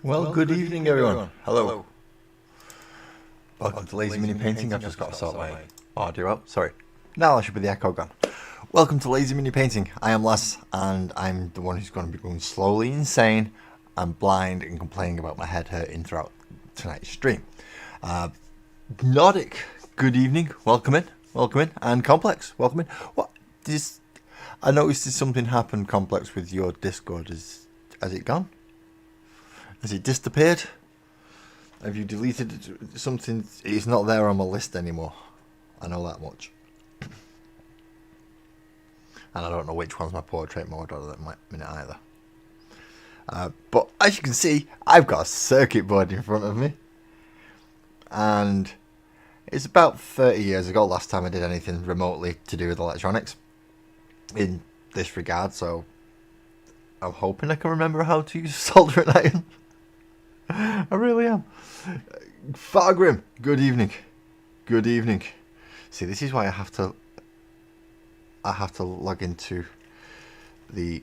Well, good evening, everyone. Hello. Welcome to Lazy Mini Painting. I've just got to sort my audio out. Sorry. Now I should be the echo gone. Welcome to Lazy Mini Painting. I am Les, and I'm the one who's going to be going slowly insane and blind and complaining about my head hurting throughout tonight's stream. Nordic, good evening. Welcome in. And Complex, welcome in. What? I noticed something happened, Complex, with your Discord. Has it gone? Has it disappeared? Have you deleted something? It's not there on my list anymore. I know that much. And I don't know which one's my portrait mode or that minute either. But as you can see, I've got a circuit board in front of me. And it's about 30 years ago last time I did anything remotely to do with electronics in this regard. So I'm hoping I can remember how to use a soldering iron. I really am. Fargrim, good evening. Good evening. See, this is why I have to log into the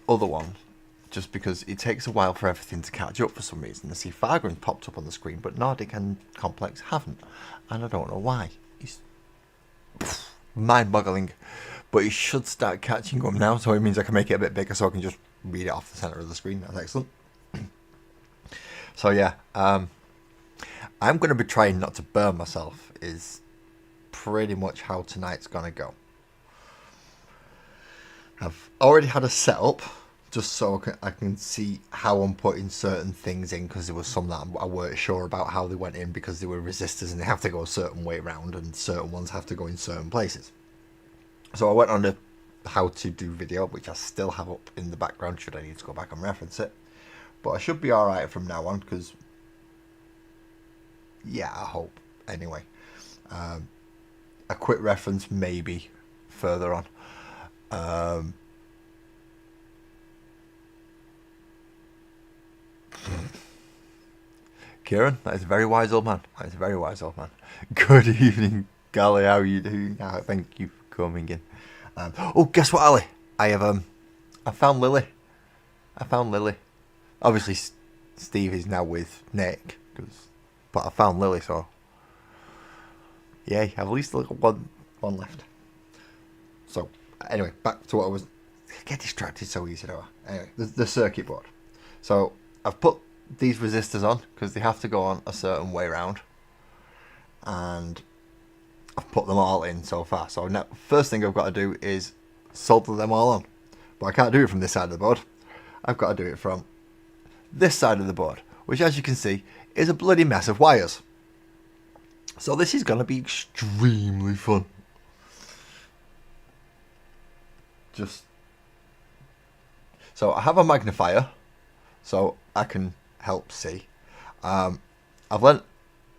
other one, just because it takes a while for everything to catch up for some reason. I see Fargrim popped up on the screen, but Nordic and Complex haven't, and I don't know why. It's mind-boggling, but it should start catching up now, so it means I can make it a bit bigger so I can just read it off the center of the screen. That's excellent. So yeah, I'm going to be trying not to burn myself is pretty much how tonight's going to go. I've already had a setup just so I can see how I'm putting certain things in, because there was some that I weren't sure about how they went in because they were resistors and they have to go a certain way around and certain ones have to go in certain places. So I went on the how to do video, which I still have up in the background should I need to go back and reference it. But I should be alright from now on, because, yeah, I hope, anyway. A quick reference maybe further on. Kieran, that is a very wise old man. Good evening, Gally, how are you doing? Thank you for coming in. Oh, guess what, Ali? I found Lily. Obviously, Steve is now with Nick, but I found Lily, so yay! I've at least got one left. So anyway, back to what I was. I get distracted so easy, don't I? Anyway, the circuit board. So I've put these resistors on because they have to go on a certain way around, and I've put them all in so far. So now, first thing I've got to do is solder them all on, but I can't do it from this side of the board. I've got to do it from this side of the board, which, as you can see, is a bloody mess of wires. So this is going to be extremely fun. So I have a magnifier so I can help see. I've lent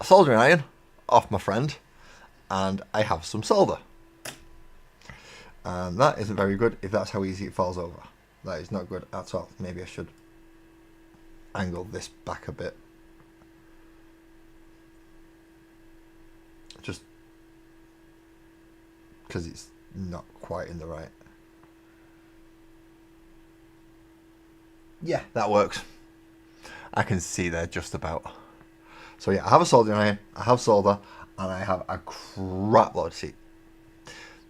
a soldering iron off my friend, and I have some solder, and that isn't very good if that's how easy it falls over. That is not good at all. Maybe I should angle this back a bit, just because it's not quite in the right. Yeah, that works. I can see there just about. So yeah, I have a soldering iron, I have solder, and I have a crap load. See,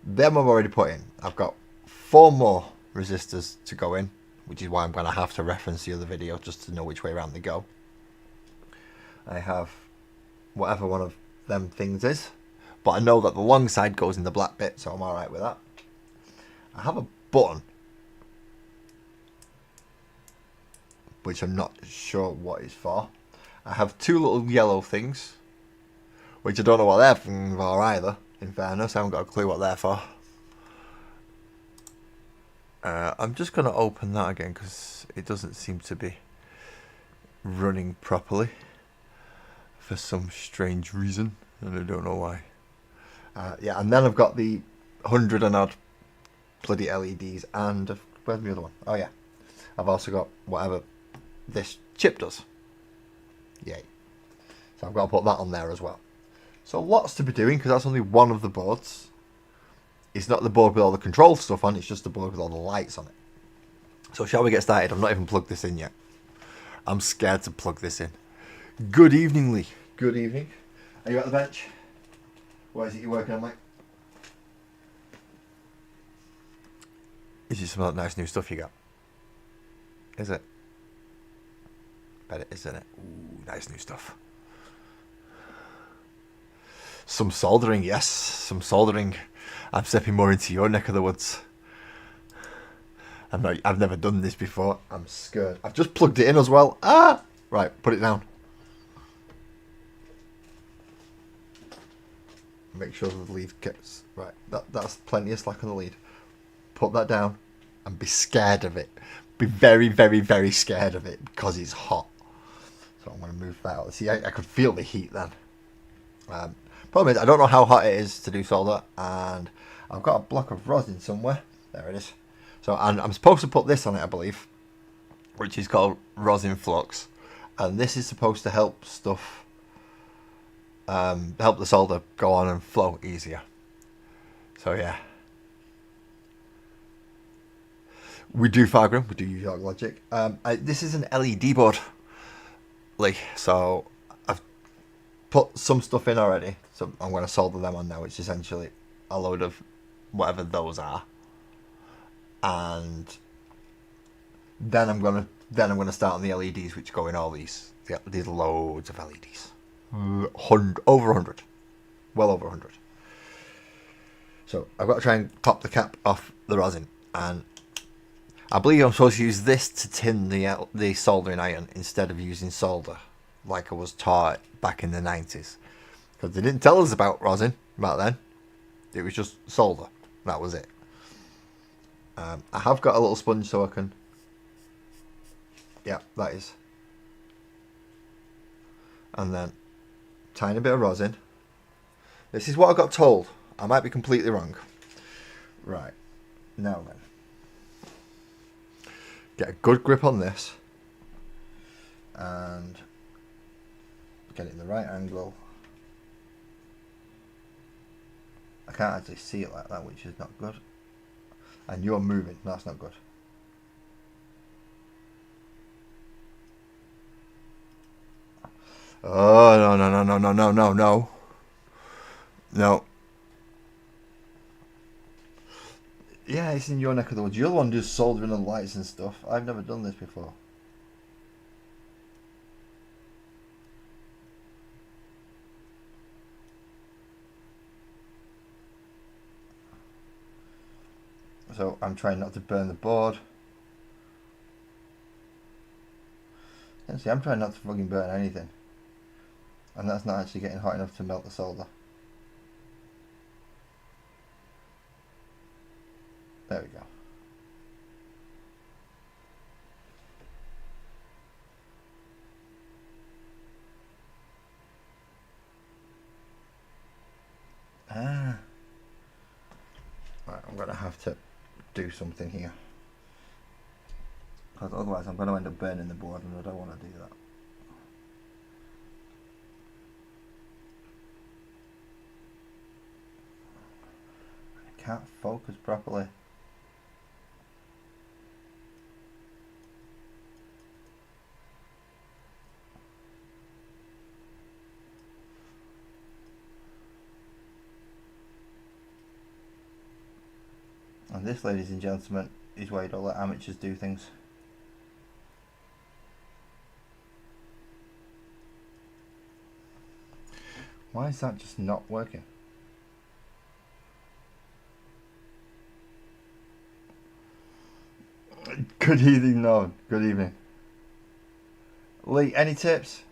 them I've already put in. I've got 4 more resistors to go in, which is why I'm going to have to reference the other video just to know which way around they go. I have whatever one of them things is, but I know that the long side goes in the black bit, so I'm alright with that. I have a button, which I'm not sure what it's for. I have 2 little yellow things, which I don't know what they're for either, in fairness. I haven't got a clue what they're for. I'm just going to open that again because it doesn't seem to be running properly for some strange reason, and I don't know why. Yeah, and then I've got the 100 and odd bloody LEDs, and where's the other one? Oh yeah, I've also got whatever this chip does. Yay. So I've got to put that on there as well. So lots to be doing, because that's only one of the boards. It's not the board with all the control stuff on, it's just the board with all the lights on it. So shall we get started? I've not even plugged this in yet. I'm scared to plug this in. Good evening, Lee. Good evening. Are you at the bench? What is it you're working on, mate? Is it some of that nice new stuff you got? Is it? Bet it is, isn't it? Ooh, nice new stuff. Some soldering, yes. Some soldering. I'm stepping more into your neck of the woods. I've never done this before. I'm scared. I've just plugged it in as well. Ah! Right, put it down. Make sure the lead gets... Right, that's plenty of slack on the lead. Put that down and be scared of it. Be very, very, very scared of it because it's hot. So I'm going to move that out. See, I could feel the heat then. Problem is, I don't know how hot it is to do solder, and I've got a block of rosin somewhere. There it is. So, and I'm supposed to put this on it, I believe, which is called rosin flux, and this is supposed to help stuff, help the solder go on and flow easier. So yeah, we do Fargrim, we do use York Logic. This is an LED board, Lee. So I've put some stuff in already. So I'm going to solder them on now. It's essentially a load of whatever those are. And then I'm gonna start on the LEDs, which go in all these. These loads of LEDs, over 100, well over 100. So I've got to try and pop the cap off the rosin, and I believe I'm supposed to use this to tin the soldering iron instead of using solder, like I was taught back in the 90s, because they didn't tell us about rosin back then. It was just solder. That was it. I have got a little sponge so I can... Yeah, that is. And then, tiny bit of rosin. This is what I got told. I might be completely wrong. Right. Now then. Get a good grip on this. And get it in the right angle. I can't actually see it like that, which is not good. And you're moving. That's not good. Oh, no, no, no, no, no, no, no, no. No. Yeah, it's in your neck of the woods. You're the one who's soldering and lights and stuff. I've never done this before. So I'm trying not to burn the board. And see, I'm trying not to fucking burn anything. And that's not actually getting hot enough to melt the solder. There we go. Ah. Right, I'm going to have to do something here, because otherwise I'm going to end up burning the board, and I don't want to do that. I can't focus properly. And this, ladies and gentlemen, is why you don't let amateurs do things. Why is that just not working? Good evening, no. Good evening. Lee, any tips?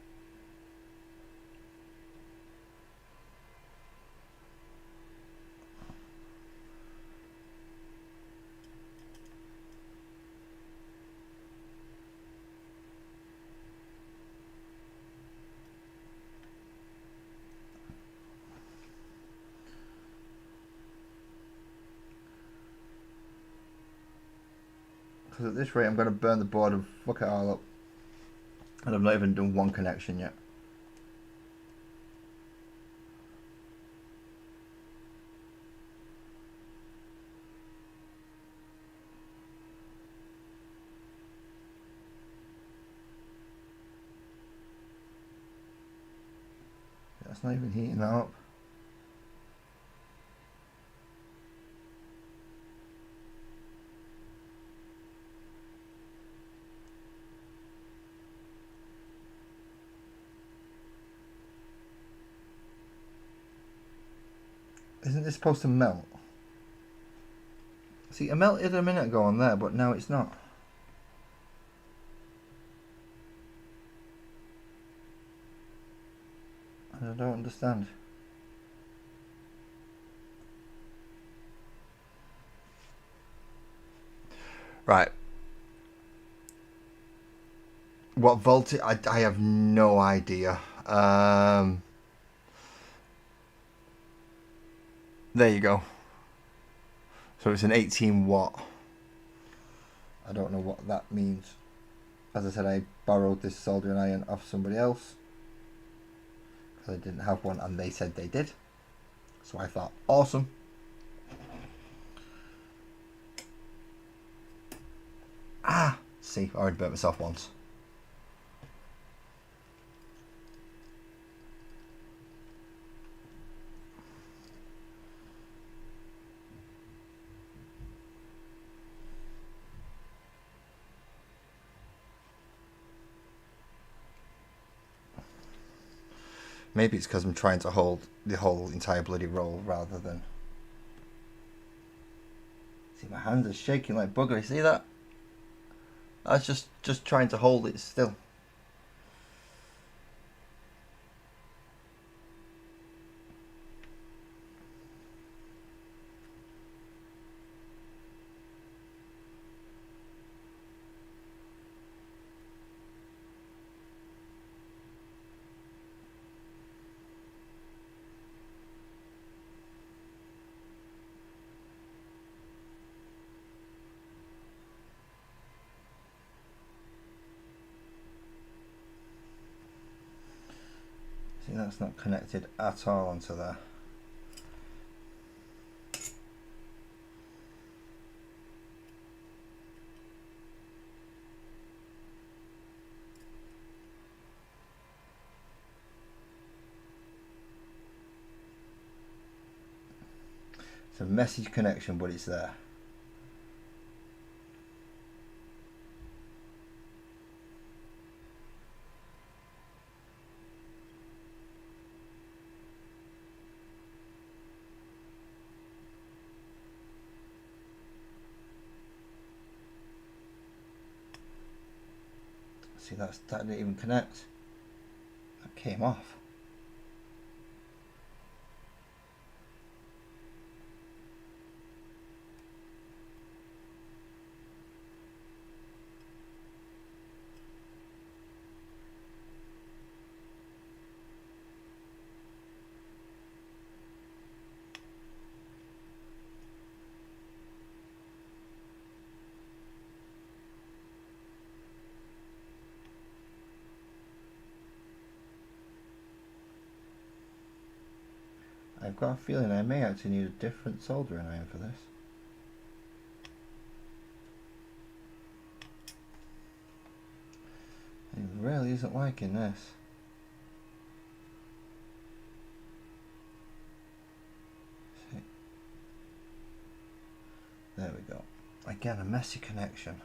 Because at this rate I'm going to burn the board and fuck it all up. And I've not even done one connection yet. That's not even heating that up. Isn't this supposed to melt? See, it melted a minute ago on there, but now it's not. I don't understand. Right. What voltage? I have no idea. There you go. So it's an 18 watt. I don't know what that means. As I said, I borrowed this soldering iron off somebody else because I didn't have one and they said they did. So I thought, awesome. Ah! See, I already burnt myself once. Maybe it's because I'm trying to hold the whole entire bloody roll rather than... See, my hands are shaking like buggery. See that? I was just trying to hold it still. See, that's not connected at all onto there. It's a messy connection, but it's there. See, that didn't even connect. That came off. I've got a feeling I may actually need a different soldering iron for this. It really isn't liking this. See? There we go. Again, a messy connection.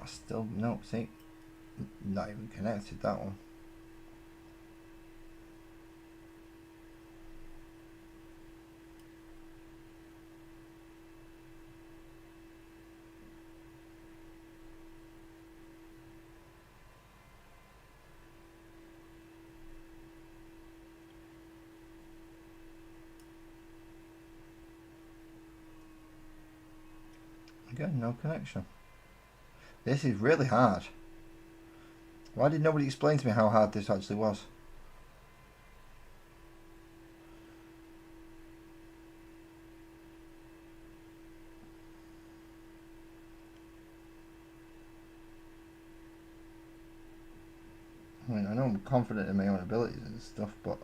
Still, no, see, not even connected, that one. Again, no connection. This is really hard. Why did nobody explain to me how hard this actually was? I mean, I know I'm confident in my own abilities and stuff, but...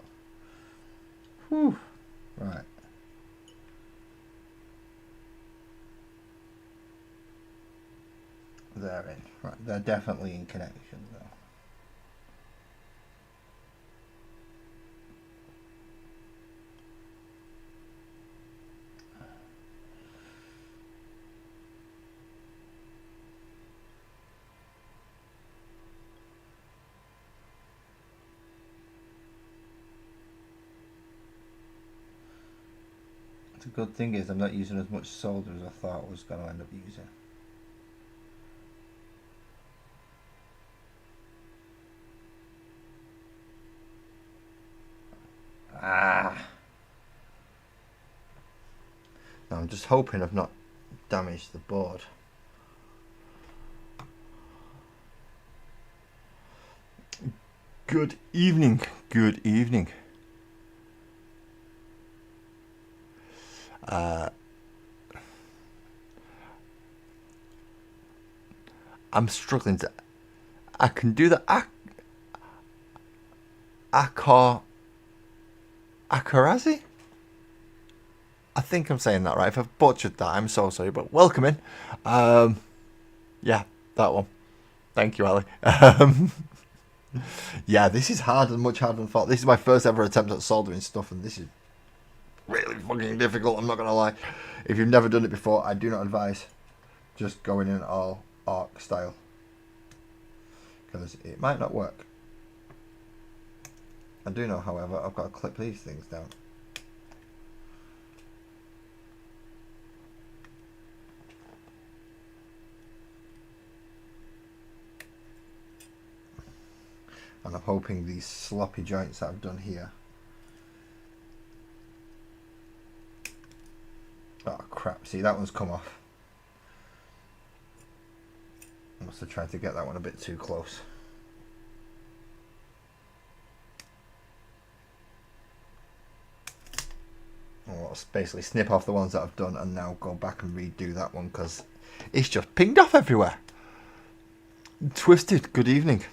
Whew. Right. They're in. Right. They're definitely in connection though. The good thing is I'm not using as much solder as I thought I was going to end up using. Ah! Now I'm just hoping I've not damaged the board. Good evening. Good evening. I'm struggling to. I can do the Akarazi? I think I'm saying that right. If I've butchered that, I'm so sorry. But welcome in. Yeah, that one. Thank you, Ali. Yeah, this is hard and much harder than I thought. This is my first ever attempt at soldering stuff, and this is really fucking difficult. I'm not gonna lie. If you've never done it before, I do not advise just going in all arc style, because it might not work. I do know, however, I've got to clip these things down. And I'm hoping these sloppy joints that I've done here. Oh crap, see that one's come off. I must have tried to get that one a bit too close. I'll basically snip off the ones that I've done and now go back and redo that one because it's just pinged off everywhere. Twisted, good evening.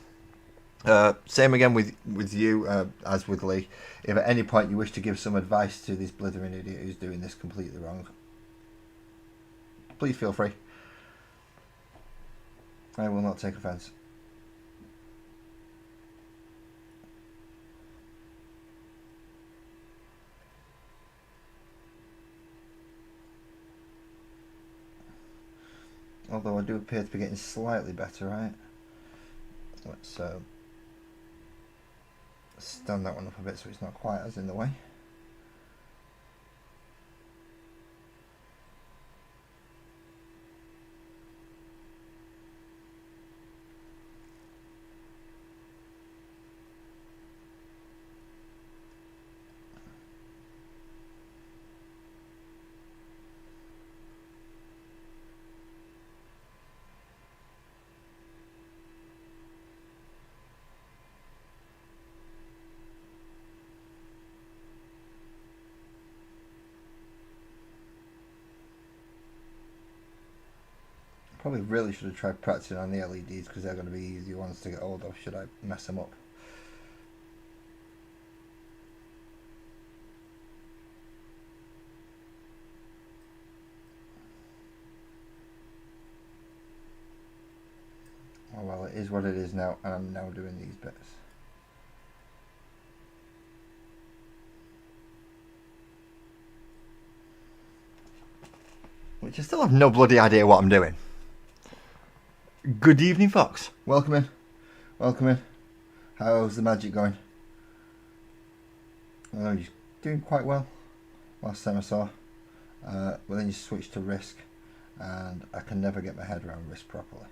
Same again with you as with Lee. If at any point you wish to give some advice to this blithering idiot who's doing this completely wrong, please feel free. I will not take offence. Although I do appear to be getting slightly better, right? Let's stand that one up a bit so it's not quite as in the way. Probably really should have tried practicing on the LEDs because they're going to be easy ones to get hold of should I mess them up. Oh well, it is what it is now, and I'm now doing these bits. Which I still have no bloody idea what I'm doing. Good evening, Fox. Welcome in. Welcome in. How's the magic going? Oh, you're doing quite well. Last time I saw. But then you switched to Risk, and I can never get my head around Risk properly.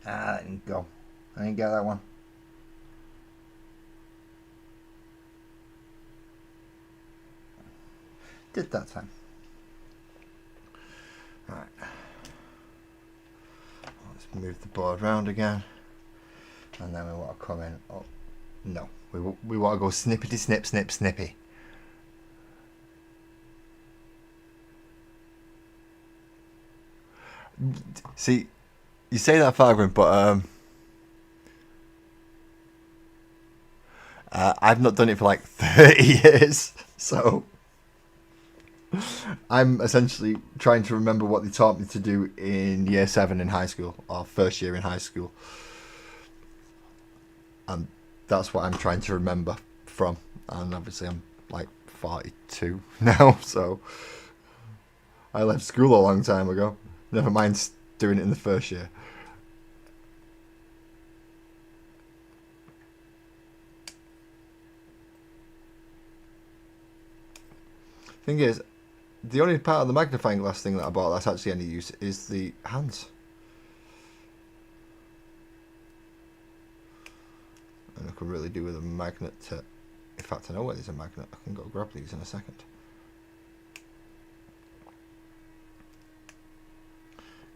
Ah, that didn't go. I didn't get that one. did that time. Right. Let's move the board round again. And then we want to come in. Oh, no. We want to go snippety snip snip snippy. See, you say that, Fargrim, but I've not done it for like 30 years, so I'm essentially trying to remember what they taught me to do in year 7 in high school, or first year in high school. And that's what I'm trying to remember from. And obviously I'm like 42 now, so I left school a long time ago. Never mind doing it in the first year. Thing is, the only part of the magnifying glass thing that I bought that's actually any use is the hands. And I could really do with a magnet to... In fact, I know where there's a magnet. I can go grab these in a second.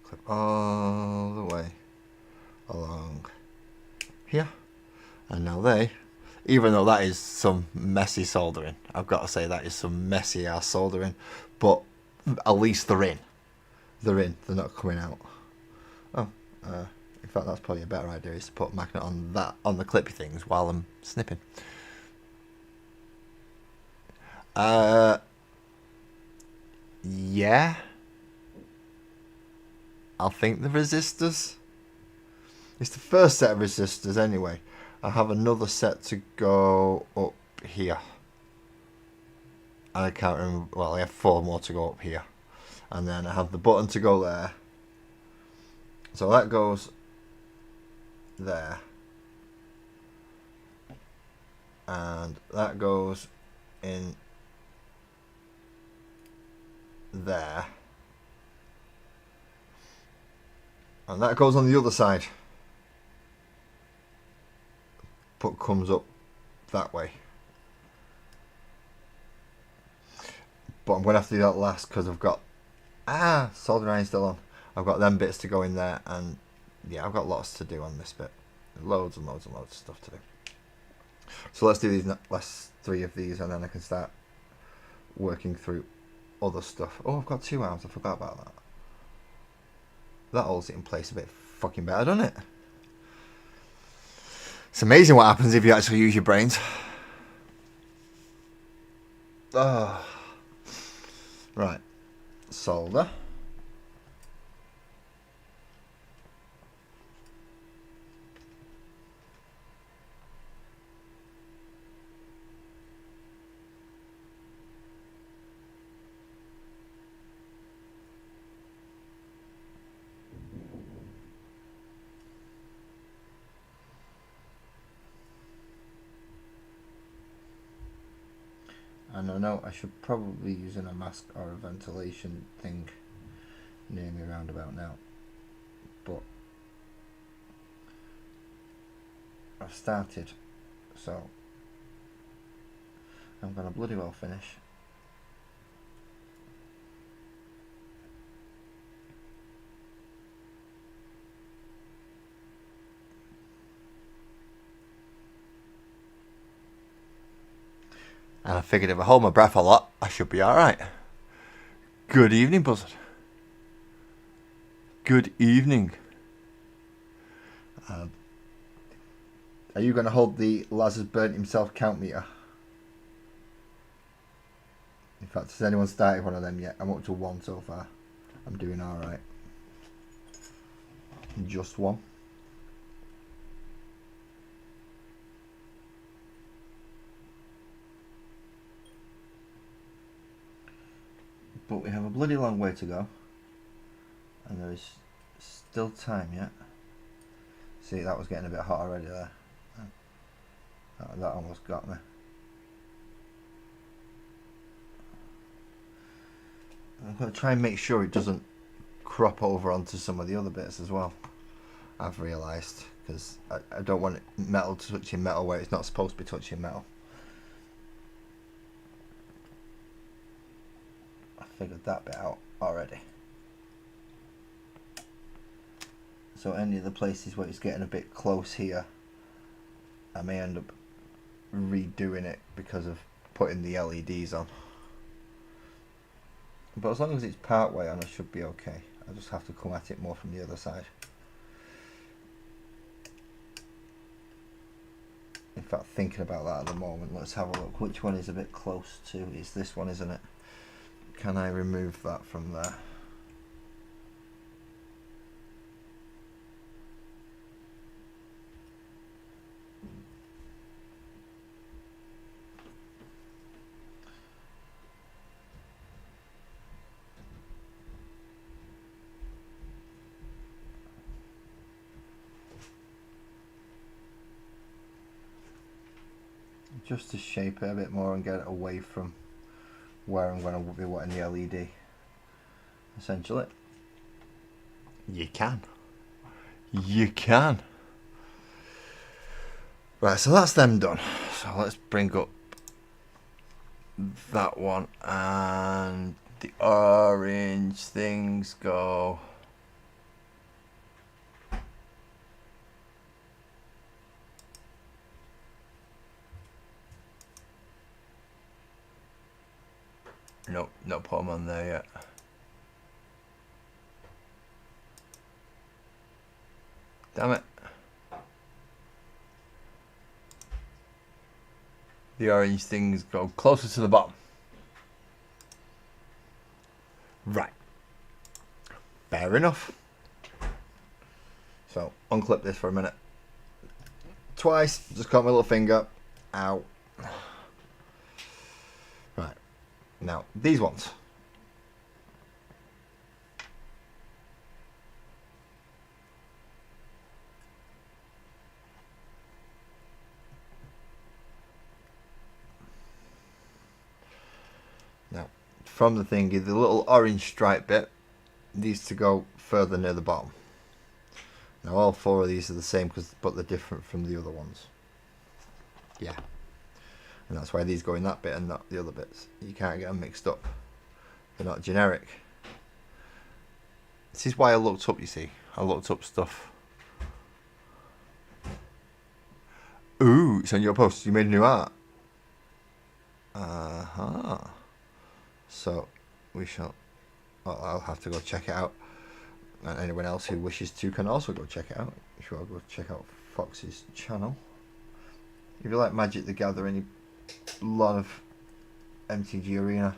Clip all the way along here. And now they... Even though that is some messy soldering, I've got to say that is some messy ass soldering, but at least they're in. They're in. They're not coming out. Oh, in fact, that's probably a better idea, is to put a magnet on that, on the clippy things while I'm snipping. Yeah. I think the resistors. It's the first set of resistors anyway. I have another set to go up here. And I can't remember, well, I have 4 more to go up here. And then I have the button to go there. So that goes there. And that goes in there. And that goes on the other side. But comes up that way. But I'm going to have to do that last because I've got... soldering iron still on. I've got them bits to go in there, and yeah, I've got lots to do on this bit. Loads and loads and loads of stuff to do. So let's do these last 3 of these, and then I can start working through other stuff. Oh, I've got 2 arms. I forgot about that. That holds it in place a bit fucking better, doesn't it? It's amazing what happens if you actually use your brains. Oh. Right. Solder. And I know I should probably be using a mask or a ventilation thing near me roundabout now, but I've started, so I'm gonna bloody well finish. And I figured if I hold my breath a lot, I should be alright. Good evening, Buzzard. Good evening. Are you going to hold the Laz has burnt himself count meter? In fact, has anyone started one of them yet? I'm up to 1 so far. I'm doing alright. Just 1. But we have a bloody long way to go. And there is still time yet. See, that was getting a bit hot already there. That almost got me. I'm going to try and make sure it doesn't crop over onto some of the other bits as well. I've realised, because I don't want metal touching metal where it's not supposed to be touching metal. figured that bit out already. So any of the places where it's getting a bit close here, I may end up redoing it because of putting the LEDs on. But as long as it's part way on, I should be okay. I just have to come at it more from the other side. In fact, thinking about that at the moment, let's have a look. Which one is a bit close to? It's this one, isn't it? Can I remove that from there? Just to shape it a bit more and get it away from where I'm going to be wanting the LED. Essentially. You can. You can. Right, so that's them done. So let's bring up that one, and the orange things go. Nope, not put them on there yet. Damn it. The orange things go closer to the bottom. Right. Fair enough. So, unclip this for a minute. Twice, just caught my little finger. Ow. Right. Now, these ones. Now, from the thingy, the little orange stripe bit needs to go further near the bottom. Now, all four of these are the same, but they're different from the other ones. Yeah. And that's why these go in that bit and not the other bits. You can't get them mixed up. They're not generic. This is why I looked up, you see. I looked up stuff. Ooh, it's on your post. You made a new art. Uh-huh. So, we shall... Well, I'll have to go check it out. And anyone else who wishes to can also go check it out. If you want to go check out Fox's channel. If you like Magic the Gathering, a lot of MTG Arena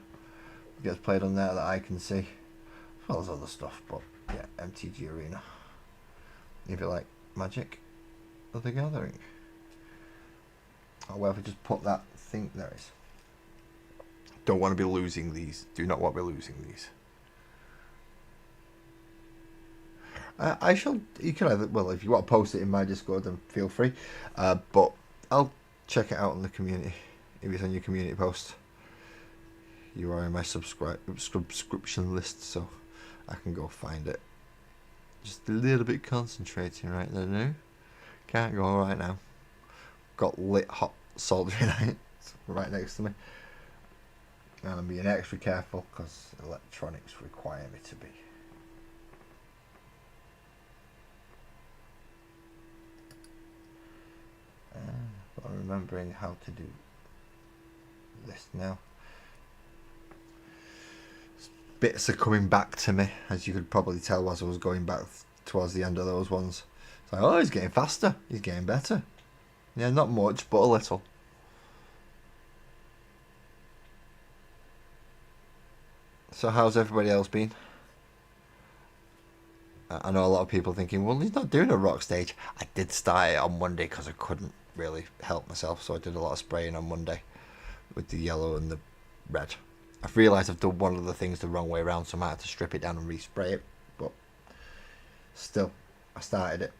gets played on there that I can see, as well as other stuff, but yeah, MTG Arena. If you like Magic the Gathering, or where we just put that thing there is. Don't want to be losing these. Do not want to be losing these. I shall. You can either. Well, if you want to post it in my Discord, then feel free. But I'll check it out in the community. If it's on your community post, you are in my subscription list, so I can go find it. Just a little bit concentrating right there now. Can't go right now. Got lit hot soldering irons right next to me. And I'm being extra careful because electronics require me to be. But I'm remembering how to do this now. Bits are coming back to me, as you could probably tell as I was going back towards the end of those ones. It's like, oh, he's getting faster, he's getting better. Yeah, not much, but a little. So how's everybody else been? I know a lot of people thinking, well, he's not doing a rock stage. I did start it on Monday because I couldn't really help myself, so I did a lot of spraying on Monday with the yellow and the red. I've realised I've done one of the things the wrong way around, so I might have to strip it down and respray it, but still, I started it.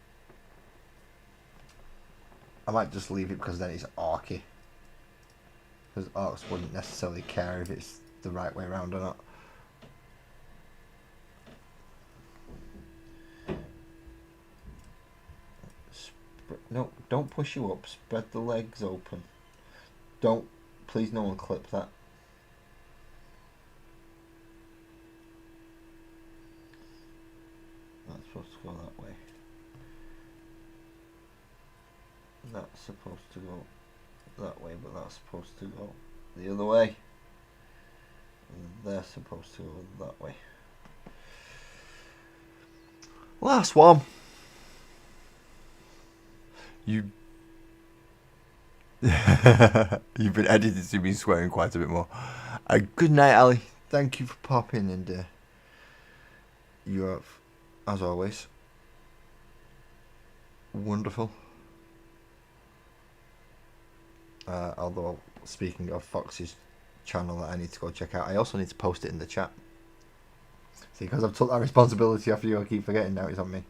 I might just leave it because then it's orky, because orcs wouldn't necessarily care if it's the right way around or not. No, don't push you up. Spread the legs open. Don't, please no one clip that. supposed to go that way. That's supposed to go that way, but that's supposed to go the other way. And they're supposed to go that way. Last one. You've been edited to me swearing quite a bit more. Good night, Ali. Thank you for popping, and you have, as always, wonderful. Although, speaking of Fox's channel that I need to go check out, I also need to post it in the chat. See, because I've took that responsibility off you, I keep forgetting now it's on me.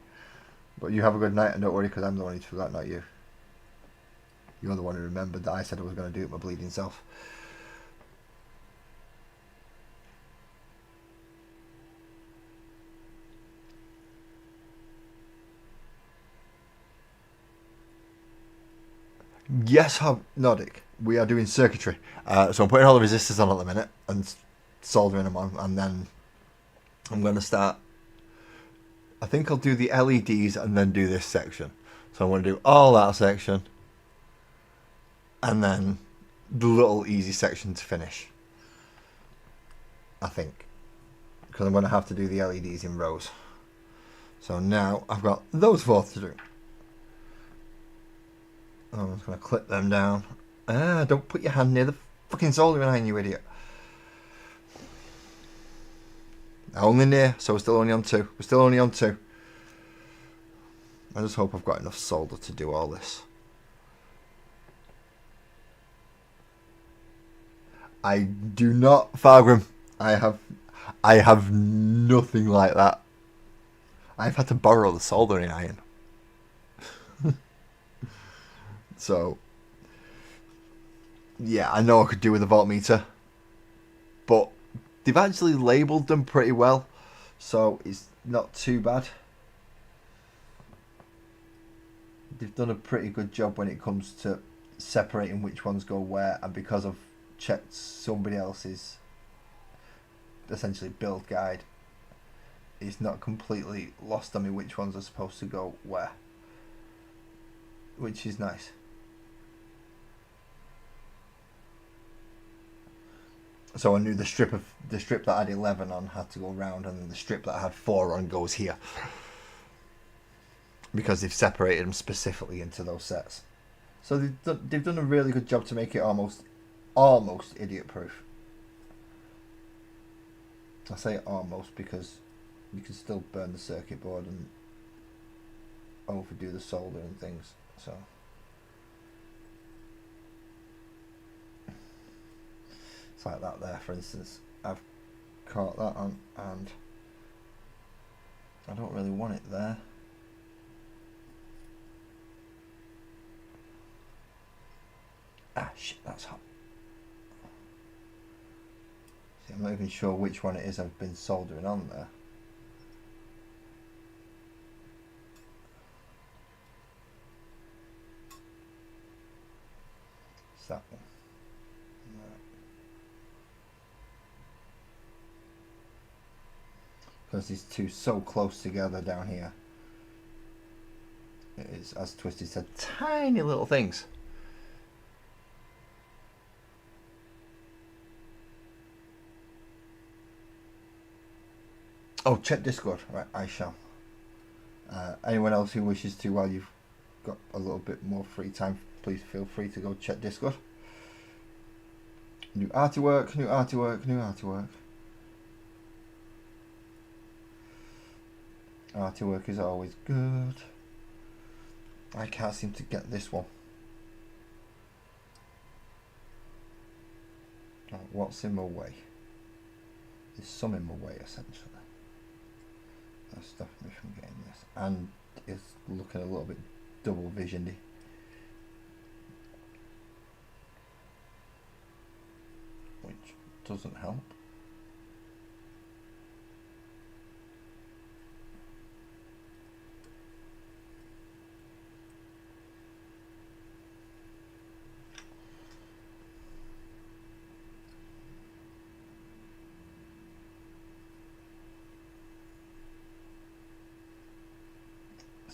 But you have a good night, and don't worry, because I'm the one who's forgot, not you. You're the one who remembered that I said I was going to do it my bleeding self. Yes, Nordic. We are doing circuitry. So I'm putting all the resistors on at the minute and soldering them on, and then I'm going to start. I think I'll do the LEDs and then do this section. So I'm going to do all that section and then the little easy section to finish. I think. Because I'm going to have to do the LEDs in rows. So now I've got those four to do. I'm just going to clip them down. Don't put your hand near the fucking soldering iron, you idiot. Only near, so we're still only on two. We're still only on two. I just hope I've got enough solder to do all this. I do not, Fargrim. I have nothing like that. I've had to borrow the soldering iron. So, yeah, I know I could do with a voltmeter, but they've actually labelled them pretty well, so it's not too bad. They've done a pretty good job when it comes to separating which ones go where, and because I've checked somebody else's essentially build guide, it's not completely lost on me which ones are supposed to go where, which is nice. So I knew the strip that I had 11 on had to go round, and then the strip that I had 4 on goes here, because they've separated them specifically into those sets. So they've done a really good job to make it almost idiot proof. I say almost because you can still burn the circuit board and overdo the solder and things. So. It's like that there, for instance. I've caught that on, and I don't really want it there. Ah, shit, that's hot. See, I'm not even sure which one it is I've been soldering on there. It's that one. Because these two so close together down here, it is, as Twisty said, tiny little things. Oh, check Discord. Right, I shall. Anyone else who wishes to, while you've got a little bit more free time, please feel free to go check Discord. New artwork, new artwork, new artwork. Artwork is always good. I can't seem to get this one. Right, what's in my way? There's some in my way, essentially. That's stopping me from getting this. And it's looking a little bit double visioned-y. Which doesn't help.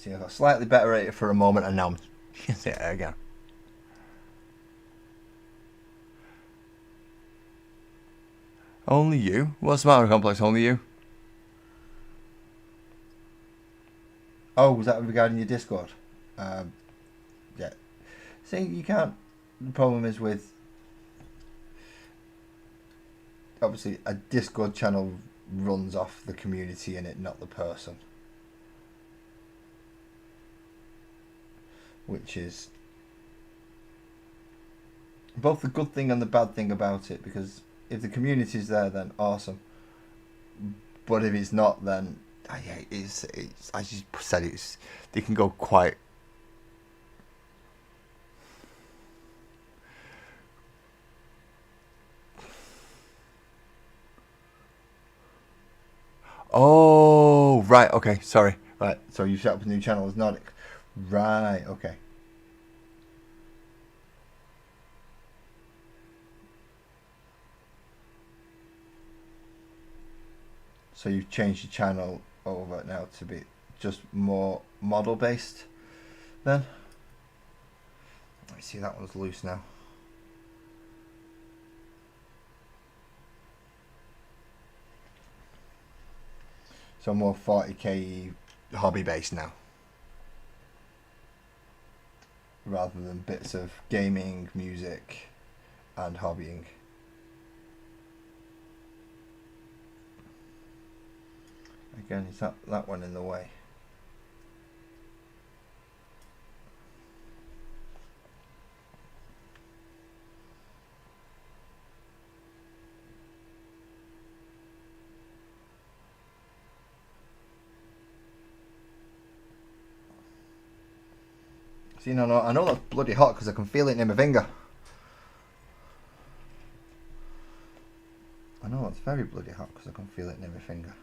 See, I got slightly better at it for a moment, and now I'm using it again. Only you? What's the matter with Complex? Only you? Oh, was that regarding your Discord? Yeah. See, you can't. The problem is with. Obviously, a Discord channel runs off the community in it, not the person. Which is both the good thing and the bad thing about it, because if the community's there, then awesome. But if it's not, then yeah, it's as you said, they can go quite. Oh, right, okay, sorry. Right, so you set up a new channel as Nordic. Right, okay. So you've changed your channel over now to be just more model based then? I see that one's loose now. So more 40k hobby based now, rather than bits of gaming, music, and hobbying. Again, is that one in the way? See, no, I know that's bloody hot because I can feel it in my finger. I know it's very bloody hot because I can feel it in my finger.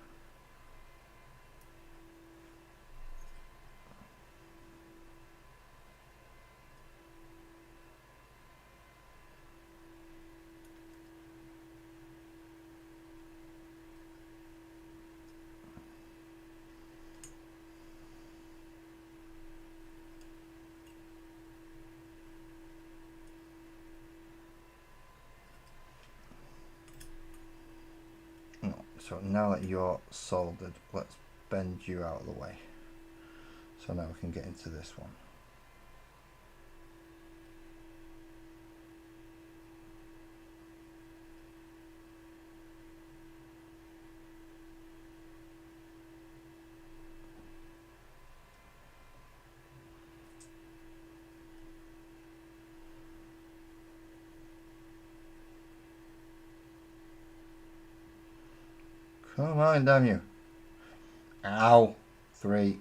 So now that you're soldered, let's bend you out of the way. So now we can get into this one. Come on, damn you. Ow. 3.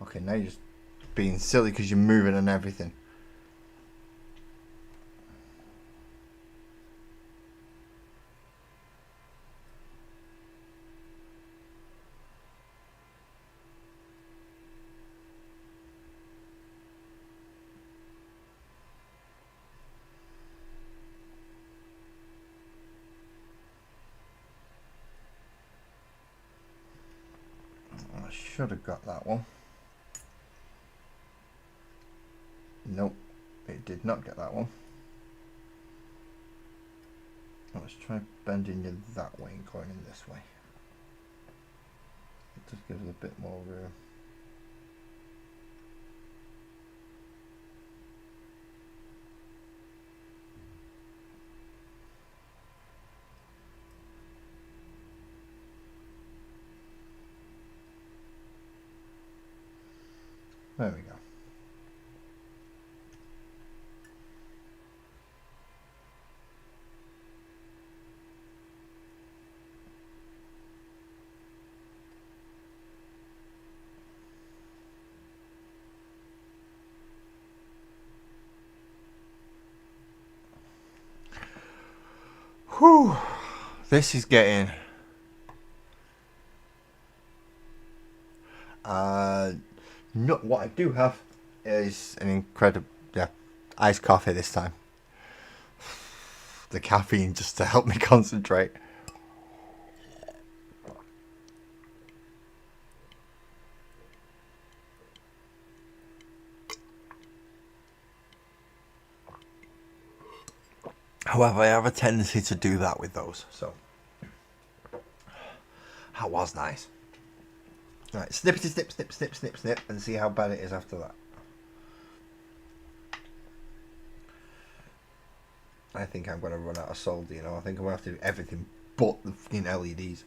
Okay, now you're just being silly because you're moving and everything. I should have got that one. Nope, it did not get that one. Let's try bending you that way and going in this way. It just gives us a bit more room. There we go. Whew, this is getting not what I do have is an incredible iced coffee this time. the caffeine just to help me concentrate. However, I have a tendency to do that with those, so that was nice. Right, snippety snip, snip, snip, snip, snip, and see how bad it is after that. I think I'm going to run out of solder, you know. I think I'm going to have to do everything but the fucking LEDs.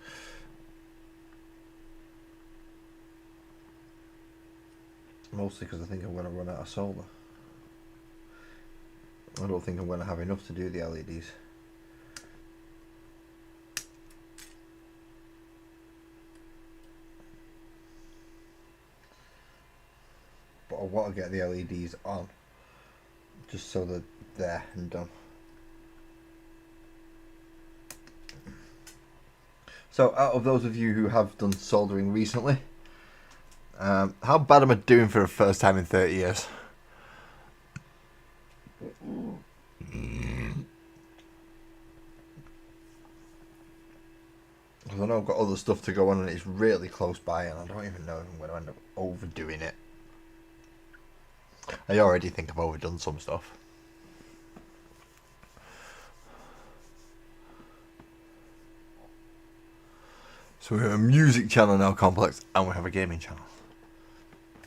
Mostly because I think I'm going to run out of solder. I don't think I'm going to have enough to do the LEDs. But I want to get the LEDs on, just so that they're there and done. So out of those of you who have done soldering recently, how bad am I doing for the first time in 30 years? Because I know I've got other stuff to go on and it's really close by, and I don't even know if I'm going to end up overdoing it. I already think I've overdone some stuff. So we have a music channel now, Complex, and we have a gaming channel.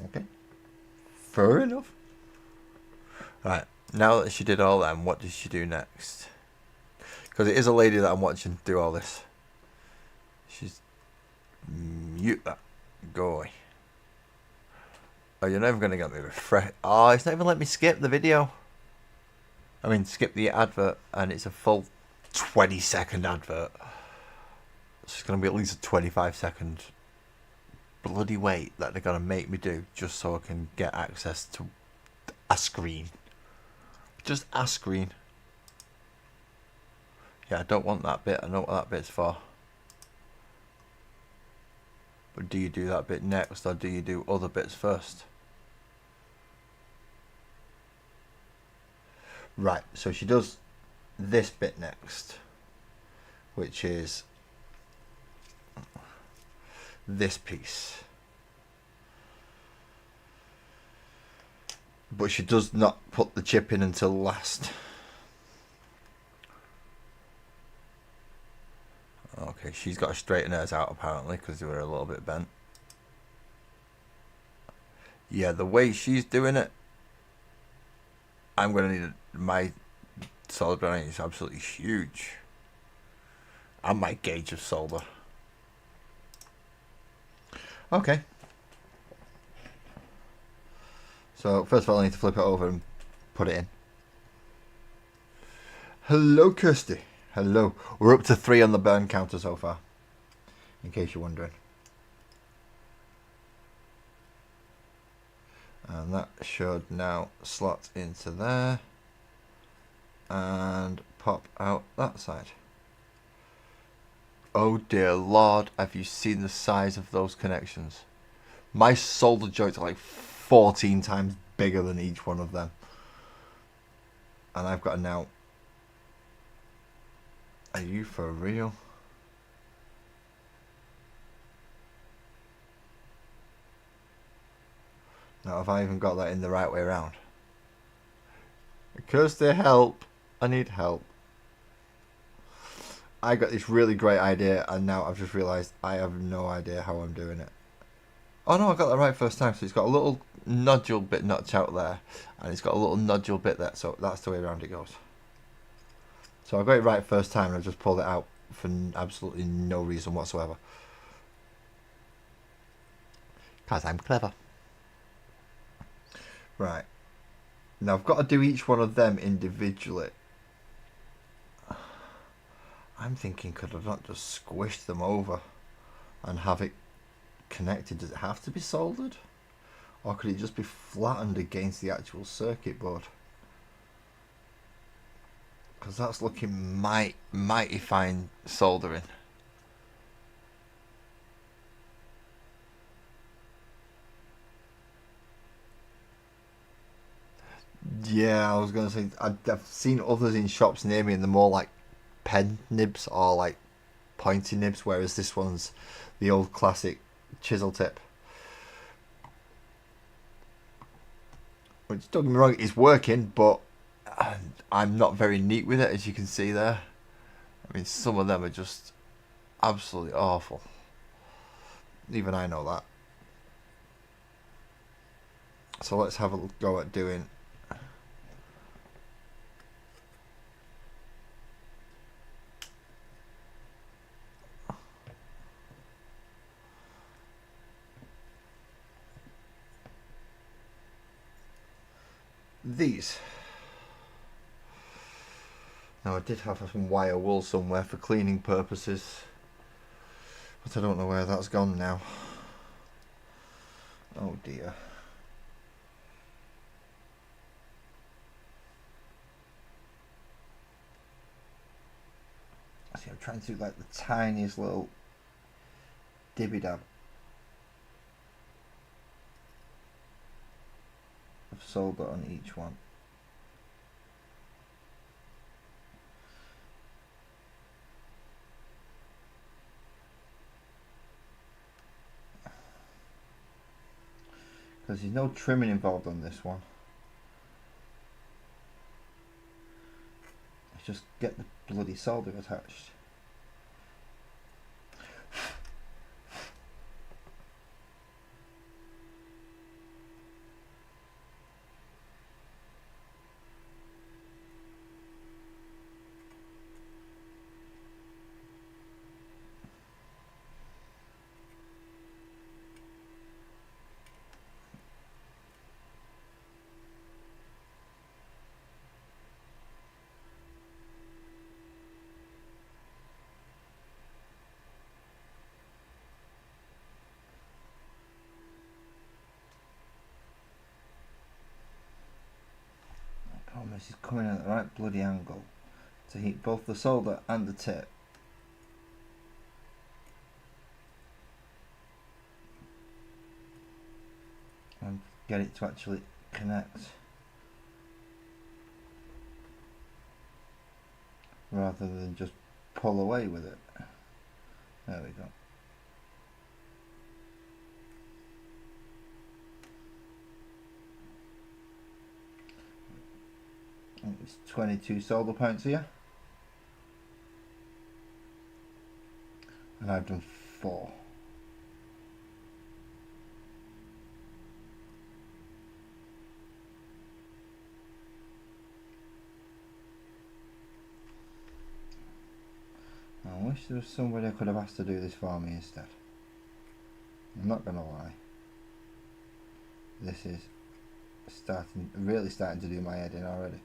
Okay. Fair enough. Right, now that she did all that, what does she do next? Because it is a lady that I'm watching do all this. She's... mute that. Go away. Oh, you're never going to get me refresh. Oh, it's not even letting me skip the video. I mean, skip the advert, and it's a full 20-second advert. It's going to be at least a 25-second bloody wait that they're going to make me do just so I can get access to a screen. Just a screen. Yeah, I don't want that bit. I know what that bit's for. But do you do that bit next, or do you do other bits first? Right, so she does this bit next, which is this piece. But she does not put the chip in until last. Okay, she's got to straighten hers out apparently because they were a little bit bent. Yeah, the way she's doing it, I'm going to need my solder iron is absolutely huge. And my gauge of solder. Okay. So first of all I need to flip it over and put it in. Hello, Kirsty. Hello. We're up to 3 on the burn counter so far, in case you're wondering. And that should now slot into there and pop out that side. Oh dear Lord, have you seen the size of those connections? My solder joints are like 14 times bigger than each one of them. And I've got to now... Are you for real? Now have I even got that in the right way around? Kirsty, help. I need help. I got this really great idea and now I've just realised I have no idea how I'm doing it. Oh no, I got that right first time. So it's got a little nodule bit notch out there and it's got a little nodule bit there, so that's the way around it goes. So I got it right first time and I just pulled it out for absolutely no reason whatsoever. Because I'm clever. Right. Now I've got to do each one of them individually. I'm thinking, could I not just squish them over and have it connected? Does it have to be soldered? Or could it just be flattened against the actual circuit board? Because that's looking mighty fine soldering. Yeah, I was gonna say I've seen others in shops near me, and they're more like pen nibs or like pointy nibs, whereas this one's the old classic chisel tip. Which, don't get me wrong, it's working, but I'm not very neat with it, as you can see there. I mean, some of them are just absolutely awful. Even I know that. So let's have a go at doing. These. Now I did have some wire wool somewhere for cleaning purposes, but I don't know where that's gone now. Oh dear. See, I'm trying to do like the tiniest little dibby dab of solder on each one. Because there's no trimming involved on this one. Let's just get the bloody solder attached. This is coming at the right bloody angle to heat both the solder and the tip. And get it to actually connect rather than just pull away with it. There we go. It's 22 solder points here, and I've done 4. I wish there was somebody I could have asked to do this for me instead. I'm not gonna lie, this is really starting to do my head in already.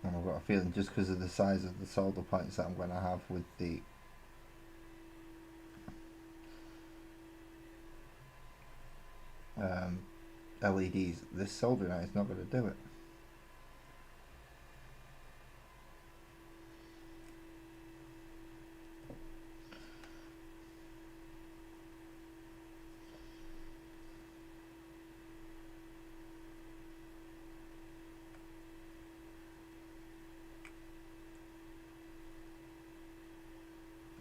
And I've got a feeling just because of the size of the solder points that I'm going to have with the LEDs, this soldering iron is not going to do it.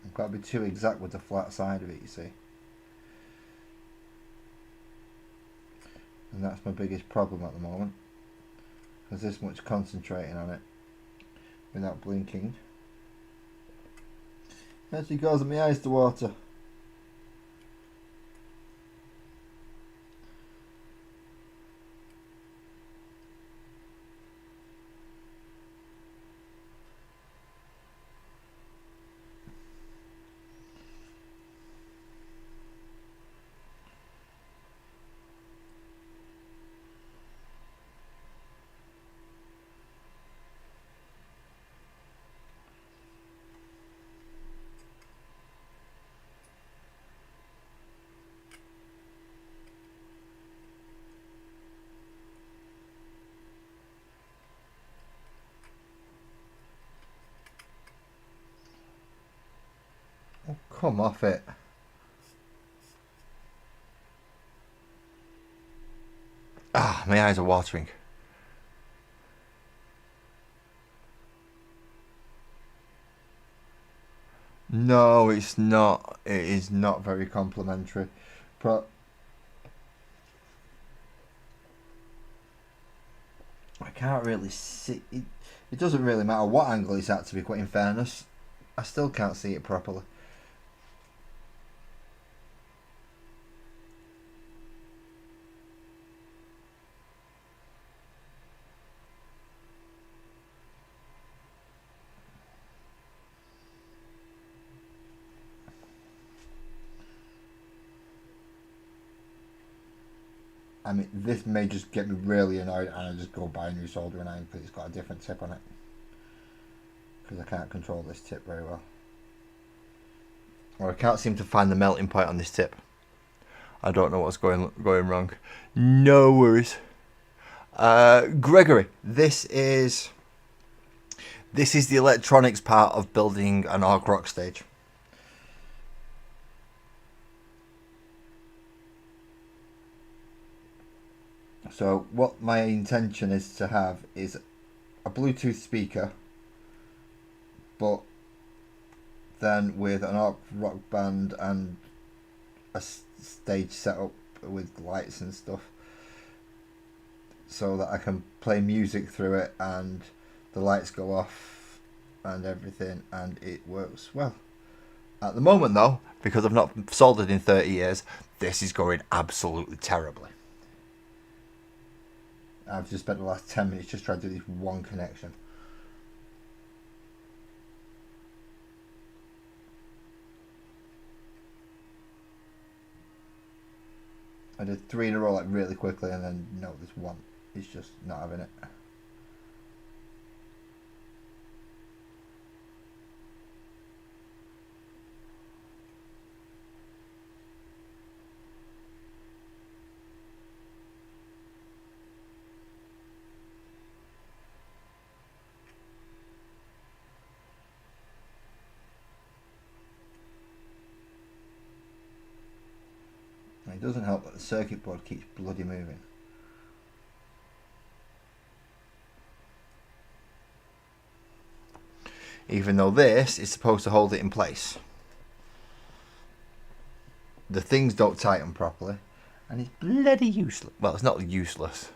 I've got to be too exact with the flat side of it, you see. And that's my biggest problem at the moment. There's this much concentrating on it without blinking. It actually causing my eyes to water. Oh, come off it. Ah, my eyes are watering. No, it's not. It is not very complimentary. But I can't really see it. It doesn't really matter what angle it's at, to be quite in fairness. I still can't see it properly. I mean, this may just get me really annoyed and I just go buy a new soldering iron because it's got a different tip on it. Because I can't control this tip very well. Or I can't seem to find the melting point on this tip. I don't know what's going wrong. No worries. Gregory, this is the electronics part of building an Orc Rock stage. So what my intention is to have is a Bluetooth speaker, but then with an Orc Rock band and a stage set up with lights and stuff, so that I can play music through it and the lights go off and everything, and it works well. At the moment though, because I've not soldered in 30 years, this is going absolutely terribly. I've just spent the last 10 minutes just trying to do this one connection. I did 3 in a row like really quickly, and then no, this one is just not having it. It doesn't help that the circuit board keeps bloody moving. Even though this is supposed to hold it in place. The things don't tighten properly, and it's bloody useless. Well, it's not useless.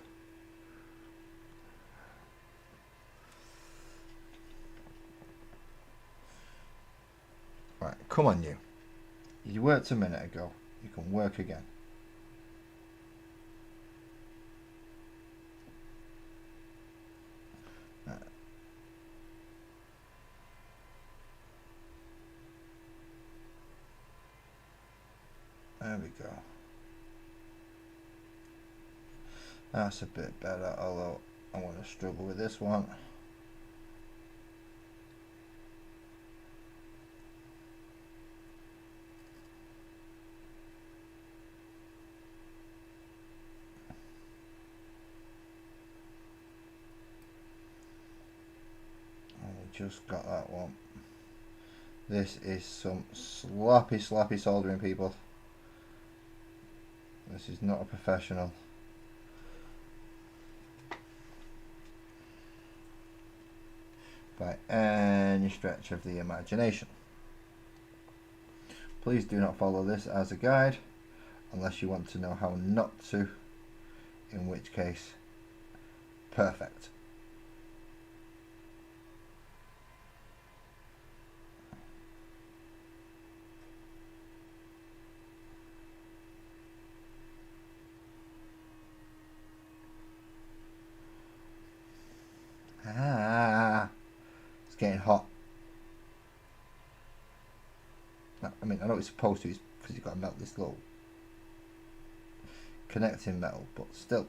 Right, come on you. You worked a minute ago. You can work again. There we go. That's a bit better, although I'm going to struggle with this one. Just got that one. This is some sloppy soldering, people. This is not a professional. By any stretch of the imagination. Please do not follow this as a guide unless you want to know how not to, in which case, perfect. It's getting hot. I mean, I know it's supposed to, because you've got to melt this little connecting metal, but still.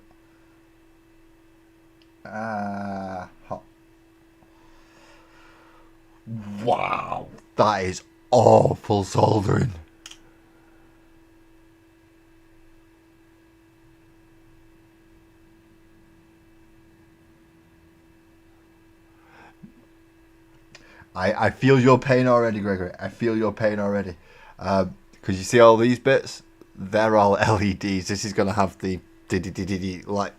Hot. Wow, that is awful soldering. I feel your pain already, Gregory. I feel your pain already. Because you see all these bits? They're all LEDs. This is going to have the like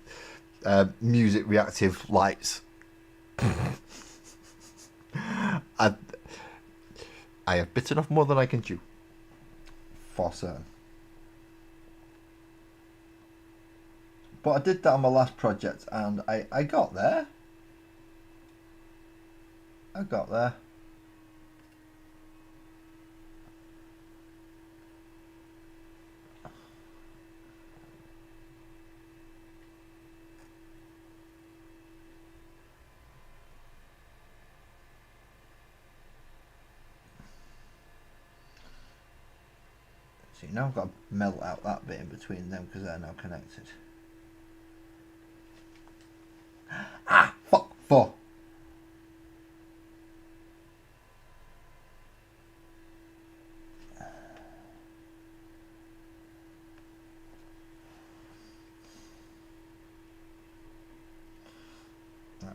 music reactive lights. I have bitten off more than I can chew. For certain. But I did that on my last project and I got there. I got there. See, now I've got to melt out that bit in between them because they're now connected. Ah, fuck, four.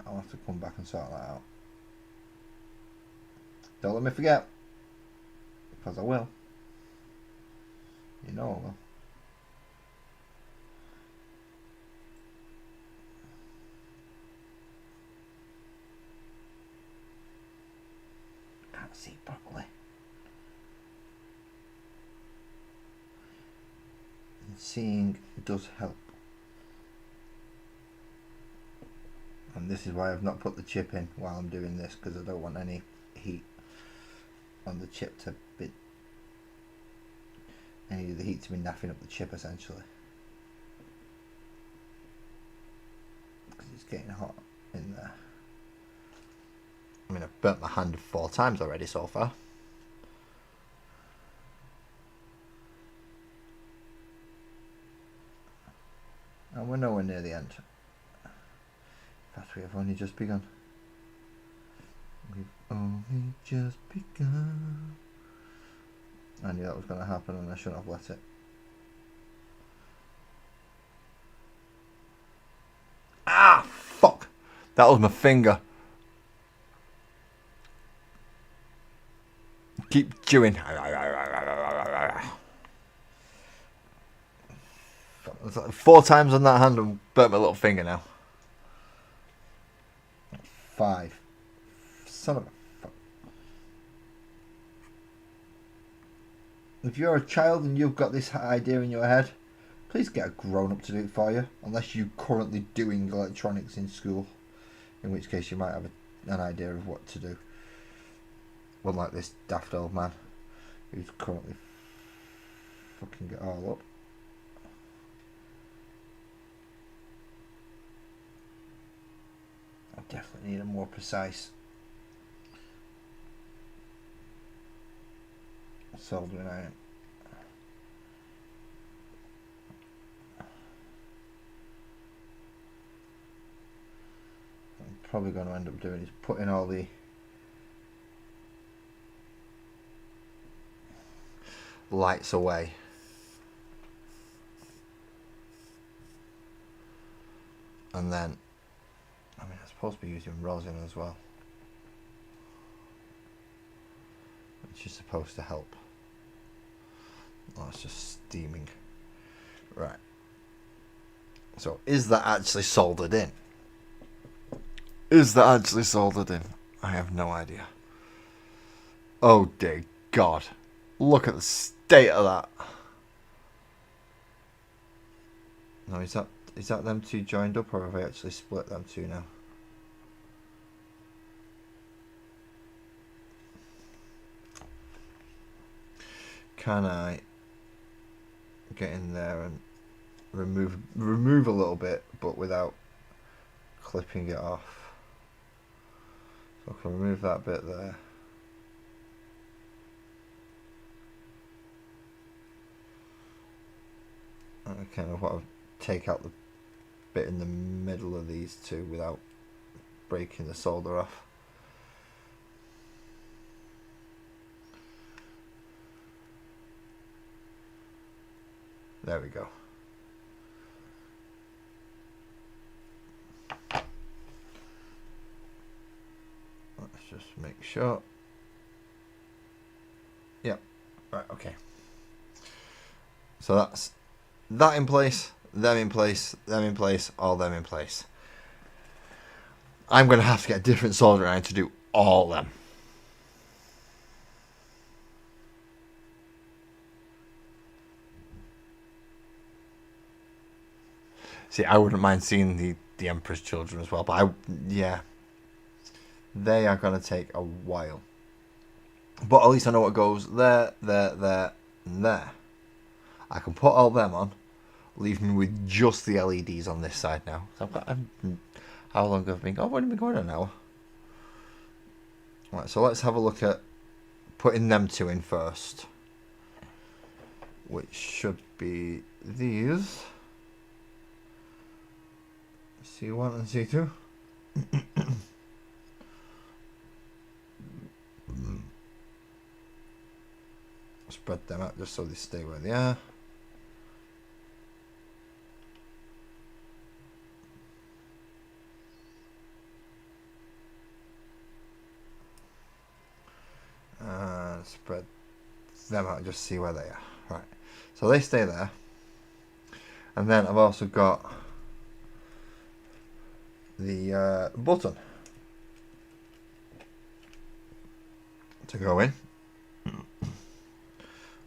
I'll have to come back and sort that out. Don't let me forget. Because I will. You know I will. Can't see properly. And seeing does help. And this is why I've not put the chip in while I'm doing this, because I don't want any heat on the chip to be, any of the heat to be naffing up the chip essentially. Because it's getting hot in there. I mean, I've burnt my hand 4 times already so far. And we're nowhere near the end. In fact, we have only just begun. We've only just begun. I knew that was going to happen and I shouldn't have let it. Ah, fuck! That was my finger. Keep chewing. It's like 4 times on that hand and burnt my little finger now. 5. Son of a fuck. If you're a child and you've got this idea in your head, please get a grown-up to do it for you. Unless you're currently doing electronics in school. In which case you might have an idea of what to do. Unlike this daft old man who's currently fucking it all up. I definitely need a more precise soldering iron. I'm probably going to end up doing is putting all the lights away. And then, I mean, I'm supposed to be using rosin as well, which is supposed to help. Oh, it's just steaming. Right. So, is that actually soldered in? Is that actually soldered in? I have no idea. Oh dear God. Look at the state of that. No, is that them two joined up, or have I actually split them two now? Can I get in there and remove a little bit, but without clipping it off? So I can remove that bit there. And I kind of want to take out the bit in the middle of these two without breaking the solder off. There we go. Let's just make sure. Yep. Right, okay. So that's that in place. them in place, all them in place. I'm going to have to get a different soldering iron to do all them. See, I wouldn't mind seeing the Emperor's Children as well, but yeah. They are going to take a while. But at least I know what goes there, and there. I can put all them on, leave me with just the LEDs on this side now. So how long have I been? I've only been going an hour. Right, so let's have a look at putting them two in first. Which should be these. C1 and C2. Spread them out just so they stay where they are. And spread them out, just see where they are. Right, so they stay there. And then I've also got the button to go in.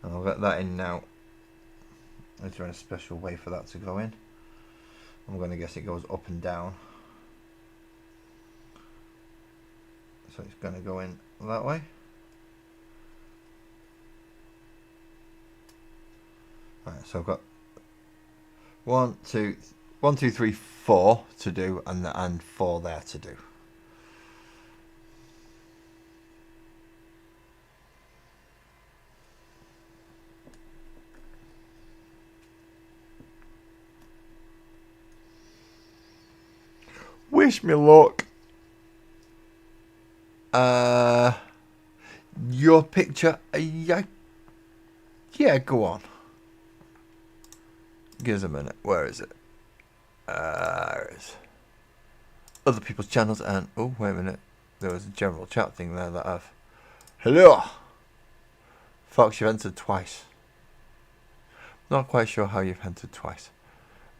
And I'll get that in now. Is there any special way for that to go in? I'm going to guess it goes up and down. So it's going to go in that way. Right, so I've got 1, 2, 3, 4 to do, and 4 there to do. Wish me luck. Your picture. Yeah, go on. Give us a minute. Where is it? There it is. Other people's channels and... Oh, wait a minute. There was a general chat thing there that I've... Hello! Fox, you've entered twice. Not quite sure how you've entered twice.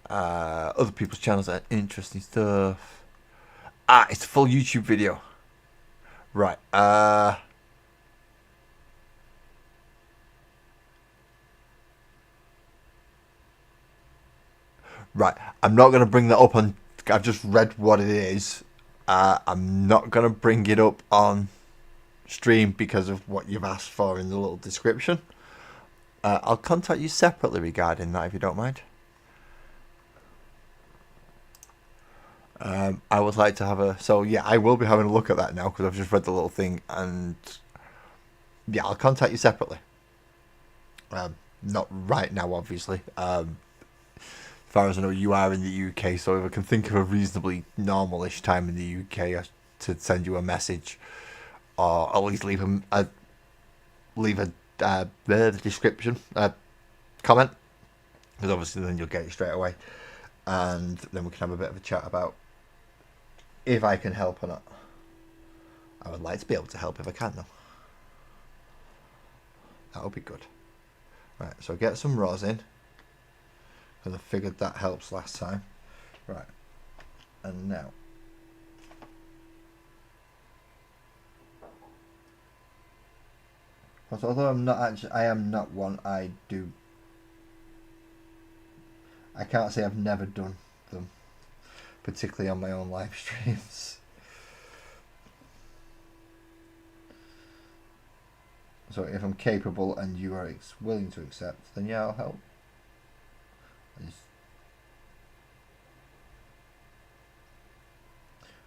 Other people's channels and interesting stuff. It's a full YouTube video. Right. Right, I'm not going to bring that up on... I've just read what it is. I'm not going to bring it up on stream because of what you've asked for in the little description. I'll contact you separately regarding that if you don't mind. I would like to have a... So, yeah, I will be having a look at that now because I've just read the little thing. And, yeah, I'll contact you separately. Not right now, obviously. As far as I know, you are in the UK, so if I can think of a reasonably normal-ish time in the UK to send you a message, or at least leave a description, comment, because obviously then you'll get it straight away, and then we can have a bit of a chat about if I can help or not. I would like to be able to help if I can, though. That would be good. Right, so get some rosin. Because I figured that helps last time. Right. And now. Because although I am not one, I can't say I've never done them. Particularly on my own live streams. So if I'm capable and you are willing to accept, then yeah, I'll help.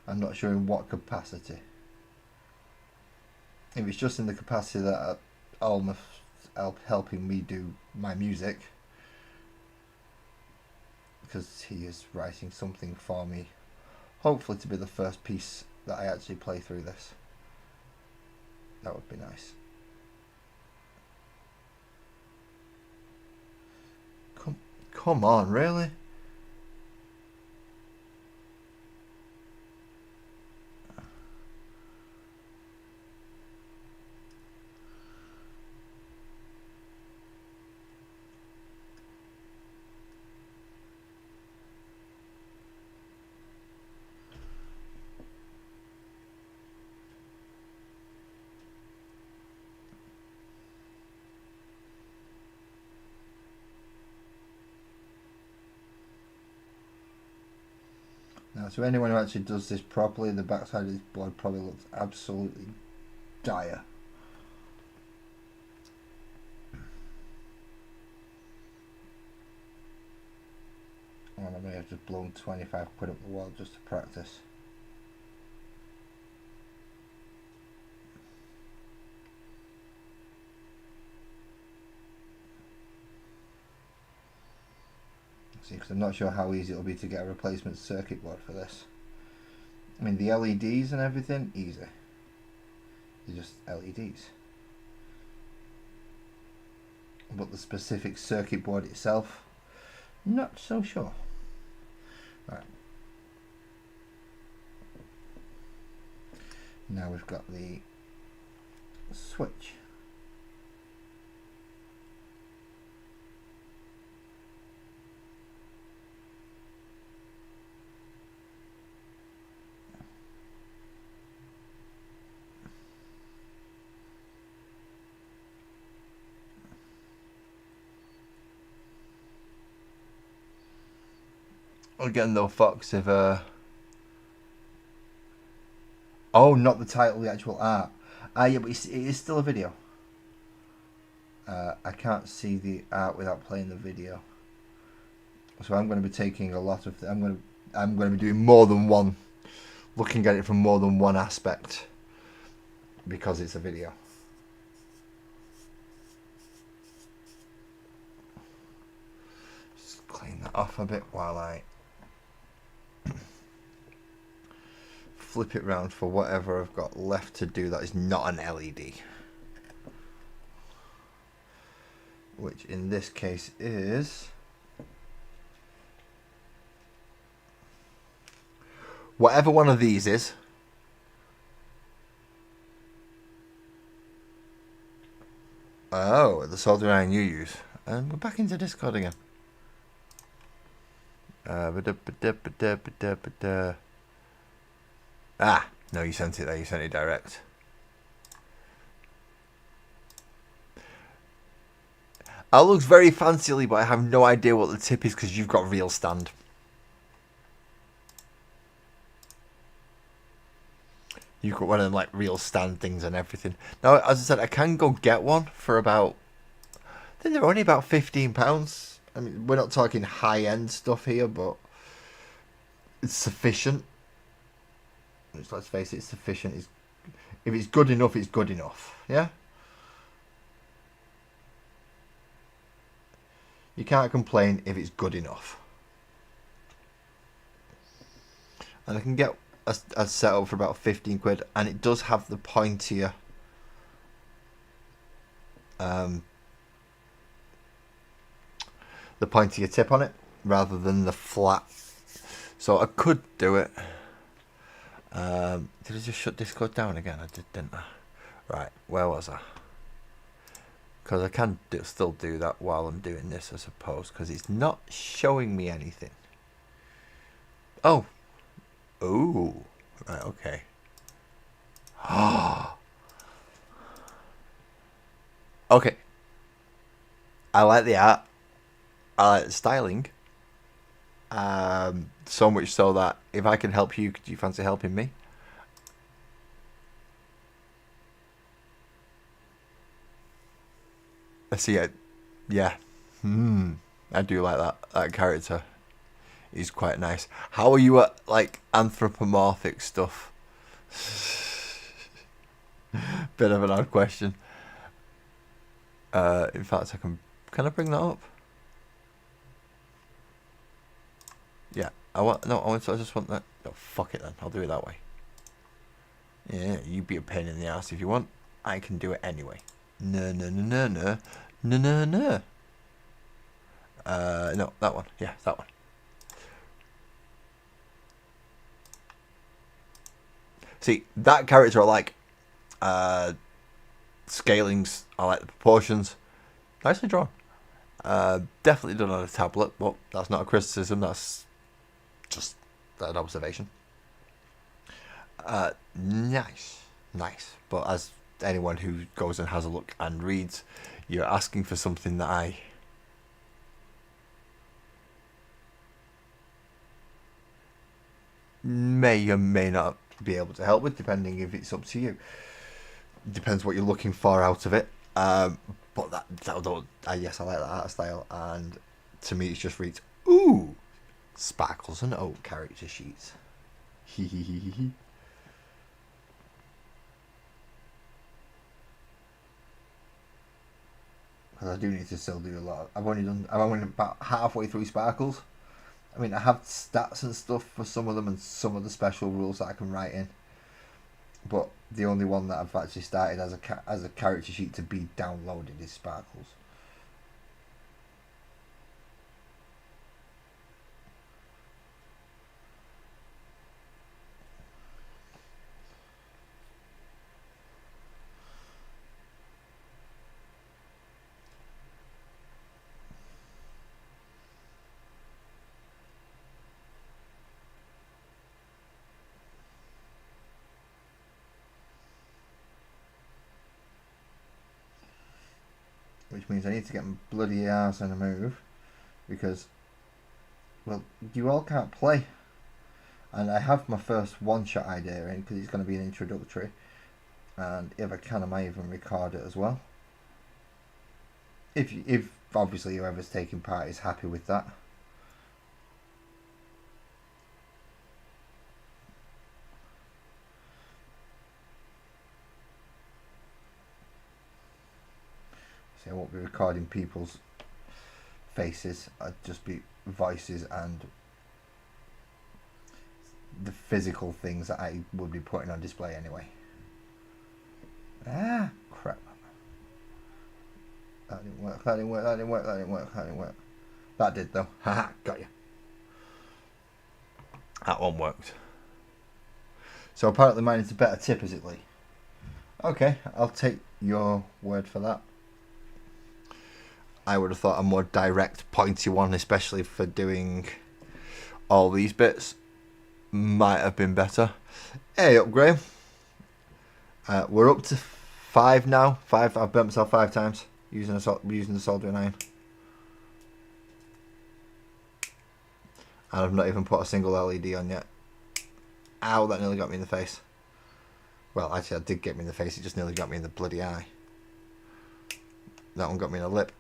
I'm not sure in what capacity. If it's just in the capacity that Alma's helping me do my music, because he is writing something for me, hopefully to be the first piece that I actually play through this. That would be nice. Come on, really? So anyone who actually does this properly, the backside of his board probably looks absolutely dire. And I may have just blown 25 quid up the wall just to practice. See, because I'm not sure how easy it'll be to get a replacement circuit board for this. I mean, the LEDs and everything, easy. They're just LEDs. But the specific circuit board itself, not so sure. Right. Now we've got the switch. Again though, Fox, if oh, not the title, the actual art. Yeah, but it is still a video. I can't see the art without playing the video. So I'm going to be taking a lot of. I'm going to be doing more than one, looking at it from more than one aspect, because it's a video. Just clean that off a bit while I flip it round for whatever I've got left to do that is not an LED. Which in this case is whatever one of these is. Oh, the soldering iron you use. And we're back into Discord again. Ah, no, you sent it there. You sent it direct. That looks very fancily, but I have no idea what the tip is because you've got real stand. You've got one of them like real stand things and everything. Now, as I said, I can go get one for about, I think they're only about £15. I mean, we're not talking high-end stuff here, but it's sufficient. Let's face it, it's sufficient. If it's good enough, it's good enough. Yeah? You can't complain if it's good enough. And I can get a setup for about 15 quid, and it does have the pointier tip on it rather than the flat. So I could do it. Did I just shut Discord down again? I did, didn't I? Right, where was I? Because I can still do that while I'm doing this, I suppose, because it's not showing me anything. Oh. Ooh. Right, okay. Okay. I like the art. I like the styling. So much so that if I can help you, do you fancy helping me? I see it. Yeah. I do like that. That character is quite nice. How are you at like anthropomorphic stuff? Bit of an odd question. In fact, can I bring that up? Yeah. I just want that. Oh, fuck it then. I'll do it that way. Yeah, you be a pain in the ass if you want. I can do it anyway. No. No, that one. Yeah, that one. See, that character I like. Scalings, I like the proportions. Nicely drawn. Definitely done on a tablet, but that's not a criticism. That's just an observation. Nice. But as anyone who goes and has a look and reads, you're asking for something that I may or may not be able to help with, depending if it's up to you. Depends what you're looking for out of it. But yes, I like that art style, and to me, it just reads, ooh, sparkles and oak character sheets. Hee. Because I do need to still do a lot. I'm only about halfway through sparkles. I mean, I have stats and stuff for some of them, and some of the special rules that I can write in. But the only one that I've actually started as a character sheet to be downloaded is sparkles. Which means I need to get my bloody arse on a move, because, well, you all can't play. And I have my first one-shot idea in, because it's going to be an introductory. And if I can, I might even record it as well. If obviously whoever's taking part is happy with that. See, I won't be recording people's faces. I'd just be voices and the physical things that I would be putting on display anyway. Ah, crap. That didn't work. That did though. Haha, got you. That one worked. So apparently mine is a better tip, is it, Lee? Okay, I'll take your word for that. I would have thought a more direct, pointy one, especially for doing all these bits, might have been better. Hey up, Graham. We're up to 5 now. 5. I've burnt myself 5 times using the soldering iron, and I've not even put a single LED on yet. Ow! That nearly got me in the face. Well, actually, I did get me in the face. It just nearly got me in the bloody eye. That one got me in the lip.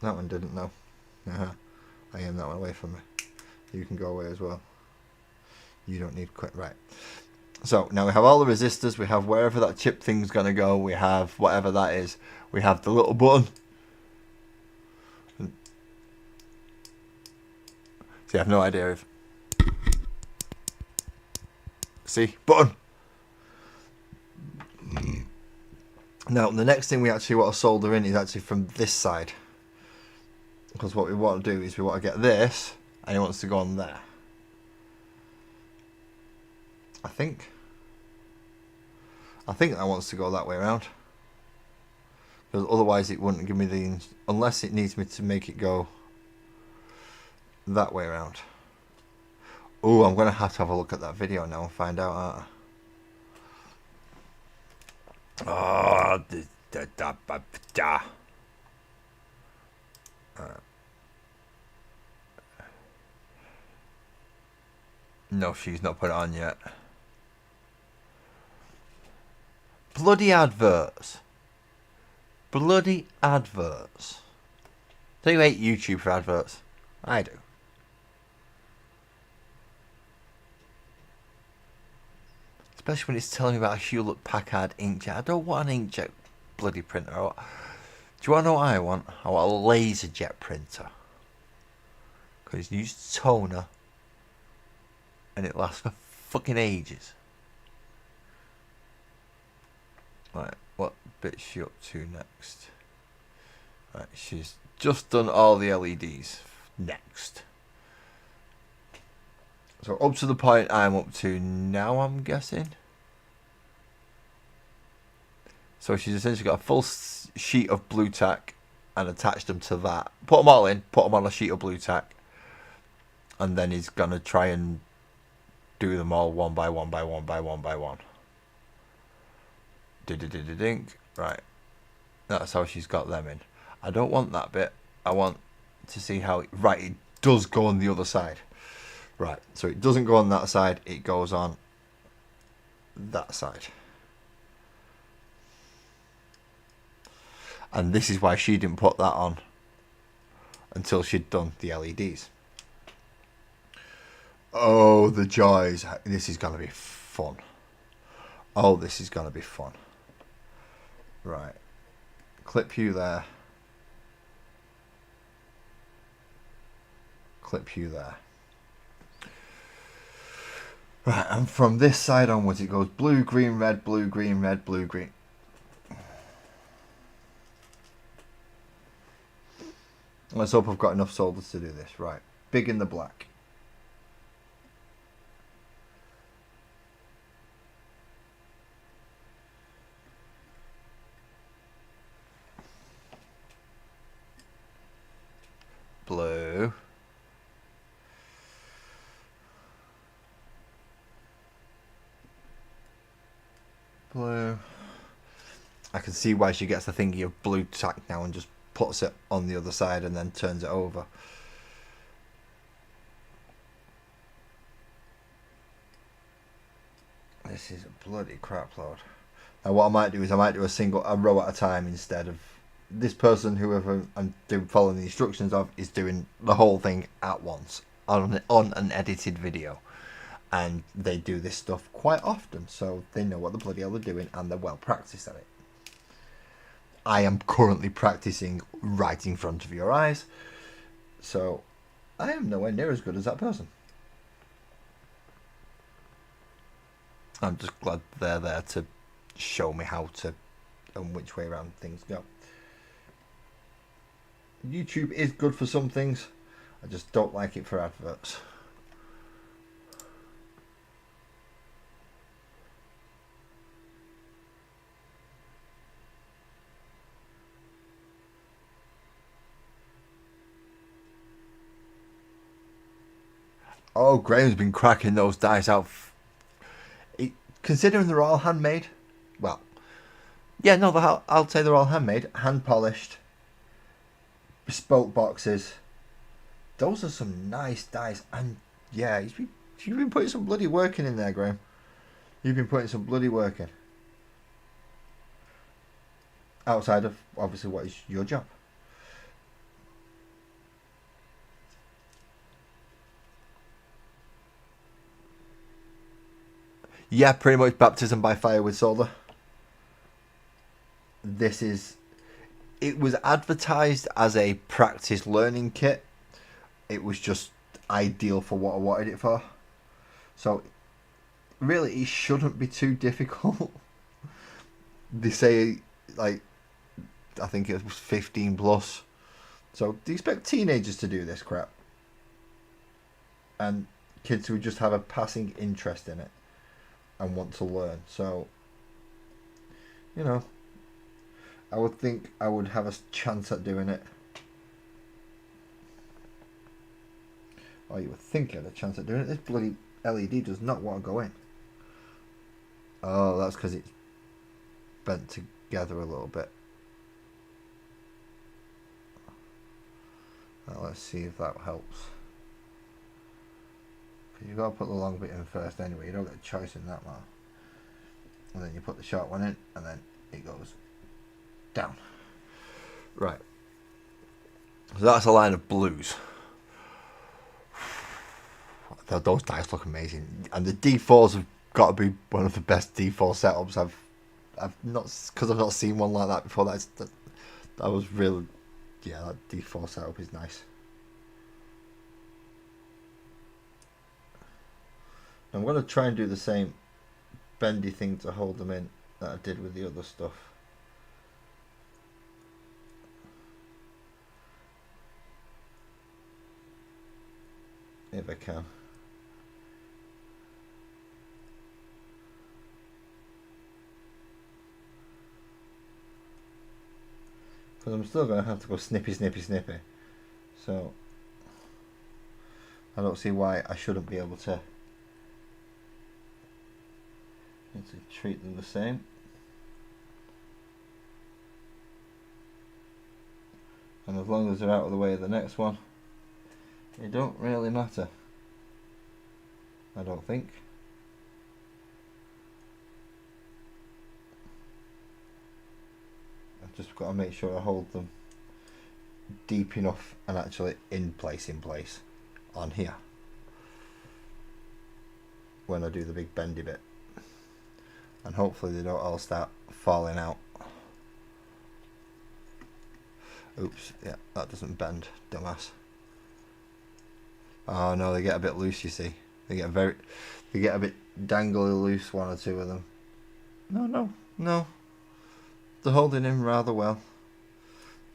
That one didn't, though. I am that one away from me. You can go away as well. You don't need quite right. So now we have all the resistors. We have wherever that chip thing's gonna go. We have whatever that is. We have the little button. See, I have no idea if. See, button. Now the next thing we actually want to solder in is actually from this side. Because what we want to do is we want to get this, and it wants to go on there. I think that wants to go that way around. Because otherwise it wouldn't give me the... Unless it needs me to make it go that way around. Oh, I'm going to have a look at that video now and find out, aren't I? Oh, no, she's not put it on yet. Bloody adverts. Bloody adverts. Do you hate YouTube for adverts? I do. Especially when it's telling me about a Hewlett-Packard inkjet. I don't want an inkjet bloody printer. Do you want to know what I want? I want a laser jet printer. Because you use toner and it lasts for fucking ages. Right, what bit's she up to next? Right, she's just done all the LEDs. Next. So up to the point I'm up to now, I'm guessing. So she's essentially got a full sheet of blue tack and attached them to that. Put them all in, put them on a sheet of blue tack. And then he's going to try and do them all one by one by one by one by one. Dink. Right. That's how she's got them in. I don't want that bit. I want to see how it does go on the other side. Right, so it doesn't go on that side, it goes on that side. And this is why she didn't put that on until she'd done the LEDs. Oh, the joys. This is going to be fun. Oh, this is going to be fun. Right. Clip you there. Clip you there. Right, and from this side onwards it goes blue, green, red, blue, green, red, blue, green. Let's hope I've got enough solders to do this. Right, big in the black. Blue. Blue. I can see why she gets the thingy of blue tack now and just puts it on the other side and then turns it over. This is a bloody crap load. Now what I might do is I might do a row at a time instead of this person, whoever I'm following the instructions of, is doing the whole thing at once on an edited video. And they do this stuff quite often, so they know what the bloody hell they're doing and they're well practiced at it. I am currently practicing right in front of your eyes, so I am nowhere near as good as that person. I'm just glad they're there to show me how to and which way around things go. YouTube is good for some things, I just don't like it for adverts. Oh, Graham's been cracking those dice out. Considering they're all handmade, well, yeah, no, I'll say they're all handmade, hand polished, bespoke boxes. Those are some nice dice, and yeah, you've been putting some bloody work in there, Graham. You've been putting some bloody work in. Outside of obviously what is your job. Yeah, pretty much baptism by fire with solder. It was advertised as a practice learning kit. It was just ideal for what I wanted it for. So, really, it shouldn't be too difficult. They say, like, I think it was 15 plus. So, do you expect teenagers to do this crap? And kids who just have a passing interest in it and want to learn. So, you know, I would think I would have a chance at doing it. Or you would think I had a chance at doing it. This bloody LED does not want to go in. Oh, that's because it's bent together a little bit. Now let's see if that helps. You've got to put the long bit in first anyway, you don't get a choice in that, man. And then you put the short one in, and then it goes down. Right. So that's a line of blues. Those dice look amazing. And the D4s have got to be one of the best D4 setups I've not, because I've not seen one like that before. That was really, yeah, that D4 setup is nice. I'm going to try and do the same bendy thing to hold them in that I did with the other stuff. If I can. Because I'm still going to have to go snippy, snippy, snippy. So, I don't see why I shouldn't be able to treat them the same. And as long as they're out of the way of the next one, it don't really matter, I don't think. I've just got to make sure I hold them deep enough and actually in place on here when I do the big bendy bit, and hopefully they don't all start falling out. Oops, yeah, that doesn't bend, dumbass. Oh no, they get a bit loose, you see. They get a bit dangly loose, one or two of them. No. They're holding in rather well.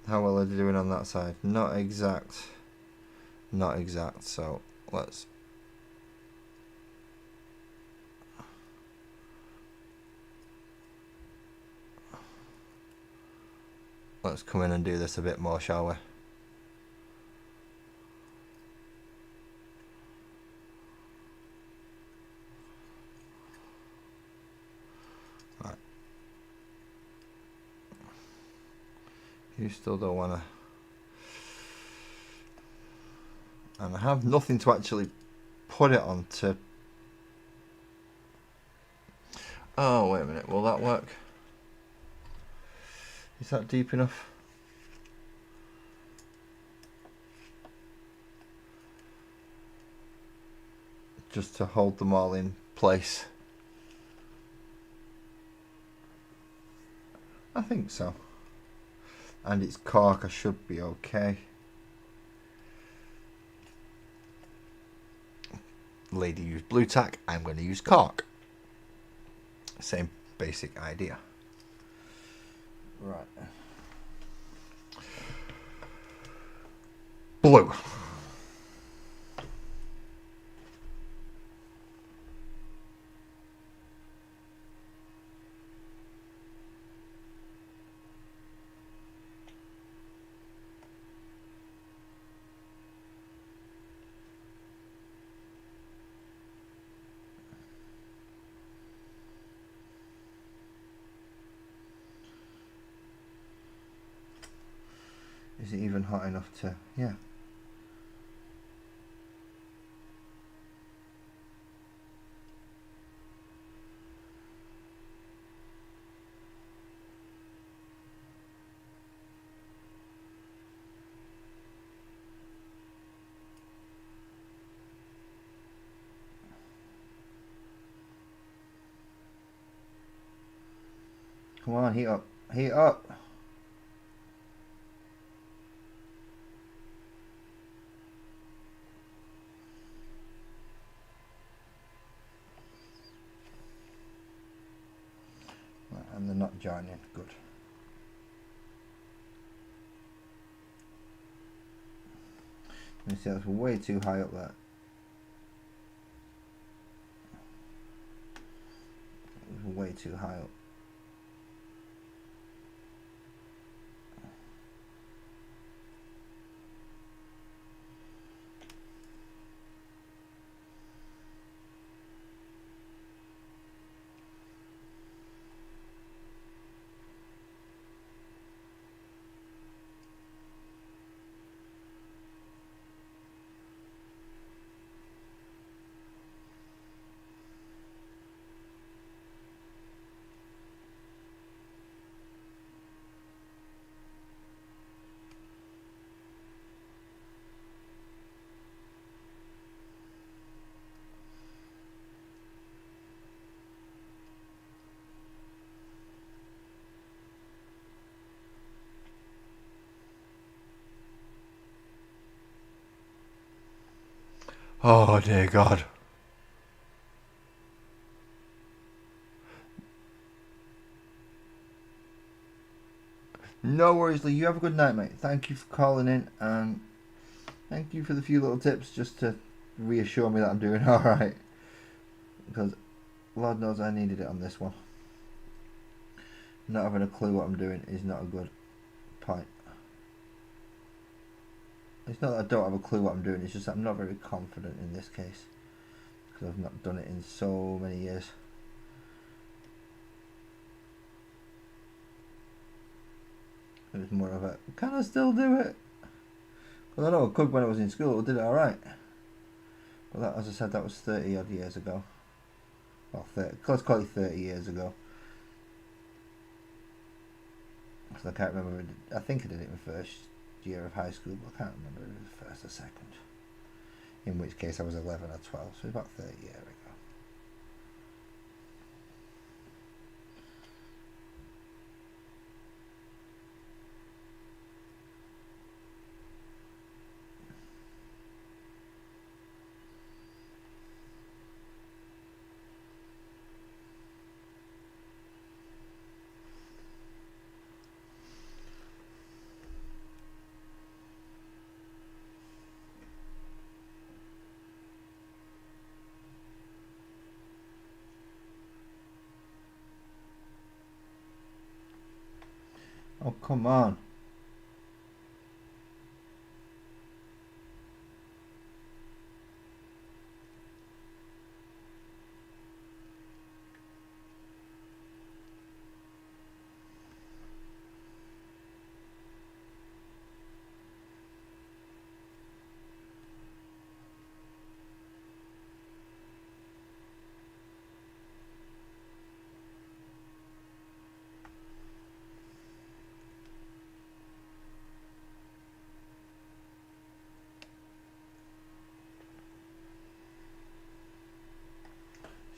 How well are they doing on that side? Not exact, so let's come in and do this a bit more, shall we? Right. You still don't want to... And I have nothing to actually put it on to... Oh, wait a minute, will that work? Is that deep enough? Just to hold them all in place. I think so. And it's cork, I should be okay. Lady used blue tack, I'm going to use cork. Same basic idea. Right. Blue. Is it even hot enough to... Yeah. Come on, heat up. Heat up. And they're not joining. Good. You see, that's way too high up there. It was way too high up. Oh dear God. No worries, Lee. You have a good night, mate. Thank you for calling in, and thank you for the few little tips just to reassure me that I'm doing alright. Because Lord knows I needed it on this one. Not having a clue what I'm doing is not a good point. It's not that I don't have a clue what I'm doing, it's just that I'm not very confident in this case. Because I've not done it in so many years. It was more of a, can I still do it? Well, I know I could when I was in school. I did it all right. But that, as I said, that was 30 odd years ago. Well, 30, let's call it 30 years ago. Because I can't remember. I think I did it in my first year of high school, but I can't remember if it was the first or second. In which case I was 11 or 12, so about 30 years ago. Oh, come on.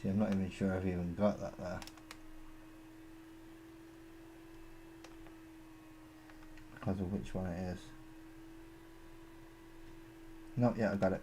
See, I'm not even sure I've even got that there. Because of which one it is. No, yeah, I got it.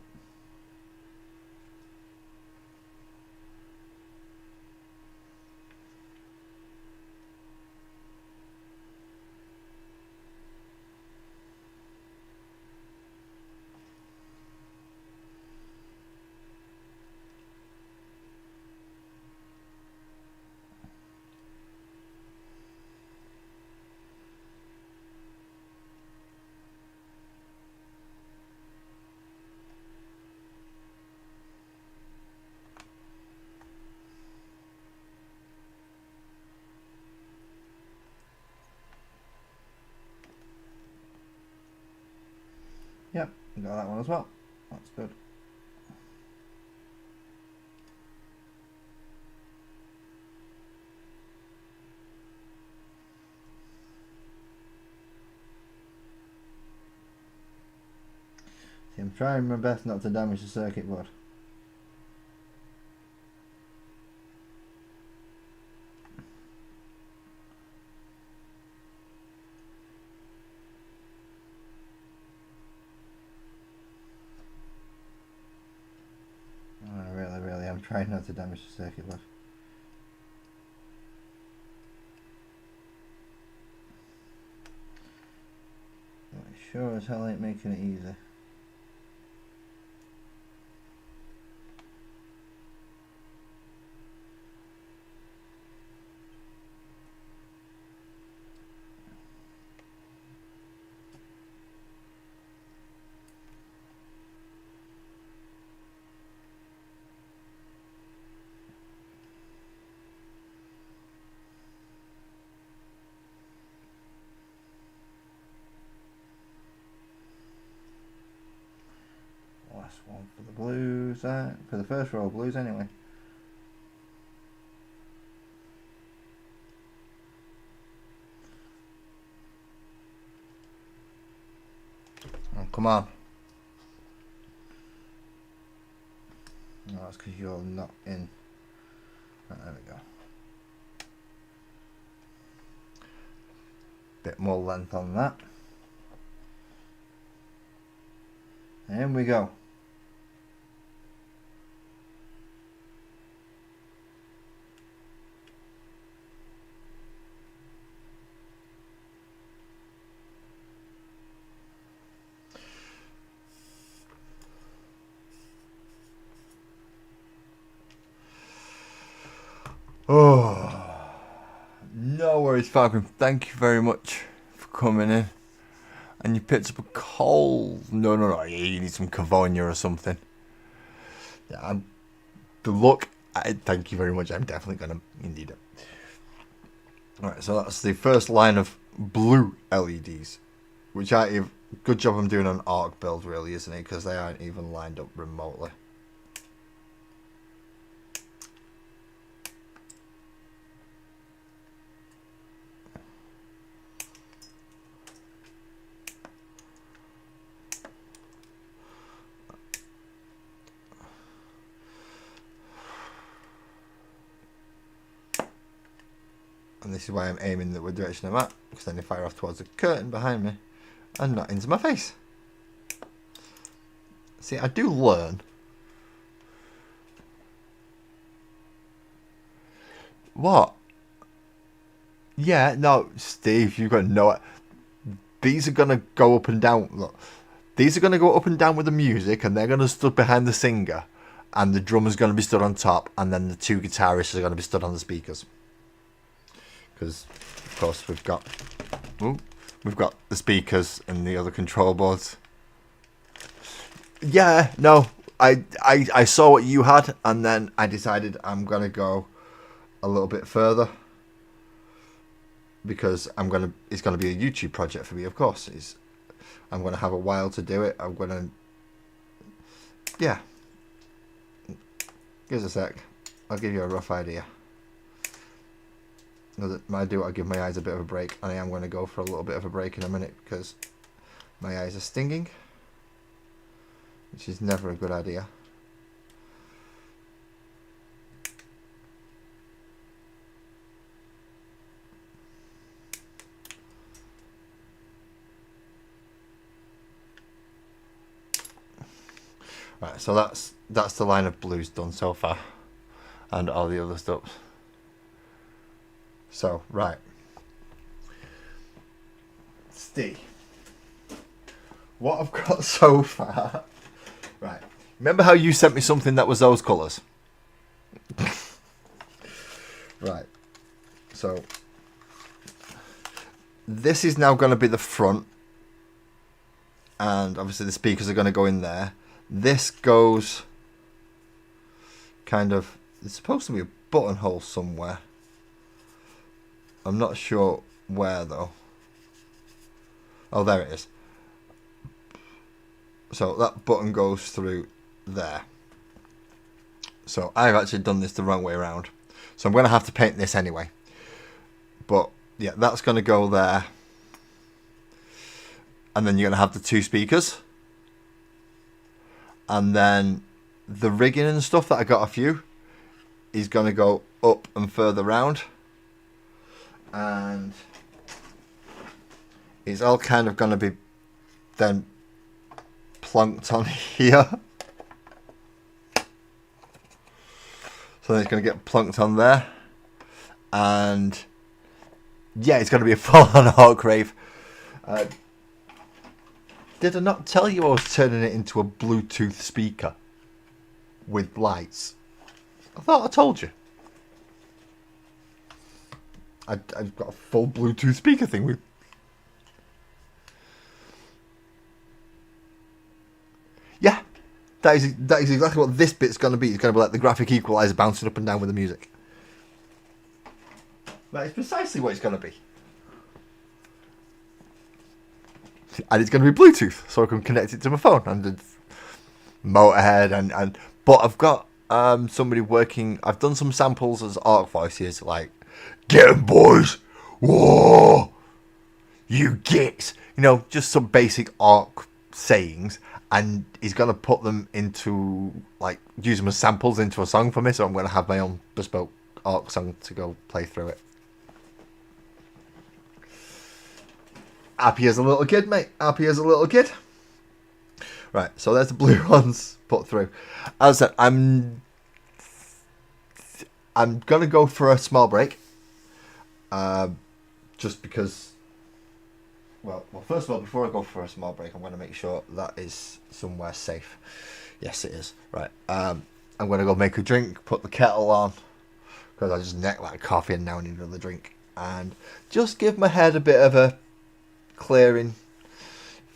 Yep, I got that one as well. That's good. See, I'm trying my best not to damage the circuit board. Really, I'm trying not to damage the circuit board. But sure as hell ain't making it easy. Last one for the blues, for the first row of blues anyway. Oh, come on. No, that's because you're not in. Right, there we go. Bit more length on that. And in we go. Oh, no worries, Falcon. Thank you very much for coming in. And you picked up a cold. No. You need some Cavonia or something. Yeah, the look. Thank you very much. I'm definitely gonna need it. All right, so that's the first line of blue LEDs. which aren't even... Good job I'm doing an arc build, really, isn't it? Because they aren't even lined up remotely. And this is why I'm aiming the direction I'm at, because then they fire off towards the curtain behind me and not into my face. See, I do learn. What? Yeah, no, Steve, you've got no... These are going to go up and down. Look, these are going to go up and down with the music, and they're going to stood behind the singer, and the drummer's going to be stood on top, and then the two guitarists are going to be stood on the speakers. Because, of course, we've got the speakers and the other control boards. Yeah, no, I saw what you had, and then I decided I'm gonna go a little bit further because it's gonna be a YouTube project for me. Of course, I'm gonna have a while to do it. Yeah. Give us a sec. I'll give you a rough idea. I do. I'll give my eyes a bit of a break, and I am going to go for a little bit of a break in a minute because my eyes are stinging, which is never a good idea. Right, so that's the line of blues done so far, and all the other stuff. So, right. Steve. What I've got so far... Right. Remember how you sent me something that was those colours? Right. So, this is now going to be the front. And obviously the speakers are going to go in there. This goes... kind of... It's supposed to be a buttonhole somewhere. I'm not sure where though. Oh, there it is. So that button goes through there. So I've actually done this the wrong way around. So I'm going to have to paint this anyway. But yeah, that's going to go there. And then you're going to have the two speakers. And then the rigging and stuff that I got off you is going to go up and further round. And it's all kind of going to be then plonked on here. So then it's going to get plonked on there. And yeah, it's going to be a full-on arc rave. Did I not tell you I was turning it into a Bluetooth speaker with lights? I thought I told you. I've got a full Bluetooth speaker thing with... Yeah, that is exactly what this bit's going to be. It's going to be like the graphic equalizer bouncing up and down with the music. That is precisely what it's going to be. And it's going to be Bluetooth, so I can connect it to my phone and Motorhead and but I've got somebody working. I've done some samples as arc voices, like "Get 'em, boys! Whoa! You get!" You know, just some basic arc sayings, and he's going to put them into, like, use them as samples into a song for me. So I'm going to have my own bespoke arc song to go play through it. Happy as a little kid, mate. Happy as a little kid. Right, so there's the blue ones put through. As I said, I'm gonna go for a small break. Just because. Well, first of all, before I go for a small break, I'm gonna make sure that is somewhere safe. Yes, it is. Right. I'm gonna go make a drink, put the kettle on, because I just neck like coffee and now I need another drink, and just give my head a bit of a clearing.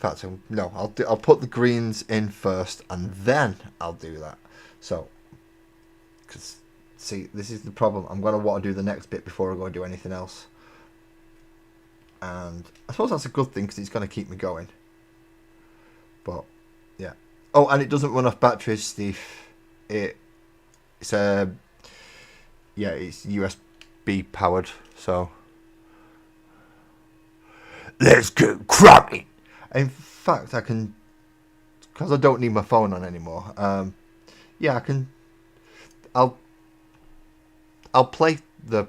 In fact, no, I'll put the greens in first and then I'll do that. So, because see, this is the problem. I'm going to want to do the next bit before I go and do anything else. And I suppose that's a good thing because it's going to keep me going. But yeah. Oh, and it doesn't run off batteries, Steve. It's it's USB powered. So let's get cracking. In fact, I can, because I don't need my phone on anymore. I can. I'll play the.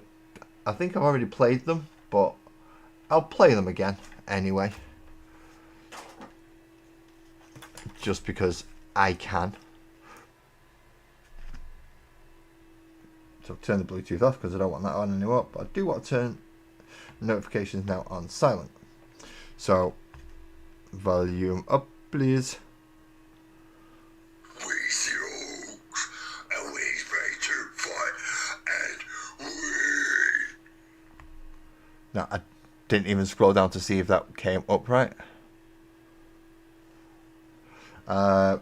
I think I've already played them, but I'll play them again anyway. Just because I can. So turn the Bluetooth off because I don't want that on anymore. But I do want to turn notifications now on silent. So volume up, please. Now, I didn't even scroll down to see if that came up right.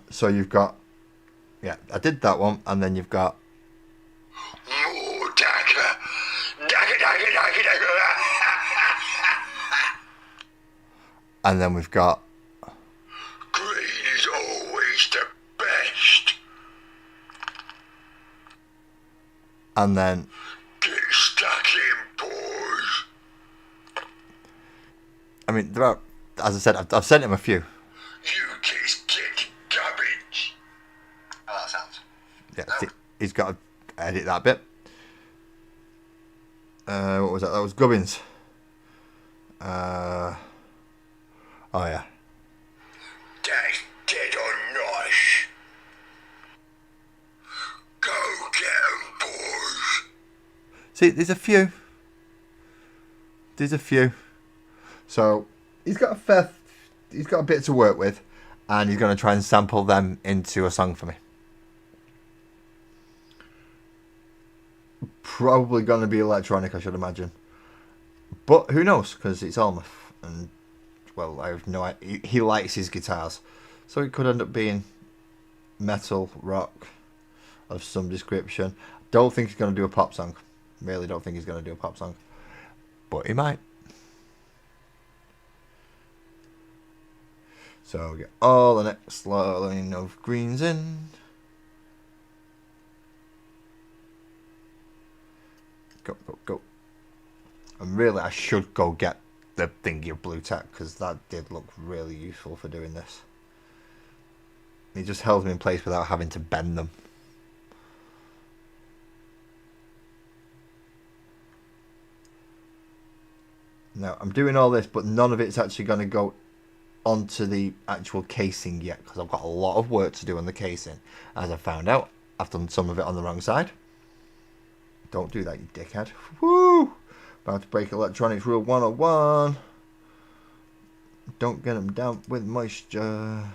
So you've got, I did that one, and then you've got more Daka. Daka. and then we've got Green is always the best. And then Get stuck in, boys. I mean, there are, as I said, I've sent him a few. You just get garbage. Oh, that sounds. Yeah, he's got to edit that bit. What was that? That was Gubbins. Oh yeah. That's dead on nice. Go get 'em, boys. See, there's a few. So he's got a bit to work with, and he's going to try and sample them into a song for me. Probably going to be electronic, I should imagine. But who knows? Because it's Almouth, and well, I have no idea. He likes his guitars, so it could end up being metal, rock, of some description. Don't think he's going to do a pop song. Really don't think he's going to do a pop song, but he might. So we get all the next line of greens in. Go. And really, I should go get the thingy of blue tack, because that did look really useful for doing this. It just held them in place without having to bend them. Now, I'm doing all this, but none of it's actually going to go onto the actual casing yet, because I've got a lot of work to do on the casing. As I found out, I've done some of it on the wrong side. Don't do that, you dickhead. Woo! About to break electronics rule 101. Don't get them damp with moisture.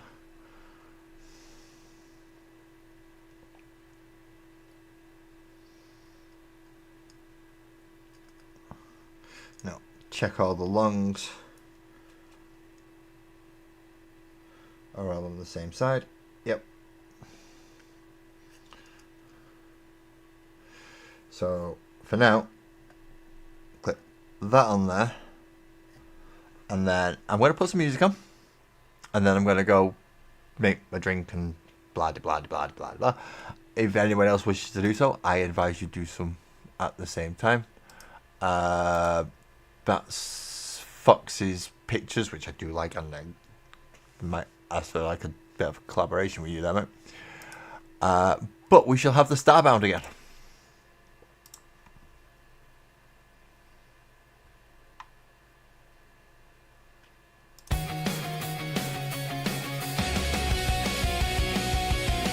Now, check all the lungs are all on the same side. Yep. So for now, click that on there, and then I'm going to put some music on, and then I'm going to go make a drink and blah blah blah blah blah. If anyone else wishes to do so, I advise you do some at the same time. That's Fox's pictures, which I do like, and I might ask for like a bit of collaboration with you there, mate. But we shall have the Starbound again.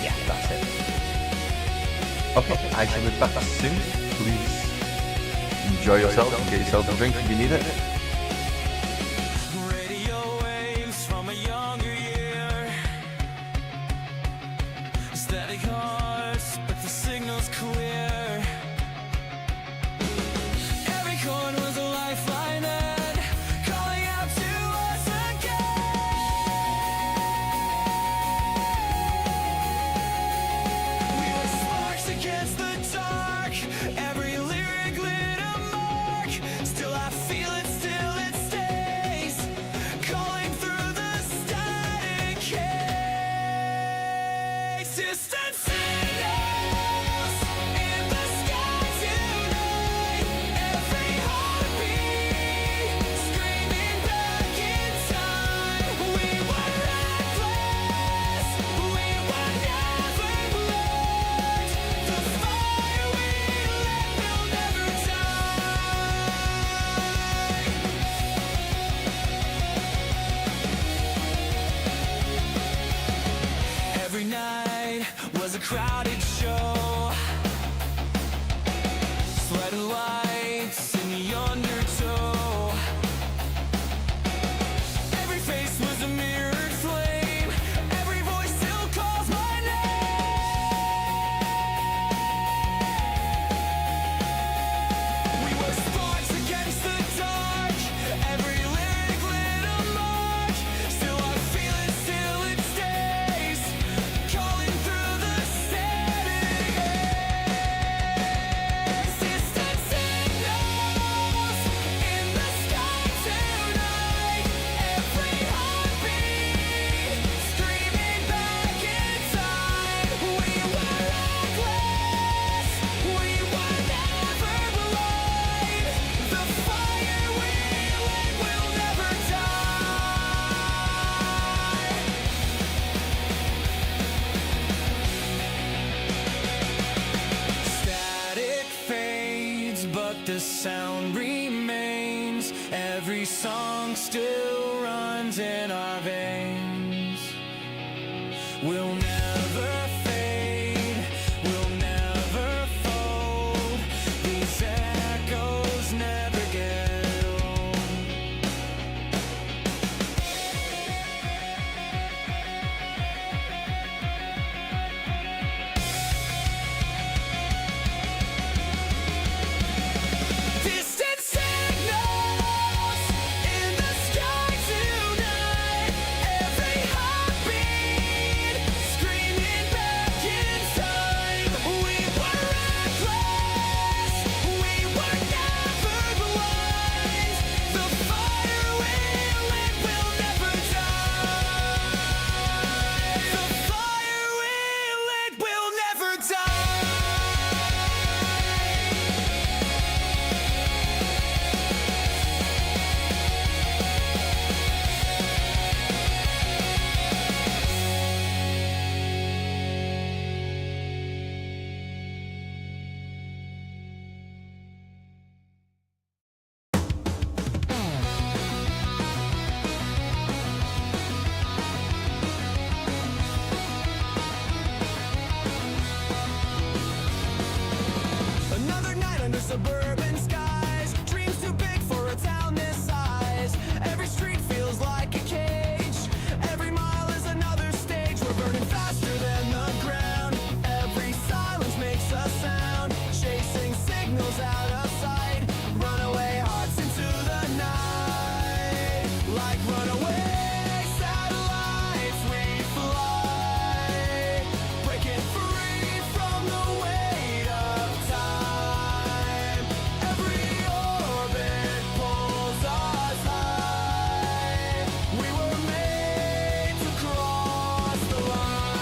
Yeah, that's it. Okay, I shall be back soon. Please enjoy yourself and get yourself a drink if you need it. Radio waves from a younger year. Static hearts, but the signal's clear. Every chord was a lifeline then, calling out to us again. We were sparks against the dark. Every lyric lit a mark. Still I feel it. Still a crowded show. Sweating lights in the undertow. Every face was a mirrored flame. Every voice still calls my name. We were sparks against the dark. Every lyric lit a mark. Still I feel it, still it stays. Calling through the static haze. Distant signals in the sky tonight. Every heartbeat screaming back in time. We were reckless. We were never blind. The fire we lit will never die. Static fades, but the sound remains. Every song still runs in our veins. We'll never fade, we'll never fold. These echoes never get old. Distant signals in the sky tonight. Every heartbeat screaming back in time. We were reckless. We were never blind. The fire we lit will never die. The fire we lit will never die. Another night under suburban skies. Dreams too big for a town this size. Every street feels like a cage. Every mile is another stage. We're burning faster than the ground. Every silence makes a sound. Chasing signals out of sight. Runaway hearts into the night. Like runaway satellites we fly. Breaking free from the weight of time. Every orbit pulls us high. We were made to cross the line.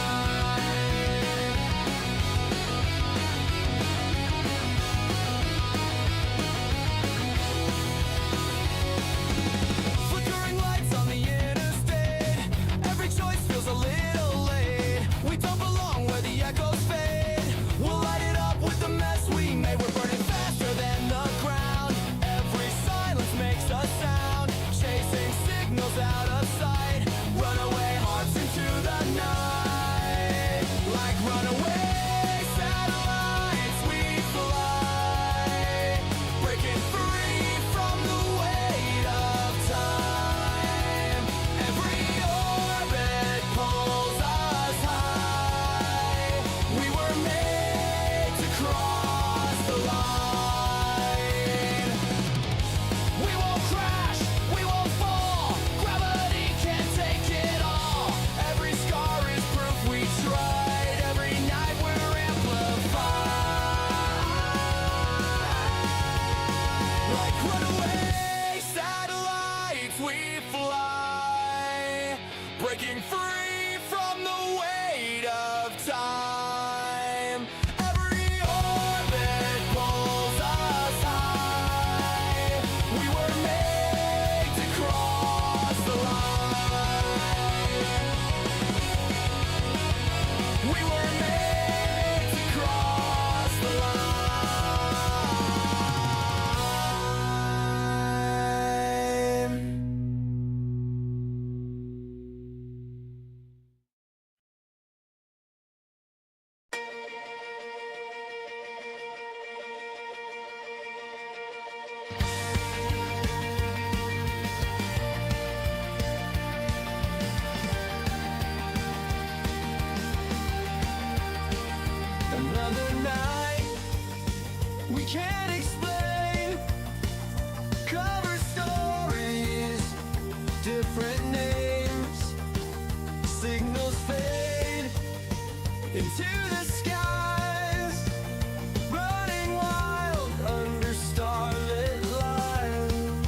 Flickering lights on the interstate. Every choice feels a little late. We don't belong where the echoes fade. We'll light it up with the mess we made. We're burning faster than the ground. Every silence makes a sound. Chasing signals out of sight. Runaway hearts into the night. Like runaway satellites we fly. Breaking free from the weight of time. Every orbit pulls us high. We were made to cross the line. We won't crash, we won't fall. Gravity can't take it all. Every scar is proof we tried. Every night we're amplified. Like runaway satellites we fly. Breaking free from the weight of time. Every orbit pulls us high. We were made to cross the line. We were made to cross the line. flames. Signals fade into the skies, running wild under starlit lines.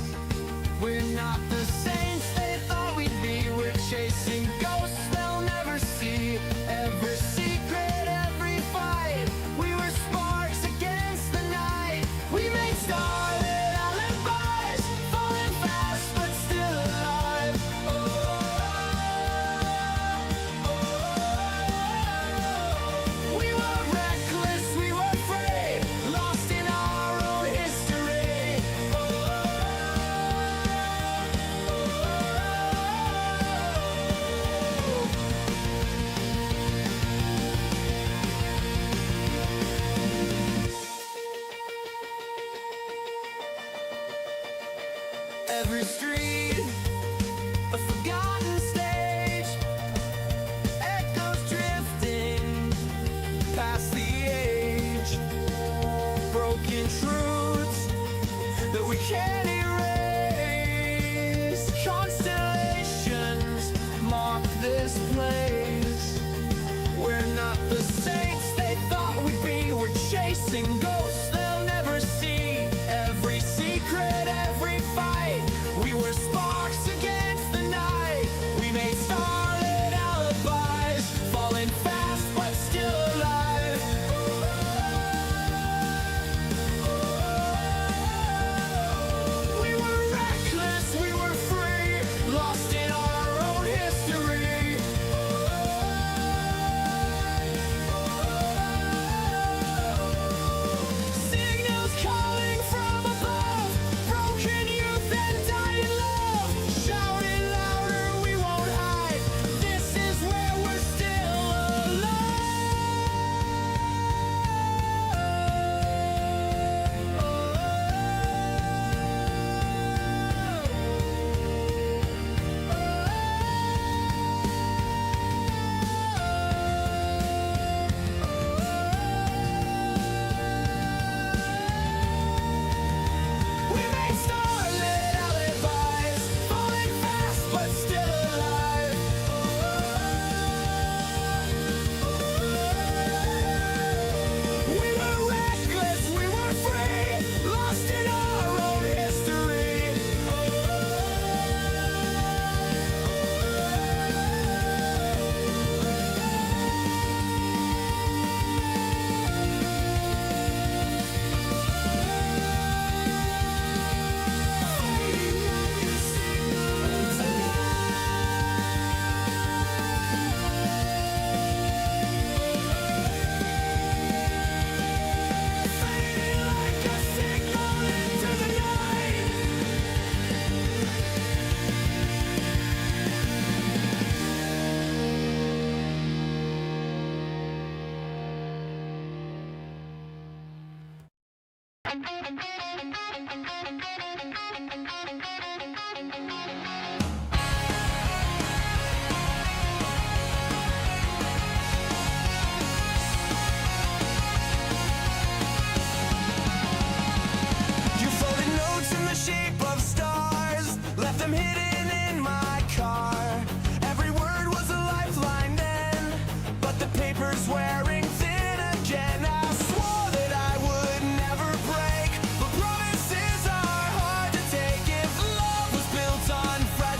We're not the saints they thought we'd be. We're chasing ghosts they'll never see. Every secret, every fight, we were sparks against the night. We made starlit alibis, falling fast but still alive. Oh, oh, oh. We were reckless, we were free, lost in our own history. Oh, every street, a forgotten stage, echoes drifting past the age, broken truths that we can't erase. Constellations mark this place. We're not the saints they thought we'd be. We're chasing ghosts they'll never see. Every secret, every fight, we were sparks against the night. We made starlit alibis, falling fast but still alive. We were reckless, we were free, lost in our own history. Signals calling from above, broken youth and dying love. Shouting louder, we won't hide. This is where we're still We made starlit alibis, falling fast but still alive. We were reckless, we were free, lost in our own history. Fading like a signal into the night. You folded notes in the shape of stars, left them hidden in my car. Every word was a lifeline then, but the paper's wearing thin again. I swore that I would never break, but promises are hard to take if love was built on fragile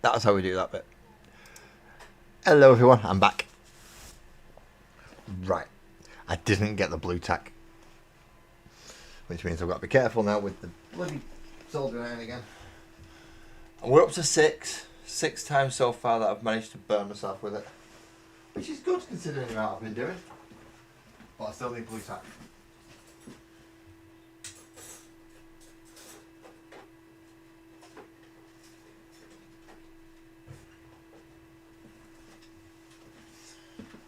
That's how we do that bit. Hello everyone, I'm back. Right, I didn't get the blue tack, which means I've got to be careful now with the bloody soldering iron again. And we're up to six times so far that I've managed to burn myself with it, which is good considering the amount I've been doing. But I still need blue tack.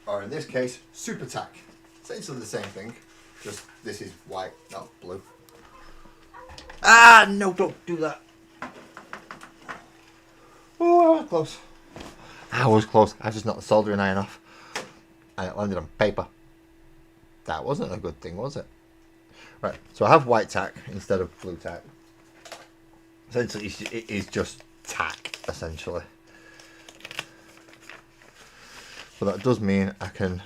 Or in this case, super tack. Essentially the same thing, just this is white, not blue. Ah, no, don't do that. Oh, I was close. I was close. I just knocked the soldering iron off. And it landed on paper. That wasn't a good thing, was it? Right, so I have white tack instead of blue tack. Essentially, it is just tack, essentially. But that does mean I can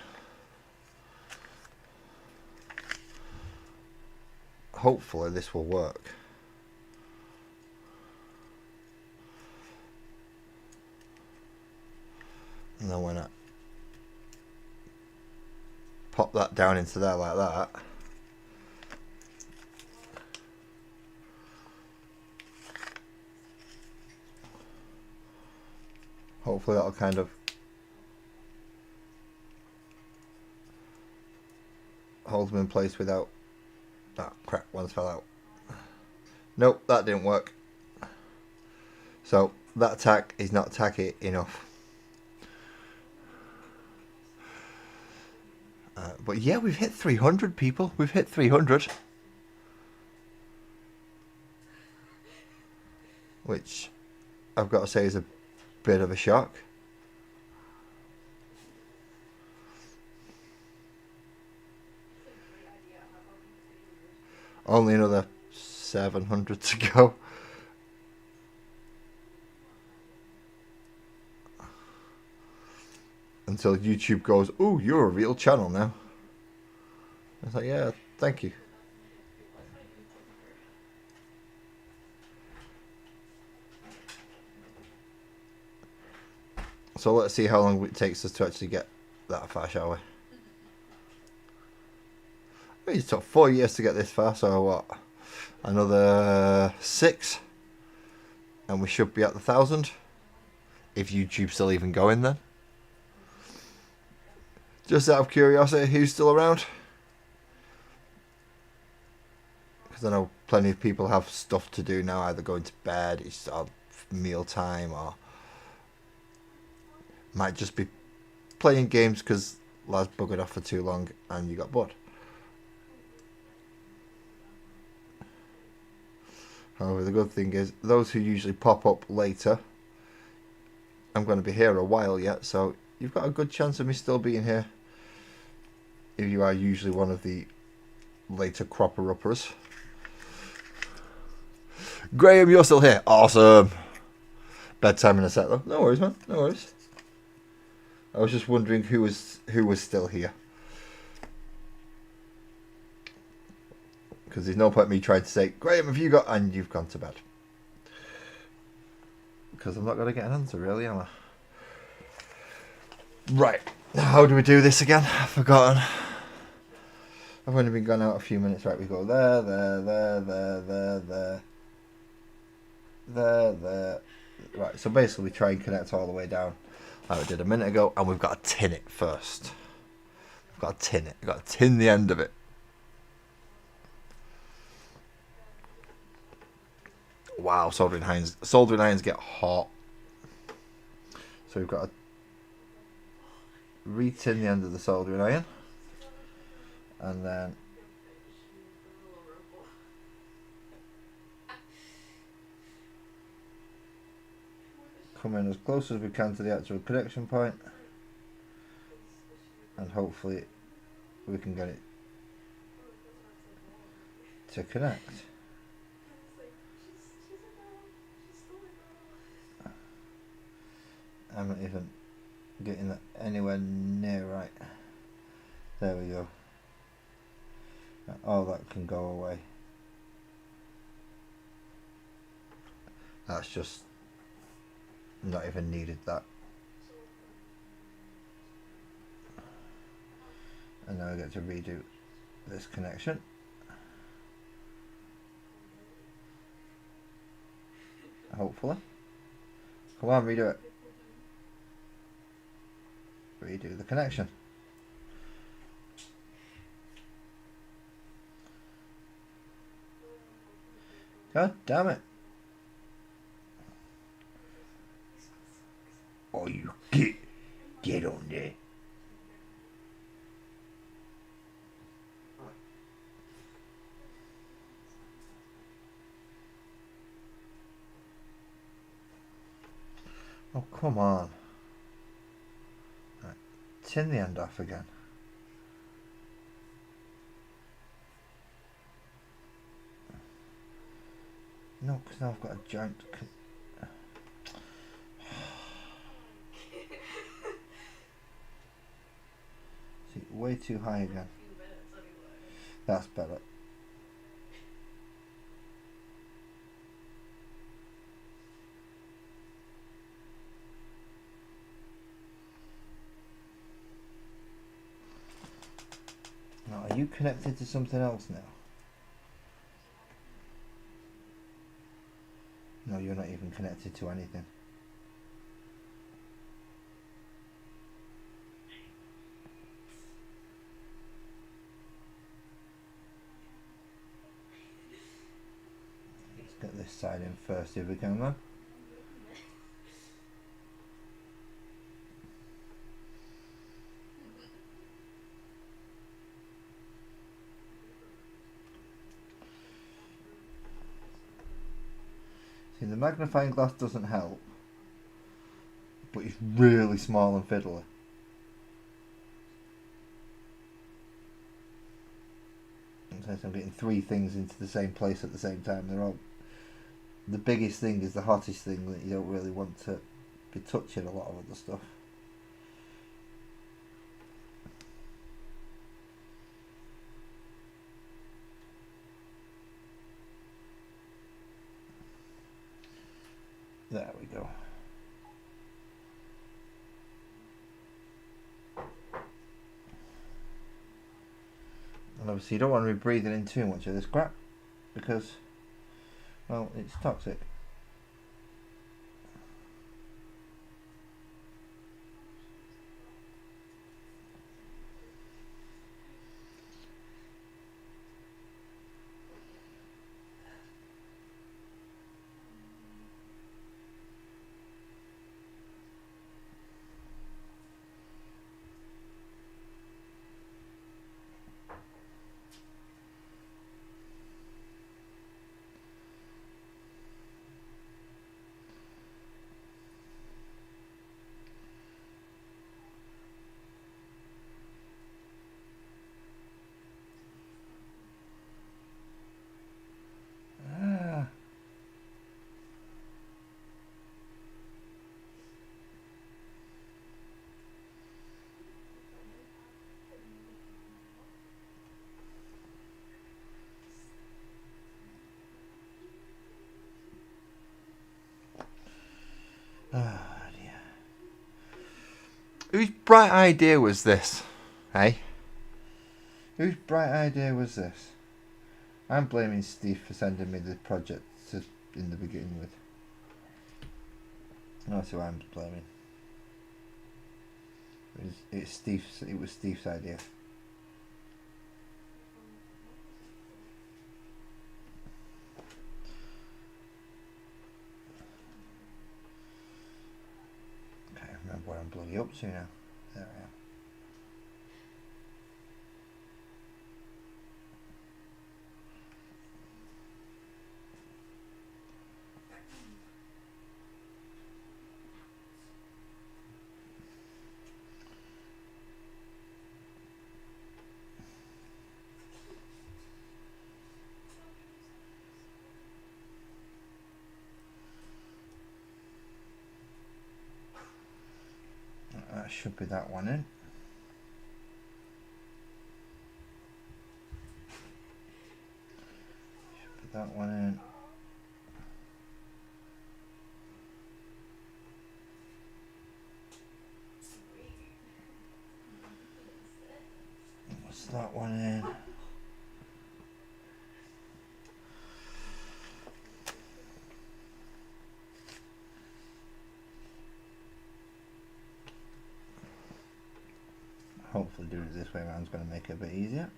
hopefully this will work. And then when I pop that down into there like that, hopefully that'll kind of hold them in place without... Ah, crap, one's fell out. Nope, that didn't work. So that tack is not tacky enough. But yeah, we've hit 300 people. We've hit 300. Which I've got to say is a bit of a shock. Only another 700 to go. Until YouTube goes, "Ooh, you're a real channel now." It's like, yeah, thank you. So let's see how long it takes us to actually get that far, shall we? I mean, it took 4 years to get this far, so what? Another 6? And we should be at the 1,000. If YouTube's still even going then. Just out of curiosity, who's still around? Because I know plenty of people have stuff to do now, either going to bed, it's meal time, or might just be playing games because lads buggered off for too long and you got bored. However, the good thing is, those who usually pop up later, I'm going to be here a while yet, so you've got a good chance of me still being here if you are usually one of the later cropper-uppers. Graham, you're still here. Awesome. Bedtime in a sec though. No worries, man. No worries. I was just wondering who was still here. Because there's no point in me trying to say, "Graham, have you got..." and you've gone to bed. Because I'm not going to get an answer, really, am I? Right. How do we do this again? I've forgotten. I've only been gone out a few minutes. Right, we go there, there. Right, so basically we try and connect all the way down like we did a minute ago, and we've got to tin it first. We've got to tin it. We've got to tin the end of it. Wow, soldering irons get hot. So we've got to re-tin the end of the soldering iron, and then come in as close as we can to the actual connection point, and hopefully we can get it to connect. I'm not even getting that anywhere near right. There we go. All that can go away. That's just Not even needed that. And now I get to redo this connection. Hopefully. Come on, redo it. Redo the connection. God damn it. Oh, you get on there. Oh, come on. Right. Tin the end off again. No, because now I've got a giant... See, way too high again. That's better. Now, are you connected to something else now? No, you're not even connected to anything. Let's get this side in first if we can then. See, the magnifying glass doesn't help, but it's really small and fiddly. Sometimes I'm getting three things into the same place at the same time. They're all... The biggest thing is the hottest thing that you don't really want to be touching a lot of other stuff. There we go. And obviously you don't want to be breathing in too much of this crap because, well, it's toxic. Oh dear. Whose bright idea was this? Hey? Whose bright idea was this? I'm blaming Steve for sending me the project in the beginning with. That's who I'm blaming. It was Steve's idea. Can't remember what I'm bloody up to now. There I am. That should be that one in. Should be that one in. that one in. Hopefully doing it this way around is going to make it a bit easier.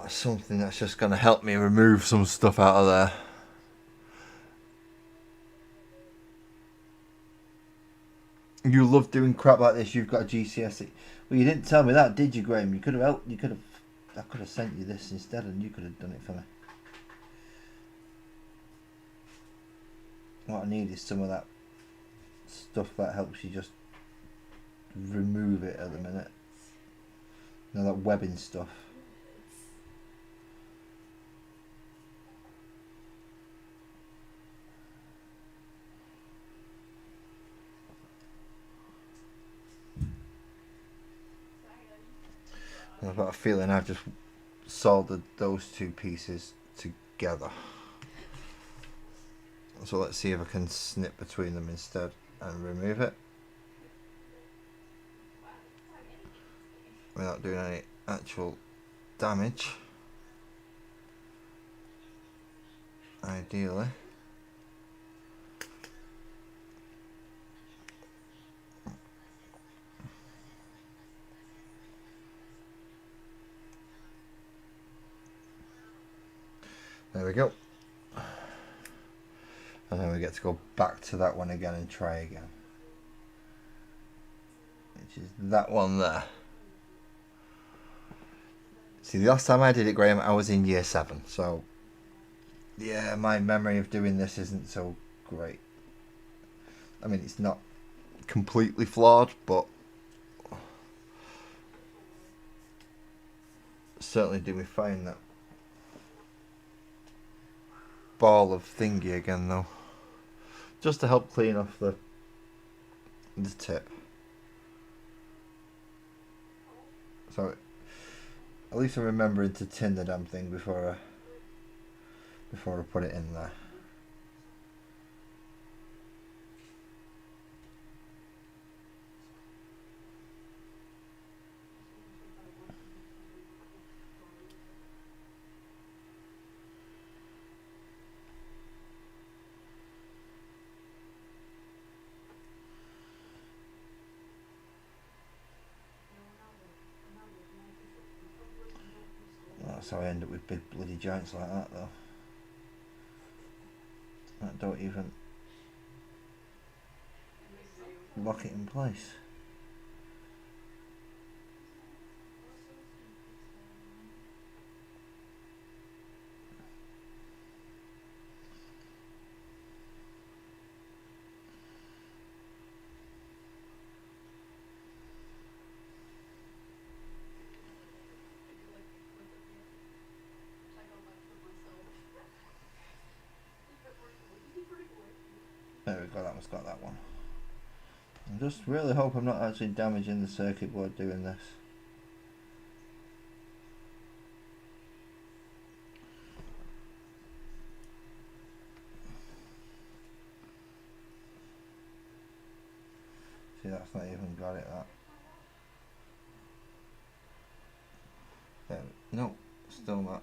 Something that's just going to help me remove some stuff out of there. You love doing crap like this. You've got a GCSE. Well, you didn't tell me that, did you, Graham? You could have helped. I could have sent you this instead, and you could have done it for me. What I need is some of that stuff that helps you just remove it at the minute. You know, that webbing stuff. I've got a feeling I've just soldered those two pieces together. So let's see if I can snip between them instead and remove it without doing any actual damage. Ideally. There we go. And then we get to go back to that one again and try again. Which is that one there. See, the last time I did it, Graham, I was in year 7. So, yeah, my memory of doing this isn't so great. I mean, it's not completely flawed, but certainly do we find that ball of thingy again, though, just to help clean off the tip. So at least I'm remembering to tin the damn thing before I put it in there. That's how I end up with big bloody joints like that, though. That don't even lock it in place. There we go, that one's got that one. I just really hope I'm not actually damaging the circuit board doing this. See, that's not even got it, that. There, no, still not.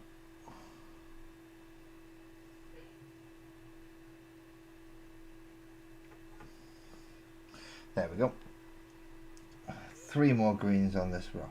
There we go. 3 more greens on this row.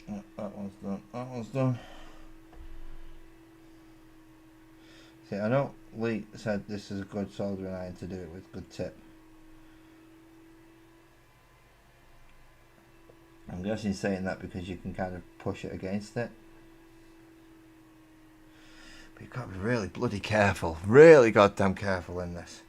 That one's done. That one's done. See, I know Lee said this is a good soldering iron to do it with, good tip. I'm guessing he's saying that because you can kind of push it against it. But you've got to be really bloody careful. Really goddamn careful in this.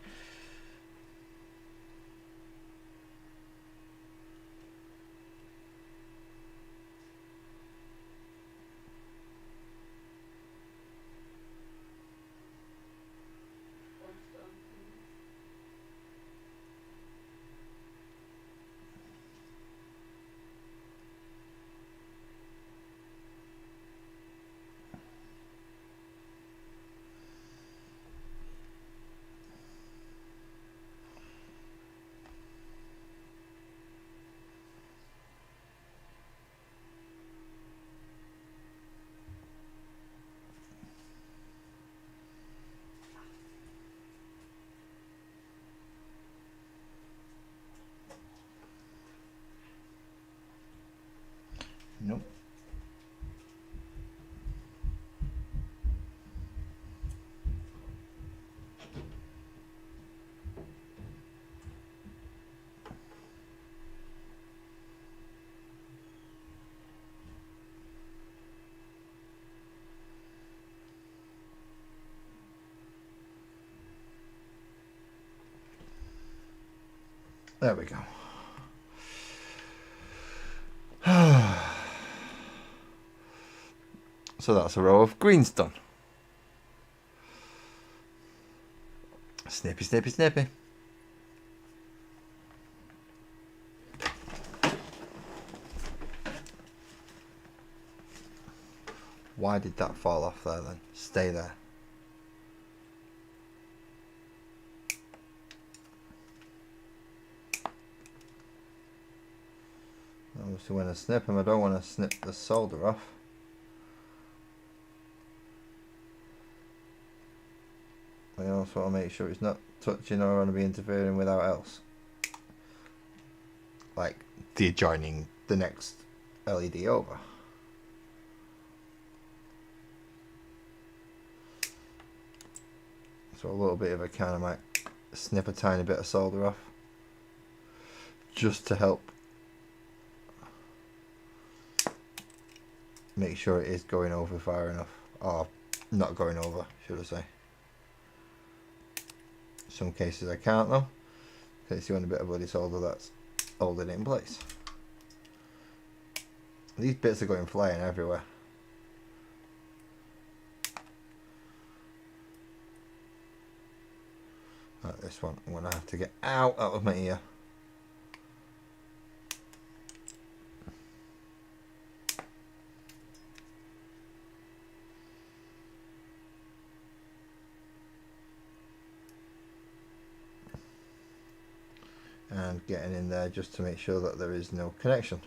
Nope. There we go. So that's a row of greens done. Snippy, snippy, snippy. Why did that fall off there then? Stay there. Obviously when I snip them, I don't want to snip the solder off. I also want to make sure it's not touching or going to be interfering with our else. Like the adjoining the next LED over. So a little bit of a kind of might snip a tiny bit of solder off. Just to help make sure it is going over far enough. Or not going over, should I say. Some cases I can't though, in case you want a bit of bloody solder that's holding it in place. These bits are going flying everywhere. Like this one, I'm going to have to get out of my ear. And getting in there just to make sure that there is no connection.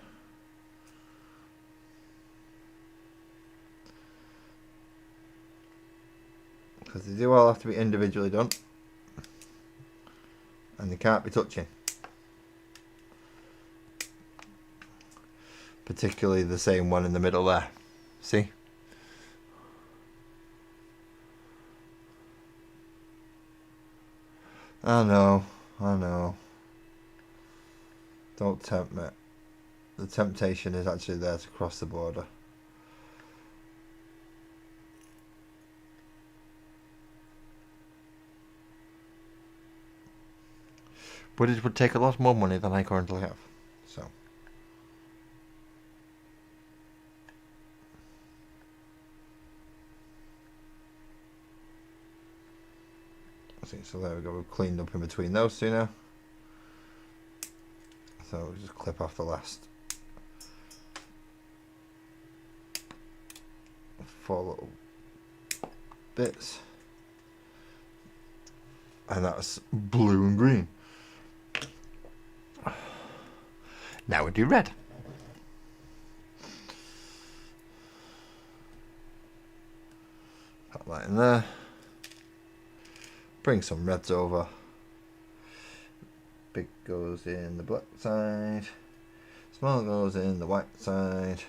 Because they do all have to be individually done. And they can't be touching. Particularly the same one in the middle there. See? I know, I know. Don't tempt me. The temptation is actually there to cross the border. But it would take a lot more money than I currently have. So. So there we go, we've cleaned up in between those two now. So we'll just clip off the last 4 little bits. And that's blue and green. Now we do red. Put that in there. Bring some reds over. Big goes in the black side. Small goes in the white side.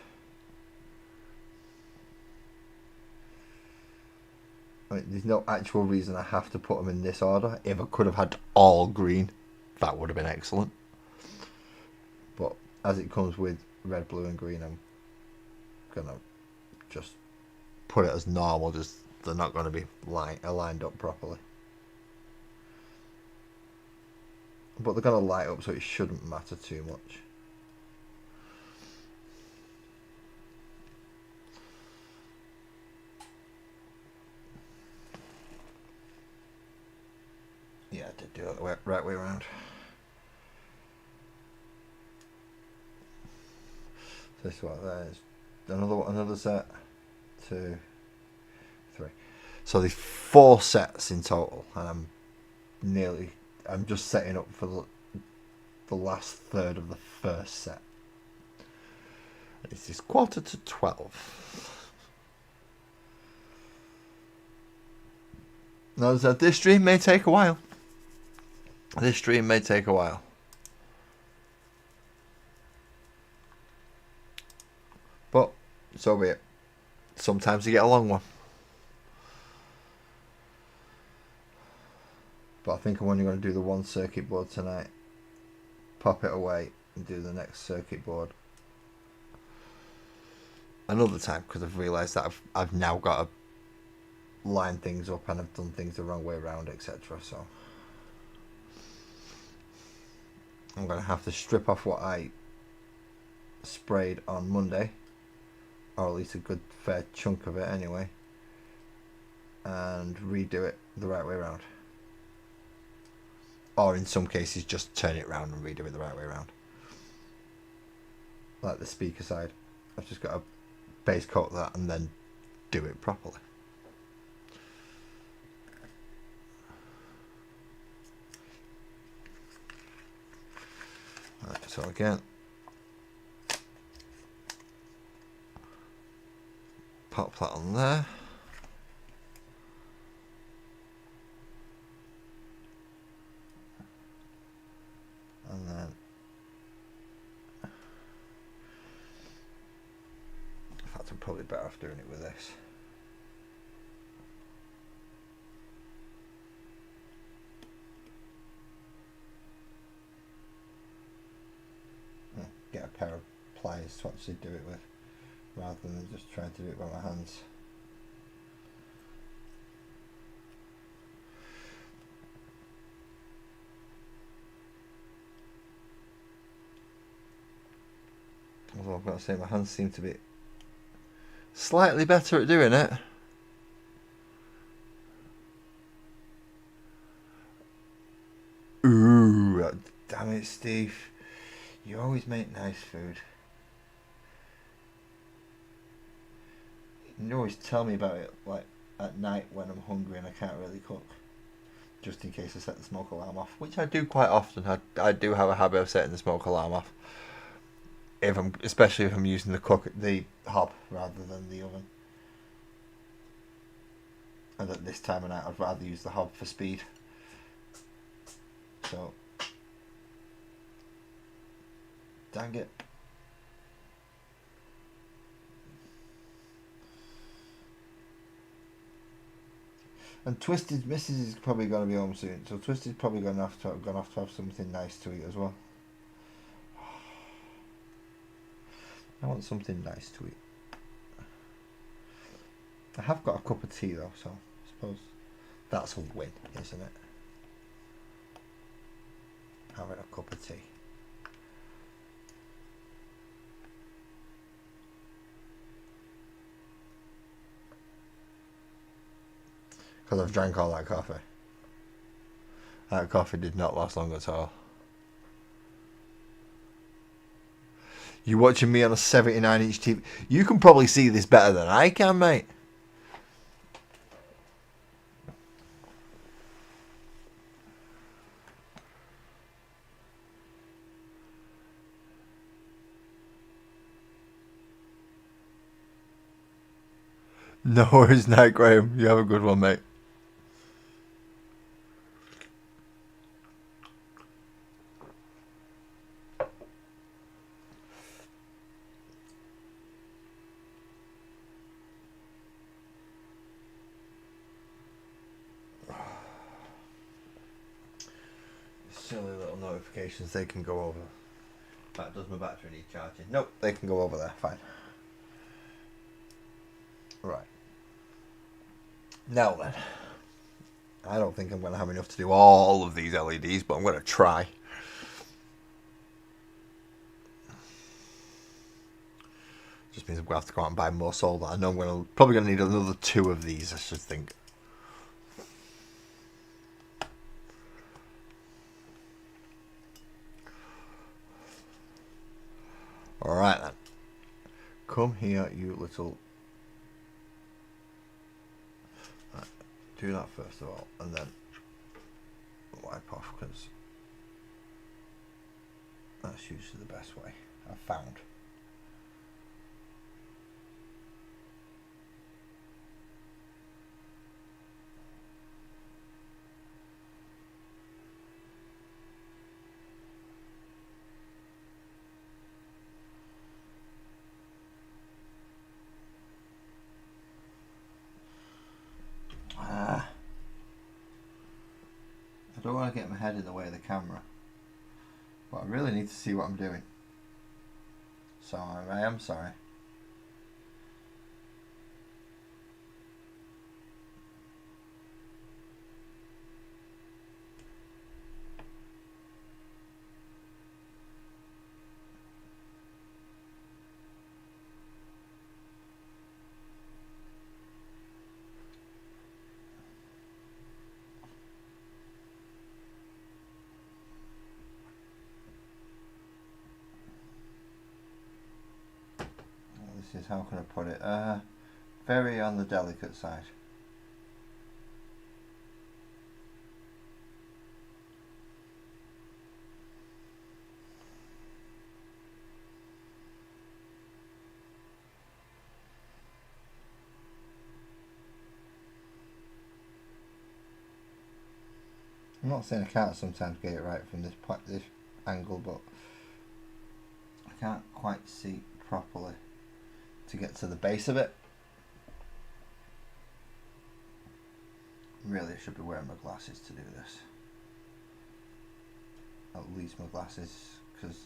I mean, there's no actual reason I have to put them in this order. If I could have had all green, that would have been excellent. But as it comes with red, blue and green, I'm gonna just put it as normal. Just they're not going to be aligned up properly. But they're going to light up, so it shouldn't matter too much. Yeah, I did do it the right way around. So this is what that is. Another set. 2, 3. So there's 4 sets in total, and I'm just setting up for the last third of the first set. This is 11:45. Now, this stream may take a while. But so be it. Sometimes you get a long one. But I think I'm only going to do the one circuit board tonight. Pop it away and do the next circuit board another time, because I've realised that I've now got to line things up and I've done things the wrong way around, etc. So I'm going to have to strip off what I sprayed on Monday, or at least a good fair chunk of it anyway, and redo it the right way around. Or in some cases just turn it around and redo it the right way around. Like the speaker side, I've just got to base coat that and then do it properly. Right, so again, pop that on there. And then in fact I'm probably better off doing it with this. Get a pair of pliers to actually do it with, rather than just trying to do it by my hands. Although I've got to say my hands seem to be slightly better at doing it. Ooh, damn it, Steve. You always make nice food. You always tell me about it like at night when I'm hungry and I can't really cook, just in case I set the smoke alarm off, which I do quite often. I do have a habit of setting the smoke alarm off, especially if I'm using the hob rather than the oven. And at this time of night I'd rather use the hob for speed. So dang it. And Twisted's missus is probably going to be home soon, so Twisted's probably going to have to have something nice to eat as well. I want something nice to eat. I have got a cup of tea though, so I suppose that's a win, isn't it? Having a cup of tea. Because I've drank all that coffee. That coffee did not last long at all. You watching me on a 79-inch TV? You can probably see this better than I can, mate. No worries, night, Graham. You have a good one, mate. silly little notifications, they can go over. That does my battery need charging? Nope, they can go over there, fine. Right. Now then. I don't think I'm going to have enough to do all of these LEDs, but I'm going to try. Just means I'm going to have to go out and buy more solder. I know I'm probably going to need another 2 of these, I should think. Alright then. Come here, you little... Right, do that first of all, and then wipe off, because that's usually the best way I've found. I don't want to get my head in the way of the camera, but I really need to see what I'm doing. So I am sorry. This is, how can I put it, very on the delicate side. I'm not saying I can't sometimes get it right from this angle, but I can't quite see properly to get to the base of it. Really, I should be wearing my glasses to do this. At least my glasses, because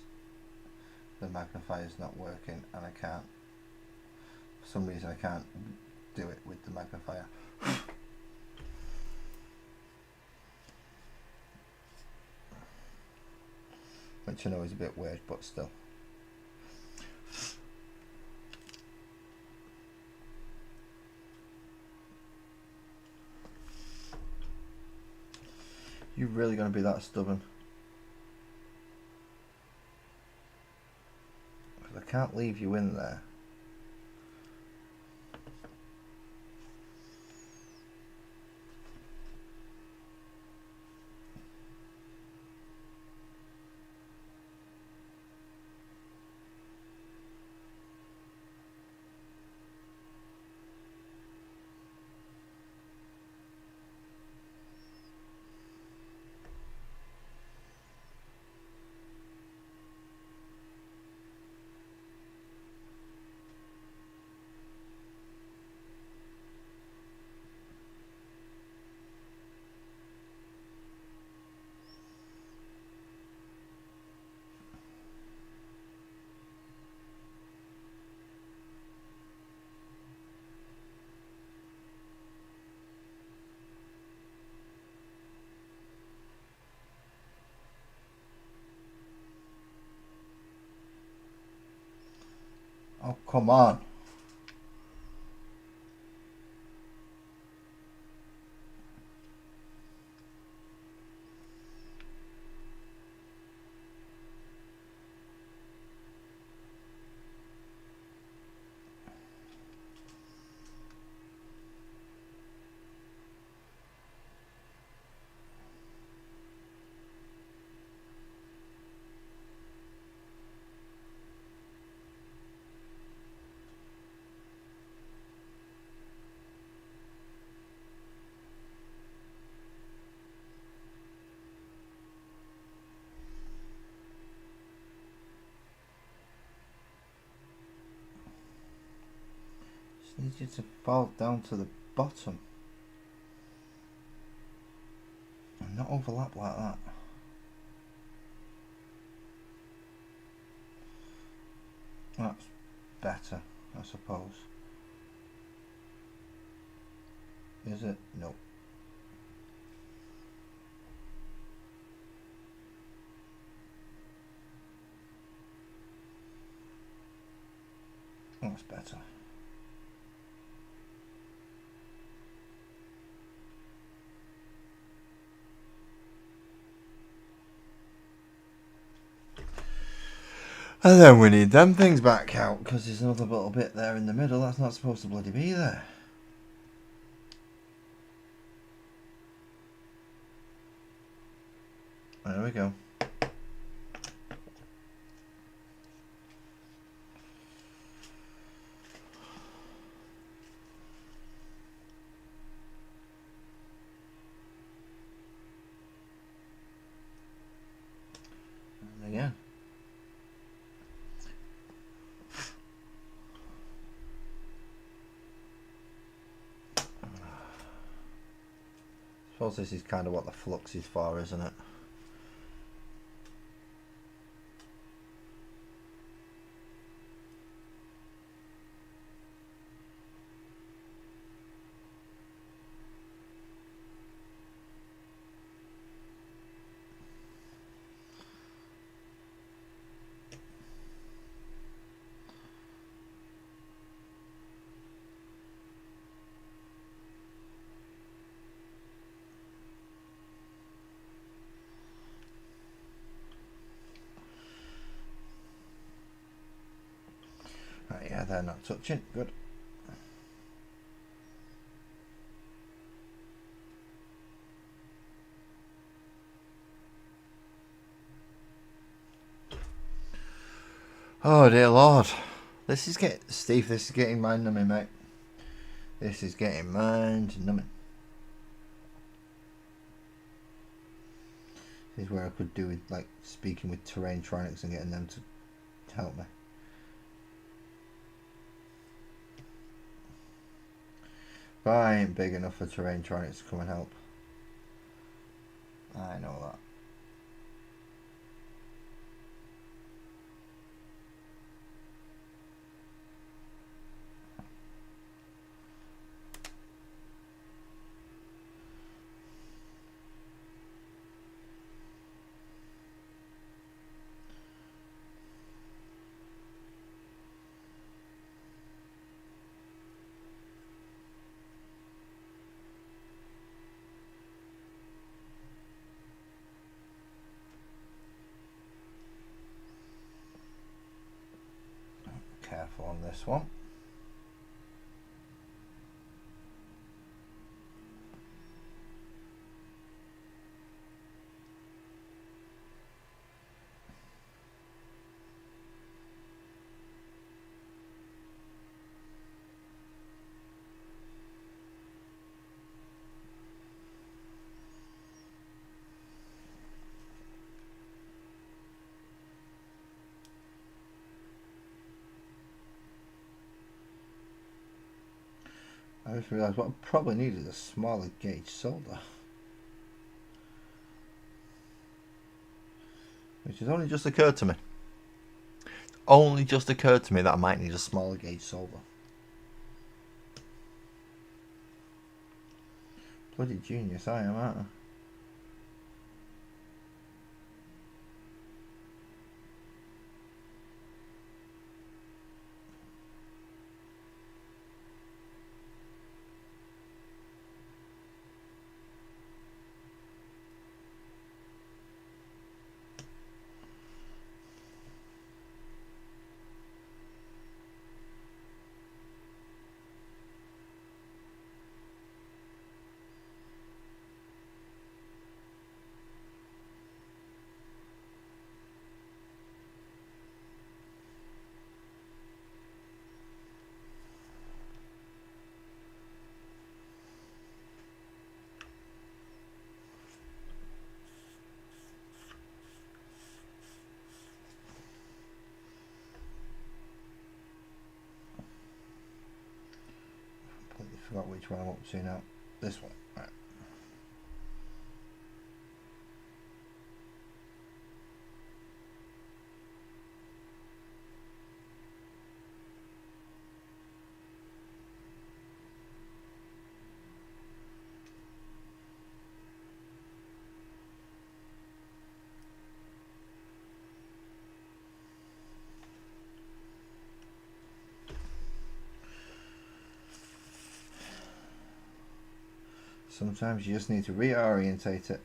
the magnifier's not working and I can't, for some reason I can't do it with the magnifier. Which I know is a bit weird, but still. You really gonna be that stubborn? Because I can't leave you in there. Oh, come on. Just need you to fall down to the bottom and not overlap like that. That's better, I suppose. Is it? No. That's better. And then we need them things back out, because there's another little bit there in the middle that's not supposed to bloody be there. There we go. And again. I suppose this is kind of what the flux is for, isn't it? Right, yeah, they're not touching. Good. Oh dear Lord. This is getting mind numbing, mate. This is getting mind numbing. This is where I could do with like speaking with terrain tronics and getting them to help me. But I ain't big enough for terrain tronics to come and help. I know that. Careful on this one. I just realised what I probably need is a smaller gauge solder. Which has only just occurred to me. It's only just occurred to me that I might need a smaller gauge solder. Bloody genius I am, aren't I? Completely forgot which one I'm up to now. This one. Right. Sometimes you just need to reorientate it.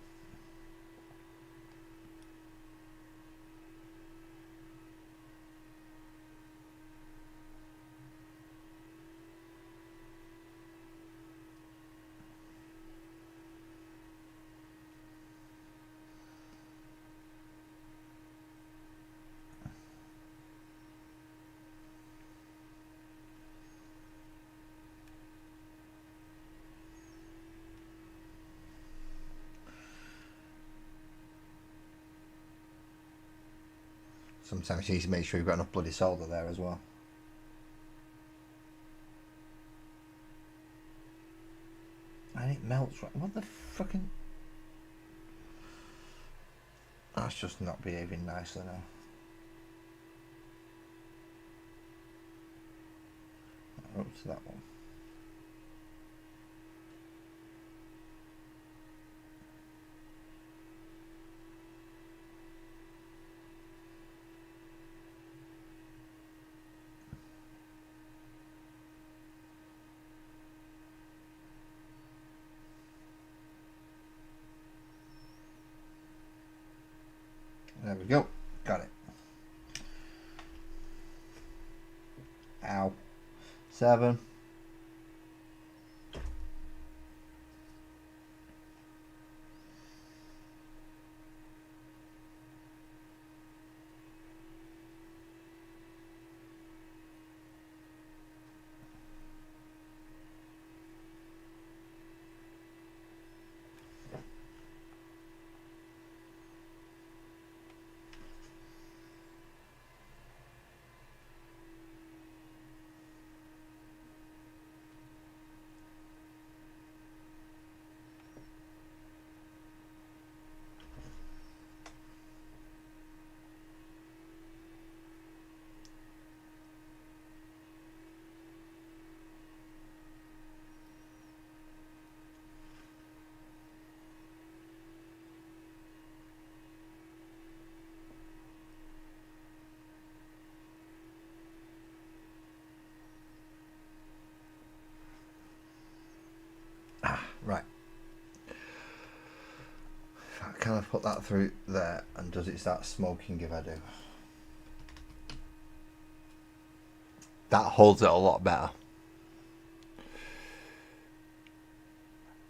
Sometimes you need to make sure you've got enough bloody solder there as well. And it melts right. What the fucking... That's just not behaving nicely now. Up to that one. There we go. Got it. Ow. 7. Right. Can I put that through there, and does it start smoking if I do? That holds it a lot better.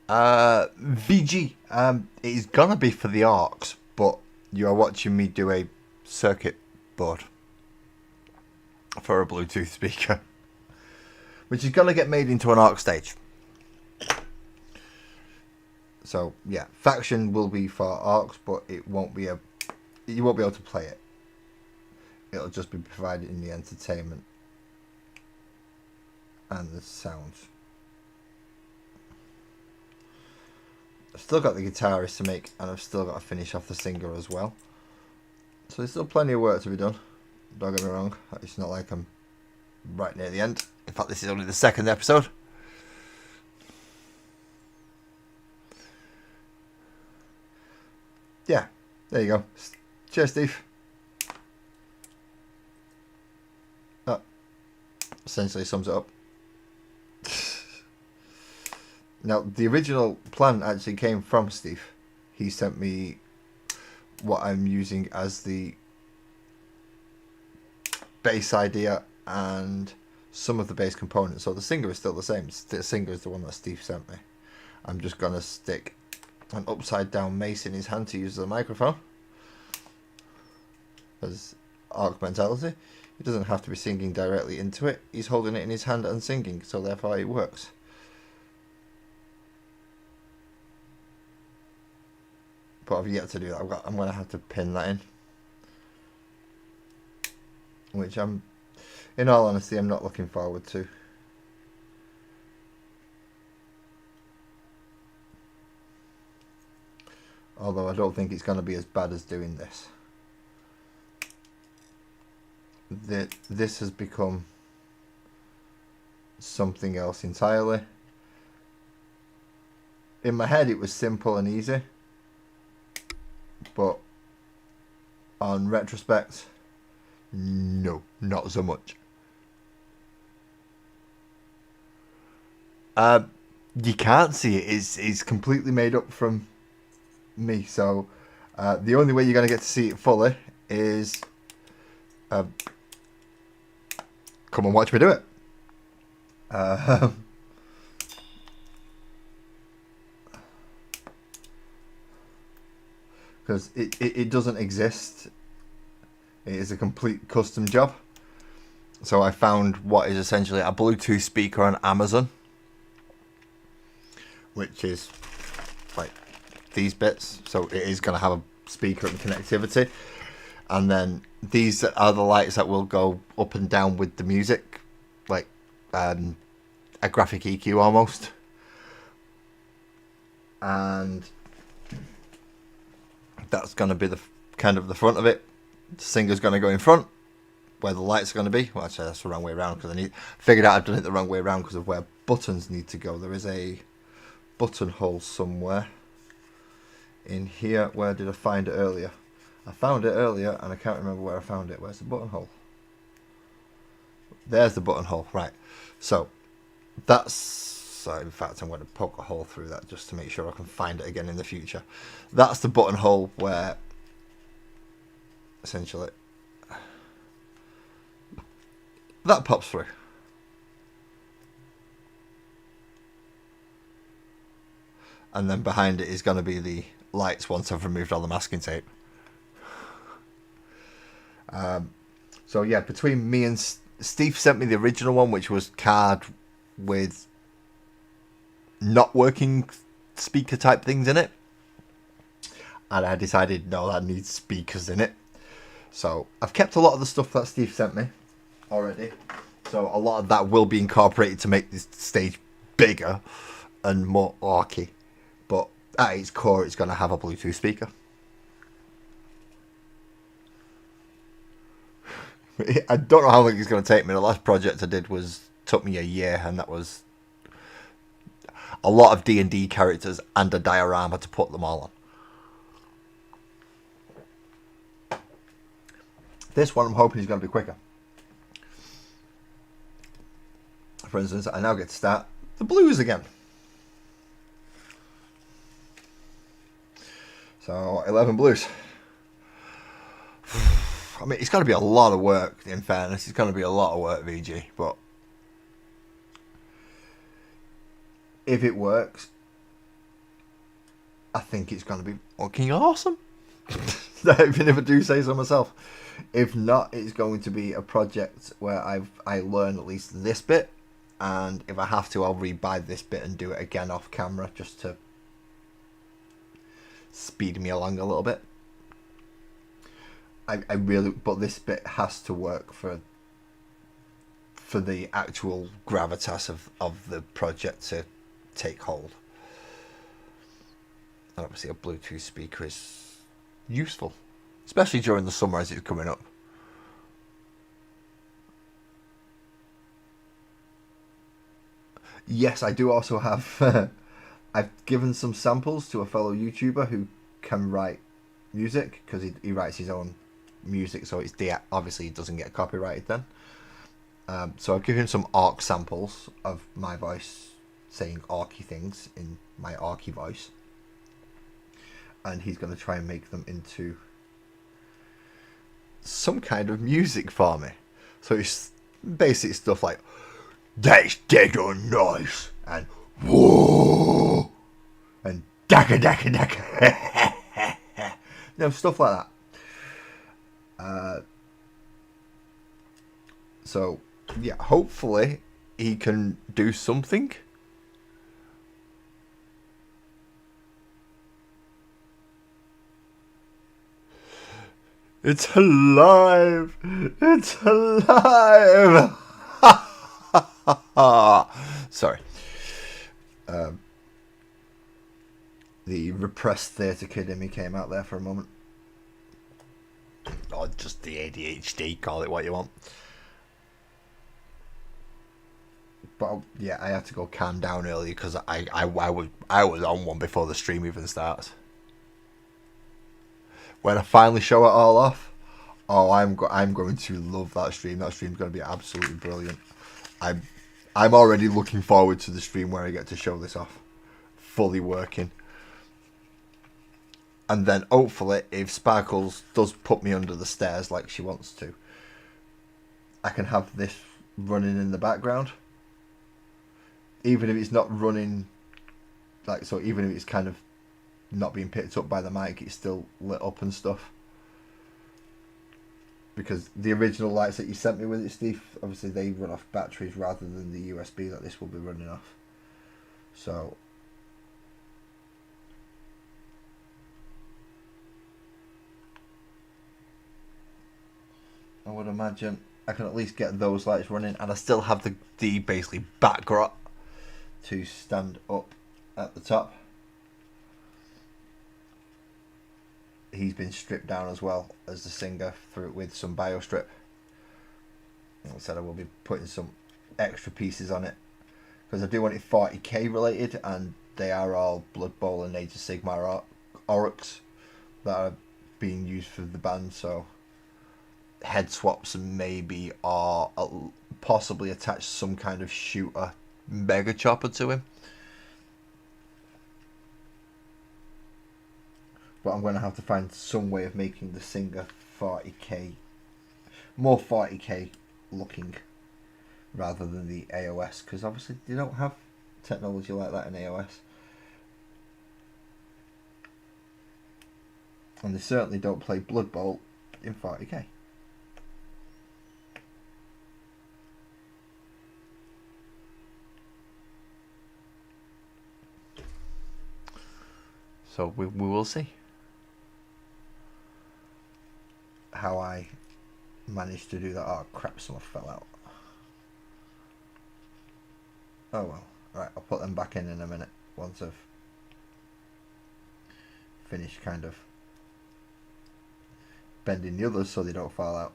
VG, it is gonna be for the AUX, but you are watching me do a circuit board for a Bluetooth speaker, which is gonna get made into an AUX stage. So yeah, faction will be for AUX, but it won't be you won't be able to play it. It'll just be provided in the entertainment and the sounds. I've still got the guitarist to make, and I've still got to finish off the singer as well. So there's still plenty of work to be done. Don't get me wrong, it's not like I'm right near the end. In fact, this is only the second episode. Yeah, there you go. Cheers, Steve. That essentially sums it up. Now, the original plan actually came from Steve. He sent me what I'm using as the bass idea and some of the bass components. So the singer is still the same. The singer is the one that Steve sent me. I'm just going to stick an upside down mace in his hand to use as a microphone. As AUX mentality. He doesn't have to be singing directly into it. He's holding it in his hand and singing, so therefore it works. But I've yet to do that. I'm going to have to pin that in. Which in all honesty, I'm not looking forward to. Although I don't think it's going to be as bad as doing this. This has become something else entirely. In my head it was simple and easy. But on retrospect, no, not so much. You can't see it. It's completely made up from me. So the only way you're going to get to see it fully is come and watch me do it. Because it doesn't exist. It is a complete custom job. So I found what is essentially a Bluetooth speaker on Amazon, which is like these bits. So it is going to have a speaker and connectivity. And then these are the lights that will go up and down with the music, like a graphic EQ almost. And that's going to be the kind of the front of it. The singer's going to go in front, where the lights are going to be. Well, actually, that's the wrong way around because I figured out I've done it the wrong way around because of where buttons need to go. There is a button hole somewhere in here. Where did I find it earlier? I found it earlier and I can't remember where I found it. Where's the button hole? There's the button hole. Right. So in fact, I'm going to poke a hole through that just to make sure I can find it again in the future. That's the button hole where essentially that pops through. And then behind it is going to be the lights once I've removed all the masking tape. So yeah, between me and Steve sent me the original one, which was card with not working speaker type things in it. And I decided, no, that needs speakers in it. So I've kept a lot of the stuff that Steve sent me already. So a lot of that will be incorporated to make this stage bigger and more orky. But at its core, it's going to have a Bluetooth speaker. I don't know how long it's going to take me. The last project I did took me a year, and that was a lot of D&D characters and a diorama to put them all on. This one I'm hoping is going to be quicker. For instance, I now get to start the blues again. So 11 blues. I mean, it's going to be a lot of work, in fairness. It's going to be a lot of work, VG. But if it works, I think it's going to be fucking awesome. Even if I do say so myself. If not, it's going to be a project where I learn at least this bit. And if I have to, I'll rebuy this bit and do it again off camera just to speed me along a little bit. I really, but this bit has to work for the actual gravitas of the project to take hold. And obviously a Bluetooth speaker is useful, especially during the summer as it's coming up. Yes, I do also have I've given some samples to a fellow YouTuber who can write music, because he writes his own music, so it's obviously he doesn't get copyrighted then. So I've given him some orc samples of my voice saying orky things in my orky voice, and he's going to try and make them into some kind of music for me. So it's basic stuff like, that's dead on nice, and whoa, and daka daka daka, stuff like that. So yeah, hopefully he can do something. It's alive! It's alive! Sorry. The repressed theatre kid in me came out there for a moment. Or just the ADHD, call it what you want. But yeah, I had to go calm down earlier because I was on one before the stream even starts. When I finally show it all off, I'm going to love that stream. That stream's going to be absolutely brilliant. I'm already looking forward to the stream where I get to show this off, fully working. And then hopefully, if Sparkles does put me under the stairs like she wants to, I can have this running in the background. Even if it's not running, like, so even if it's kind of not being picked up by the mic, it's still lit up and stuff. Because the original lights that you sent me with it, Steve, obviously they run off batteries rather than the USB that this will be running off. So I would imagine I can at least get those lights running, and I still have the basically backdrop to stand up at the top. He's been stripped down as well as the singer through with some biostrip. Like I said, I will be putting some extra pieces on it because I do want it 40k related, and they are all Blood Bowl and Age of Sigmar Oryx that are being used for the band. So head swaps and maybe or possibly attach some kind of shooter mega chopper to him. But I'm going to have to find some way of making the singer 40k, more 40k looking, rather than the AOS, because obviously they don't have technology like that in AOS. And they certainly don't play Blood Bowl in 40k. So we will see How I managed to do that. Oh crap, some fell out. Oh well. Right, I'll put them back in a minute once I've finished kind of bending the others so they don't fall out.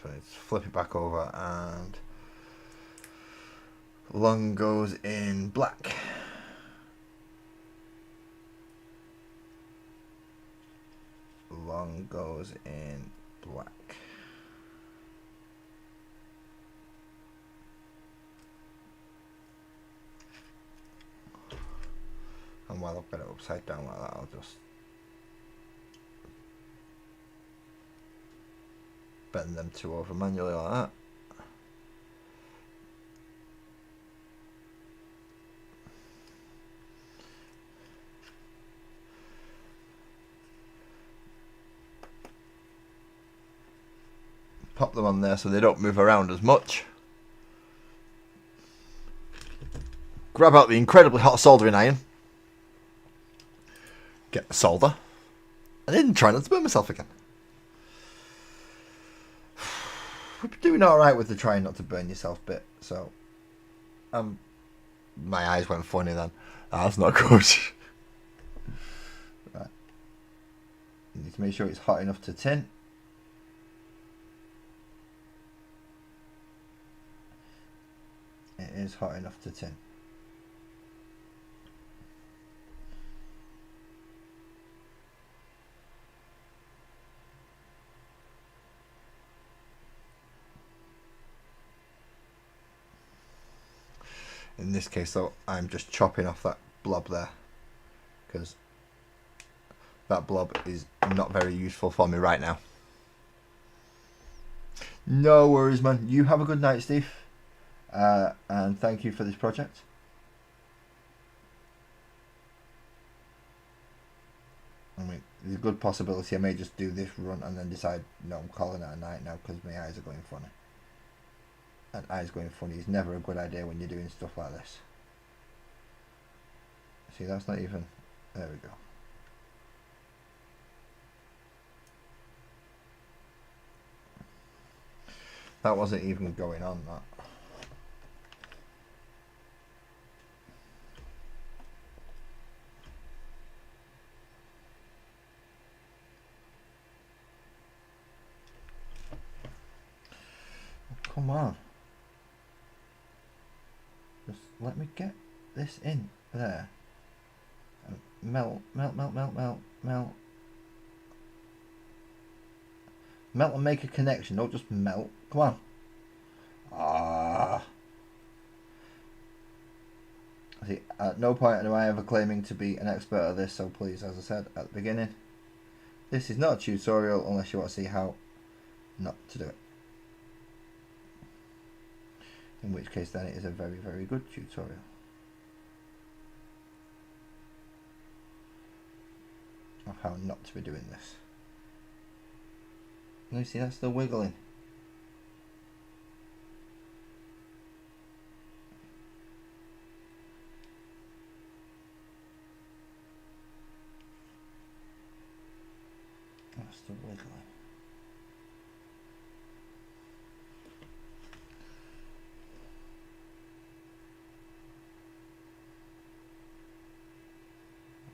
So let's flip it back over, and long goes in black. Long goes in black. And while I've got it upside down like that, I'll just bend them two over manually like that. Pop them on there so they don't move around as much. Grab out the incredibly hot soldering iron. Get the solder. And then try not to burn myself again. We're doing alright with the trying not to burn yourself bit, so my eyes went funny then. That's not good. Right. You need to make sure it's hot enough to tin. It is hot enough to tin. In this case though, I'm just chopping off that blob there, because that blob is not very useful for me right now. No worries, man. You have a good night, Steve. And thank you for this project. I mean, there's a good possibility I may just do this run and then decide, no, I'm calling it a night now because my eyes are going funny. And eyes going funny is never a good idea when you're doing stuff like this. See, that's not even... There we go. That wasn't even going on, that. Come on. Just let me get this in there. Melt, melt, melt, melt, melt, melt. Melt and make a connection. Don't just melt. Come on. Ah. See, at no point am I ever claiming to be an expert at this, so please, as I said at the beginning, this is not a tutorial unless you want to see how not to do it. In which case then it is a very, very good tutorial. Of how not to be doing this. You see, that's still wiggling. That's still wiggling.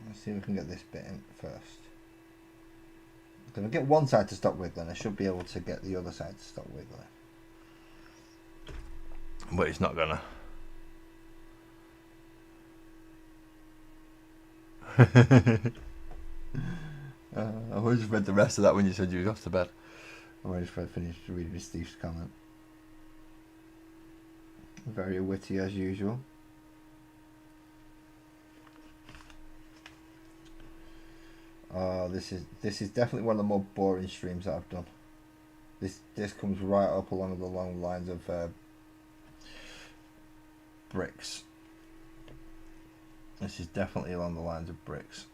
Let's see if we can get this bit in first. If I get one side to stop wiggling, I should be able to get the other side to stop wiggling. But it's not gonna. I always read the rest of that when you said you was off to bed. I always finished reading Steve's comment. Very witty as usual. Oh, this is definitely one of the more boring streams that I've done. This comes right up along the long lines of bricks. This is definitely along the lines of bricks.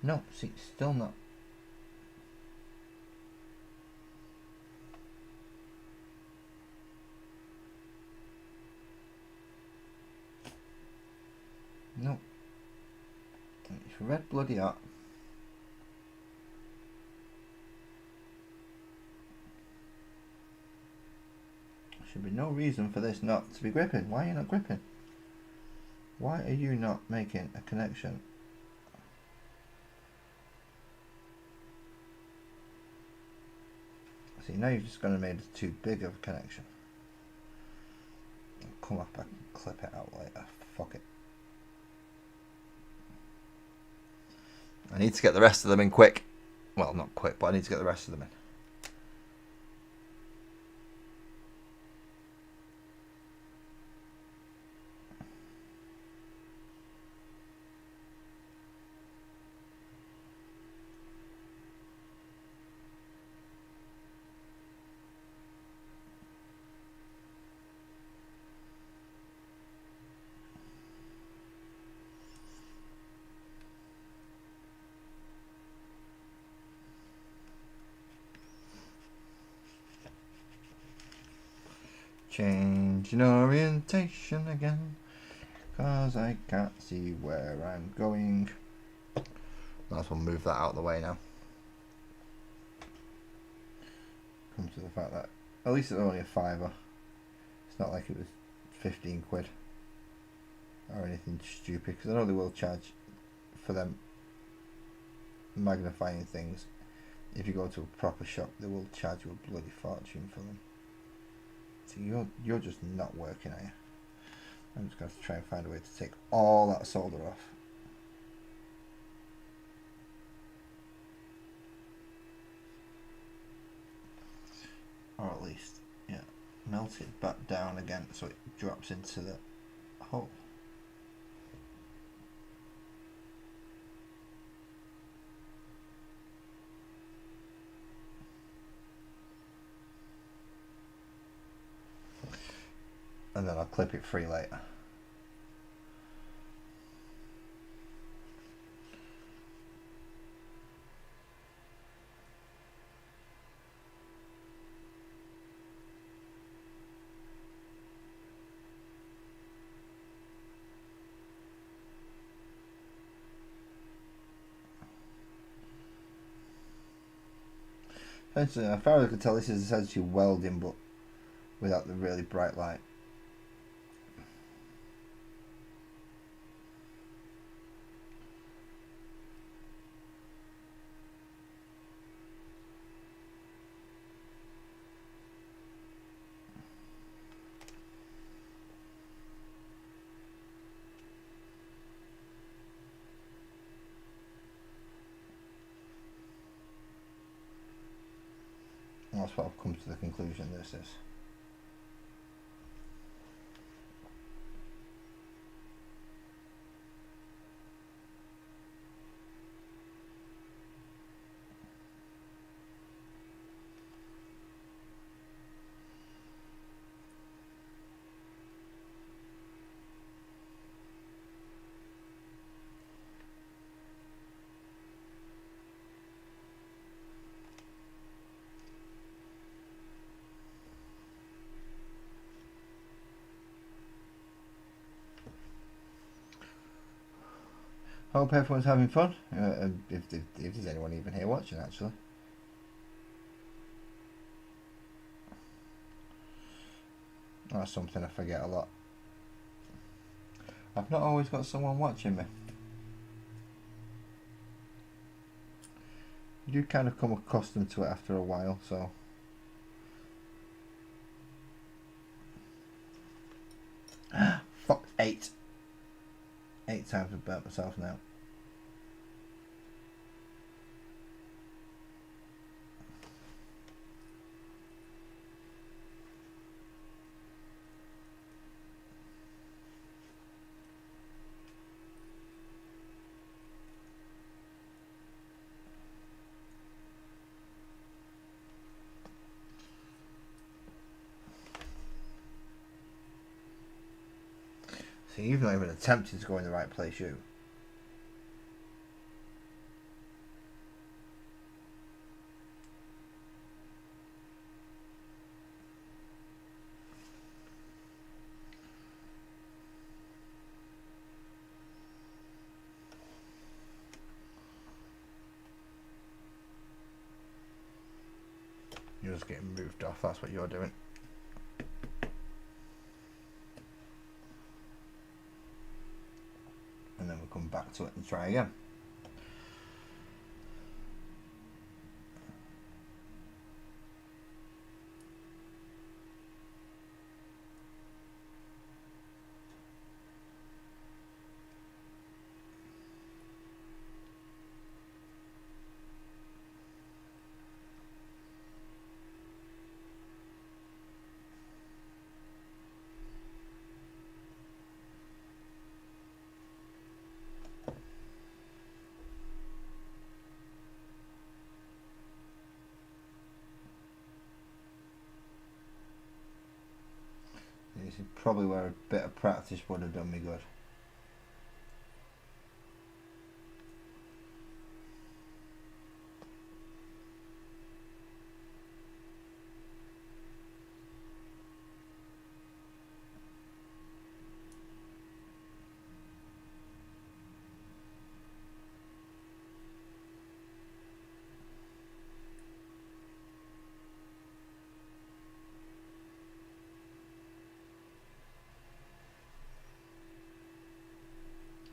No, see, still not. No. It's red bloody hot. There should be no reason for this not to be gripping. Why are you not gripping? Why are you not making a connection? See, now you've just gone and made it too big of a connection. I'll come up, I can clip it out later. Fuck it. I need to get the rest of them in quick. Well, not quick, but I need to get the rest of them in. Changing orientation again, 'cause I can't see where I'm going. Might as well move that out of the way now. Comes to the fact that at least it's only a £5. It's not like it was 15 quid or anything stupid, because I know they will charge for them magnifying things. If you go to a proper shop, they will charge you a bloody fortune for them. So you're just not working, are you? I'm just going to try and find a way to take all that solder off. Or at least, yeah, melt it back down again so it drops into the hole. And then I'll clip it free later. As far as I can tell, this is essentially welding, but without the really bright light. That's what I've come to the conclusion this is. Hope everyone's having fun. If there's anyone even here watching, actually. That's something I forget a lot. I've not always got someone watching me. You do kind of come accustomed to it after a while, so. Fuck, 8. 8 times I've burnt myself now. See, you've not even attempted to go in the right place, you. You're just getting moved off, that's what you're doing. And then we'll come back to it and try again. This is probably where a bit of practice would have done me good.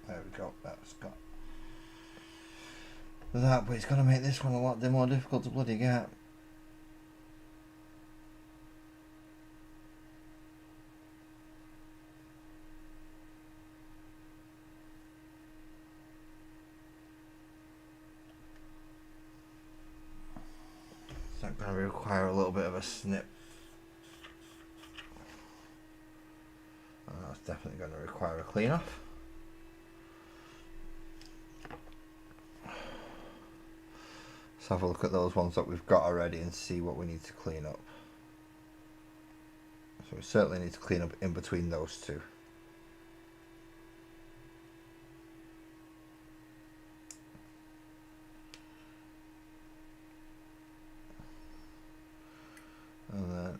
There we go, that's got that, but it's going to make this one a lot more difficult to bloody get. Is that going to require a little bit of a snip? That's definitely going to require a clean off. Let's have a look at those ones that we've got already and see what we need to clean up. So we certainly need to clean up in between those two. And then,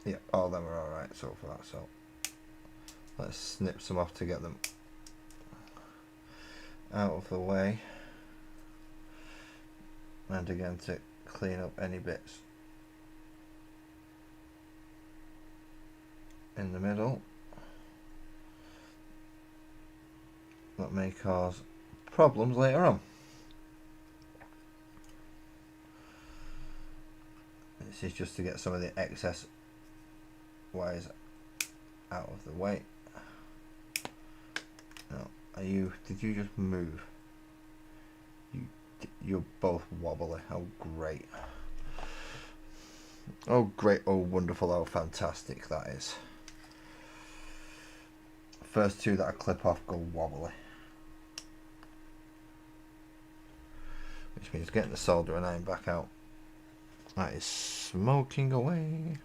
yeah, all of them are alright so far, so let's snip some off to get them out of the way. And again to clean up any bits in the middle that may cause problems later on. This is just to get some of the excess wires out of the way. Now, did you just move? You're both wobbly. Oh great. Oh great, oh wonderful, oh fantastic that is. First two that I clip off go wobbly. Which means getting the soldering iron back out. That is smoking away.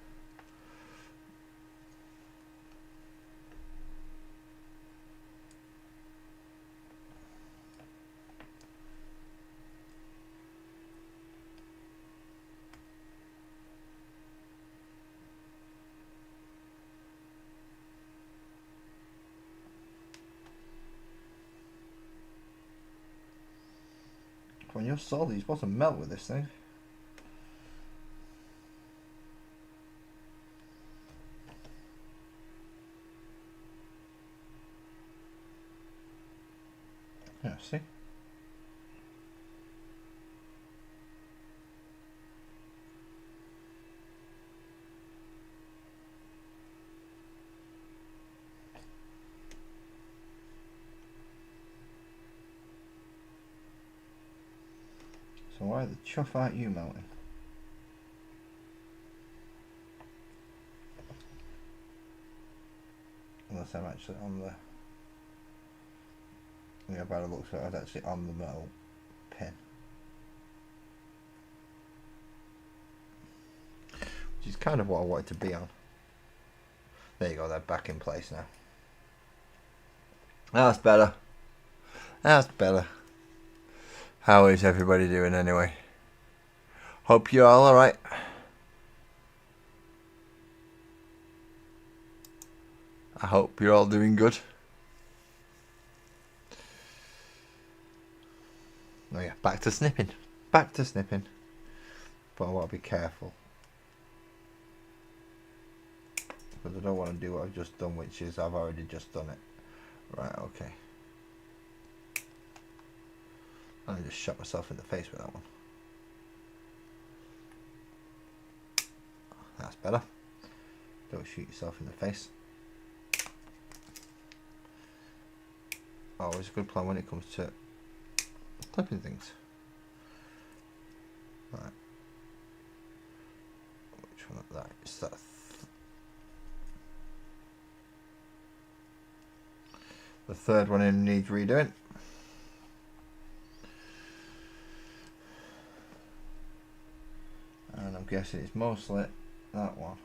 When you're solid, you're supposed to melt with this thing. Yeah, see? So why the chuff aren't you melting? Unless I'm actually on the... Yeah, by the looks of it, I was actually on the metal pin. Which is kind of what I wanted to be on. There you go, they're back in place now. That's better. That's better. How is everybody doing anyway? Hope you're all alright. I hope you're all doing good. Oh yeah, back to snipping. Back to snipping. But I want to be careful. Because I don't want to do what I've just done, which is I've already just done it. Right, okay. I just shot myself in the face with that one. That's better. Don't shoot yourself in the face. Always a good plan when it comes to clipping things. Right. Which one of that is that? The third one in needs redoing. And I'm guessing it's mostly that one.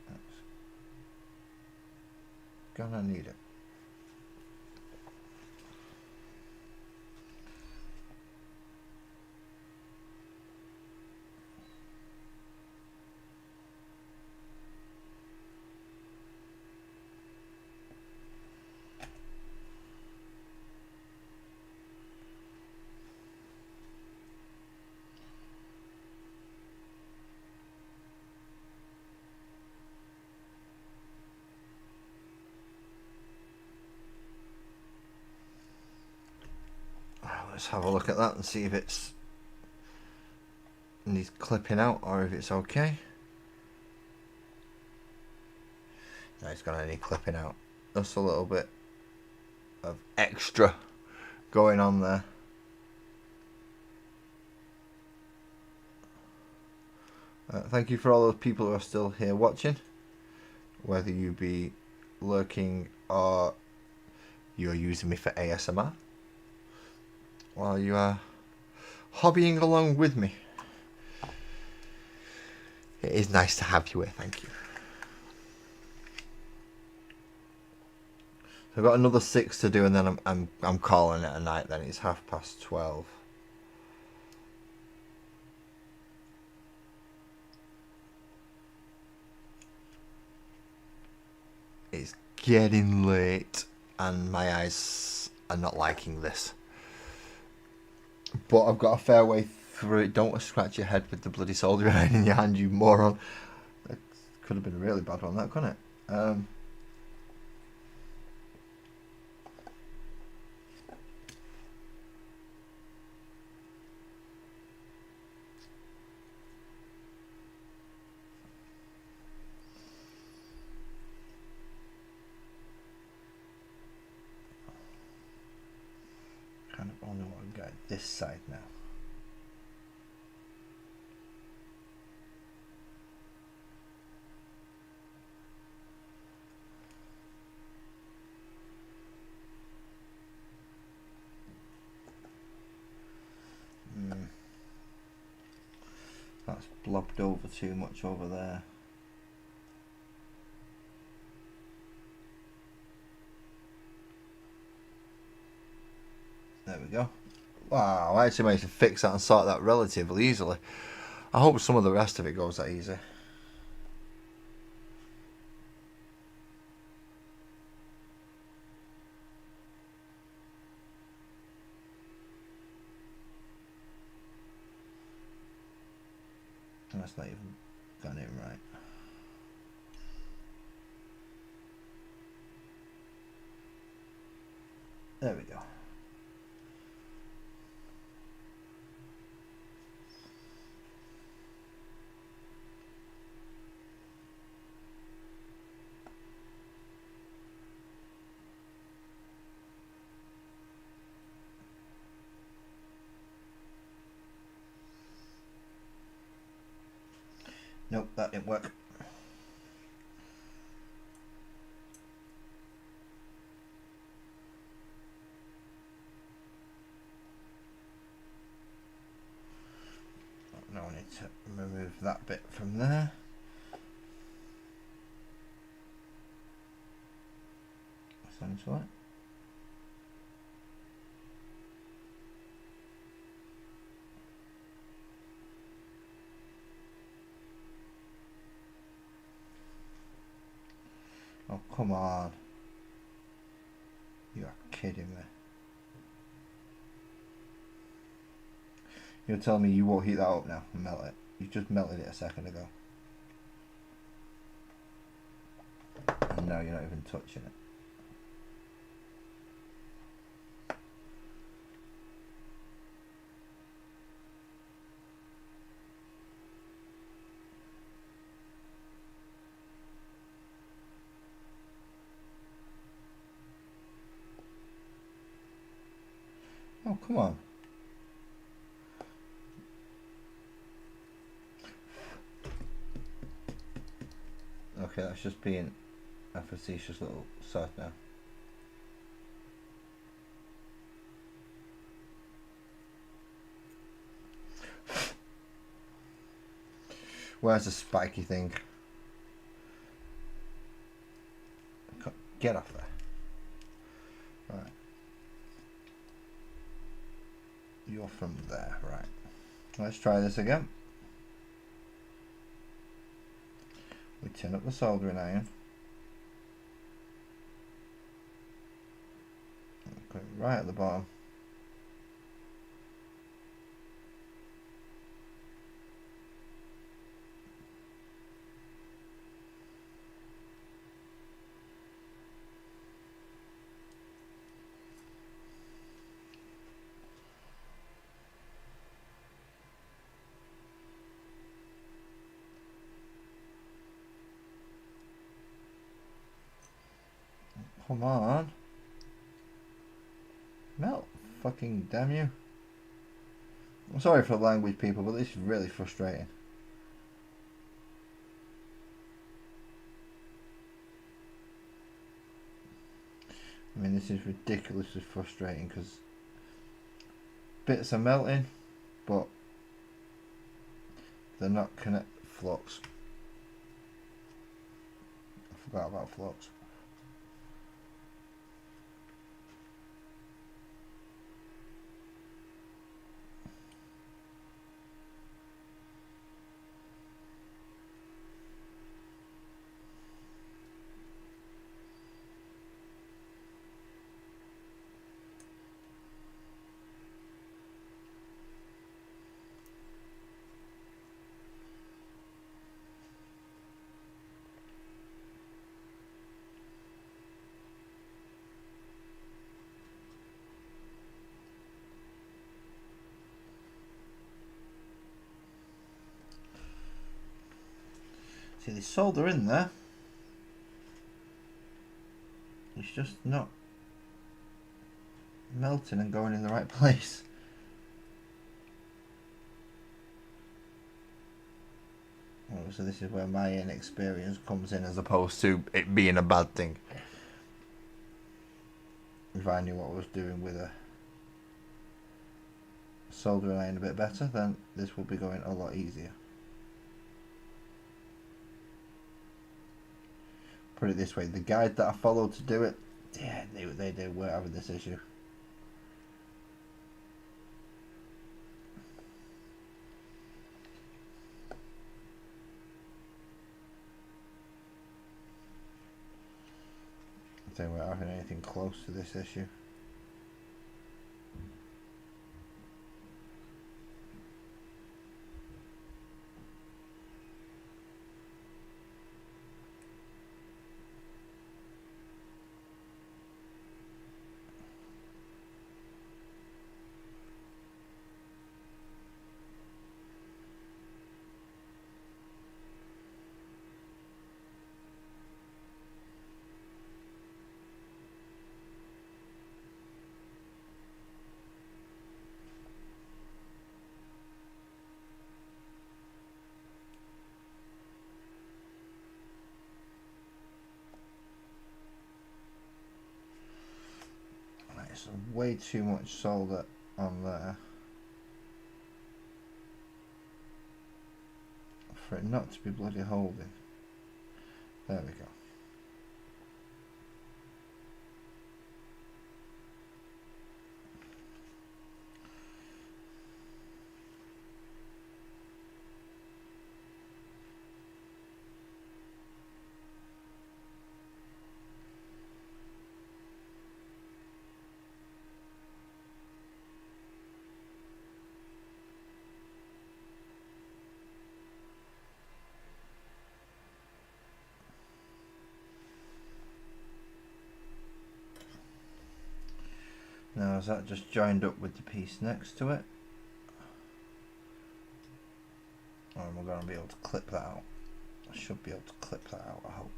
That's gonna need it. Let's have a look at that and see if it's needs clipping out or if it's okay. No, it's gonna need clipping out. Just a little bit of extra going on there. Thank you for all those people who are still here watching, whether you be lurking or you're using me for ASMR while you are hobbying along with me. It is nice to have you here, thank you. So I've got another 6 to do and then I'm calling it a night then. It's 12:30. It's getting late and my eyes are not liking this. But I've got a fair way through it. Don't scratch your head with the bloody soldering iron in your hand, you moron. That could have been a really bad one, that, couldn't it? Kind of only want to go this side now. That's blobbed over too much over there. There we go. Wow, I actually managed to fix that and sort that relatively easily. I hope some of the rest of it goes that easy. That's not even gone in right. There we go. Nope, that didn't work. Now I need to remove that bit from there. Essentially. Oh, come on. You are kidding me. You're telling me you won't heat that up now and melt it. You just melted it a second ago. And now you're not even touching it. Oh, come on. Okay, that's just being a facetious little sod now. Where's the spiky thing? Get off there. Right. You're from there, right. Let's try this again. We turn up the soldering iron. Put it right at the bottom. Come on. Melt. Fucking damn you. I'm sorry for the language, people, but this is really frustrating. I mean, this is ridiculously frustrating because bits are melting, but they're not connect flux. I forgot about flux. See, there's solder in there. It's just not melting and going in the right place. Oh, so this is where my inexperience comes in, as opposed to it being a bad thing. If I knew what I was doing with a soldering iron a bit better, then this will be going a lot easier. Put it this way, the guide that I followed to do it, yeah, they weren't having this issue. They weren't having anything close to this issue. There's way too much solder on there for it not to be bloody holding. There we go. Now is that just joined up with the piece next to it? And we're going to be able to clip that out. I should be able to clip that out, I hope.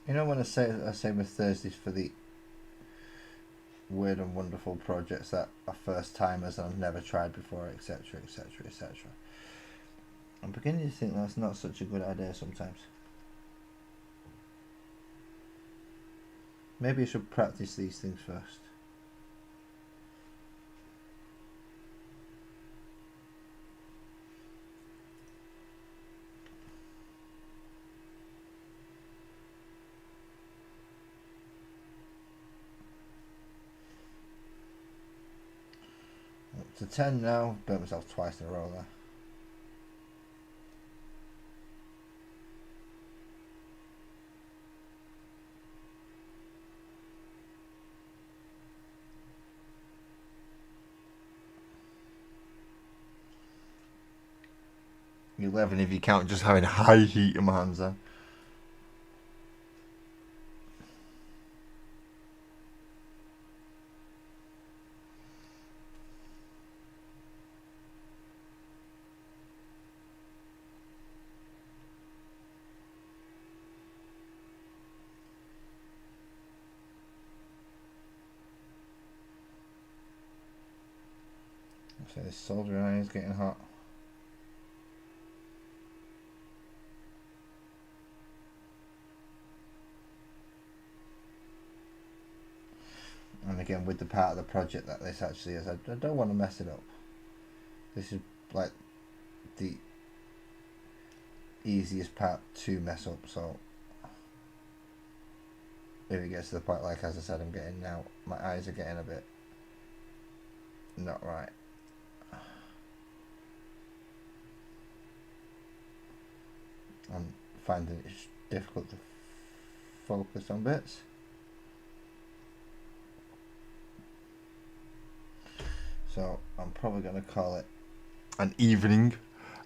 You know when I say with Thursdays for the weird and wonderful projects that are first timers and I've never tried before, etc, etc, etc. I'm beginning to think that's not such a good idea sometimes. Maybe I should practice these things first. Up to 10 now, burnt myself twice in a row there. You're 11 if you count just having high heat in my hands then. So this soldering iron is getting hot. And again, with the part of the project that this actually is, I don't want to mess it up. This is like the easiest part to mess up, so if it gets to the point, like as I said, I'm getting now, my eyes are getting a bit not right. I'm finding it difficult to focus on bits. So I'm probably going to call it an evening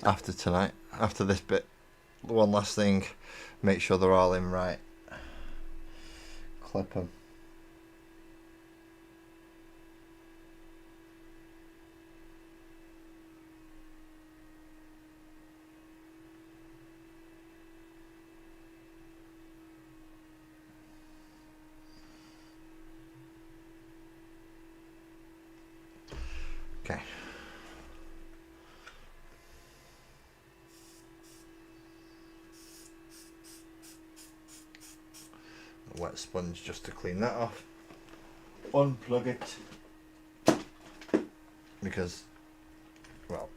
after tonight. After this bit, one last thing, make sure they're all in right. Clip them. Okay. A wet sponge just to clean that off. Unplug it. Because, well,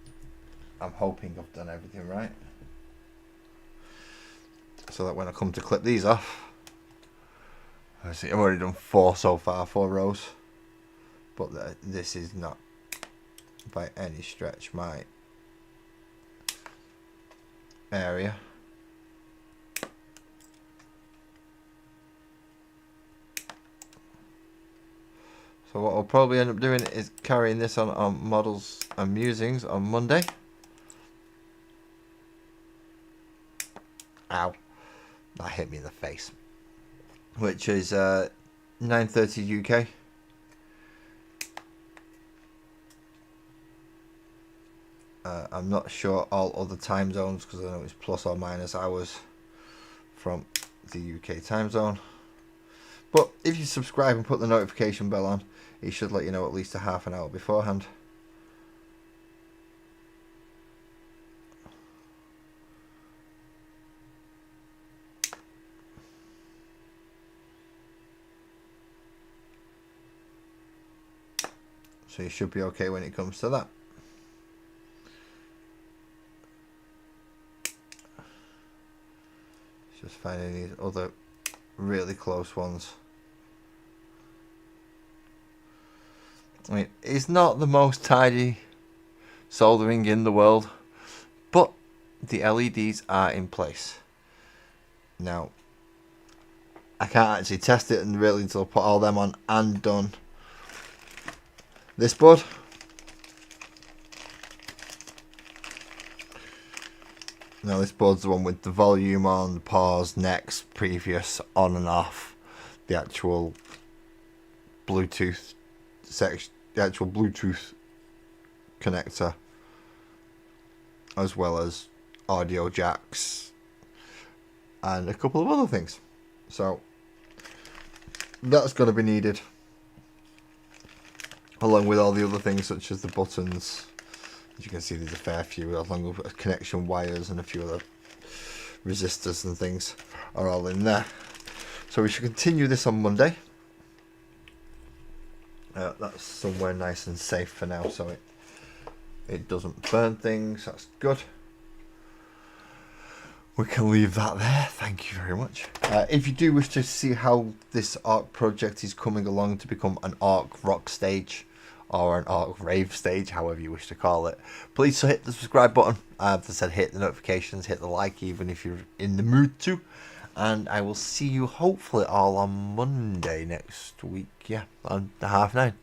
I'm hoping I've done everything right. So that when I come to clip these off, I see I've already done 4 so far, 4 rows. But this is not by any stretch my area. So what I'll probably end up doing is carrying this on Models and Musings on Monday. Ow, that hit me in the face. Which is 9:30 UK. I'm not sure all other time zones because I know it's plus or minus hours from the UK time zone. But if you subscribe and put the notification bell on, it should let you know at least a half an hour beforehand. So you should be okay when it comes to that. Just finding these other really close ones. I mean, it's not the most tidy soldering in the world, but the LEDs are in place. Now, I can't actually test it and really until I put all them on and done this board. Now this board's the one with the volume on, pause, next, previous, on and off, the actual Bluetooth section, the actual Bluetooth connector, as well as audio jacks and a couple of other things. So that's going to be needed, along with all the other things such as the buttons. As you can see, there's a fair few, along with connection wires and a few other resistors and things are all in there. So we should continue this on Monday. That's somewhere nice and safe for now, so it doesn't burn things. That's good. We can leave that there. Thank you very much. If you do wish to see how this ARC project is coming along to become an ARC rock stage, or an ARC rave stage, however you wish to call it, please hit the subscribe button. As I said, hit the notifications, hit the like even if you're in the mood to. And I will see you hopefully all on Monday next week. Yeah, on 9:30.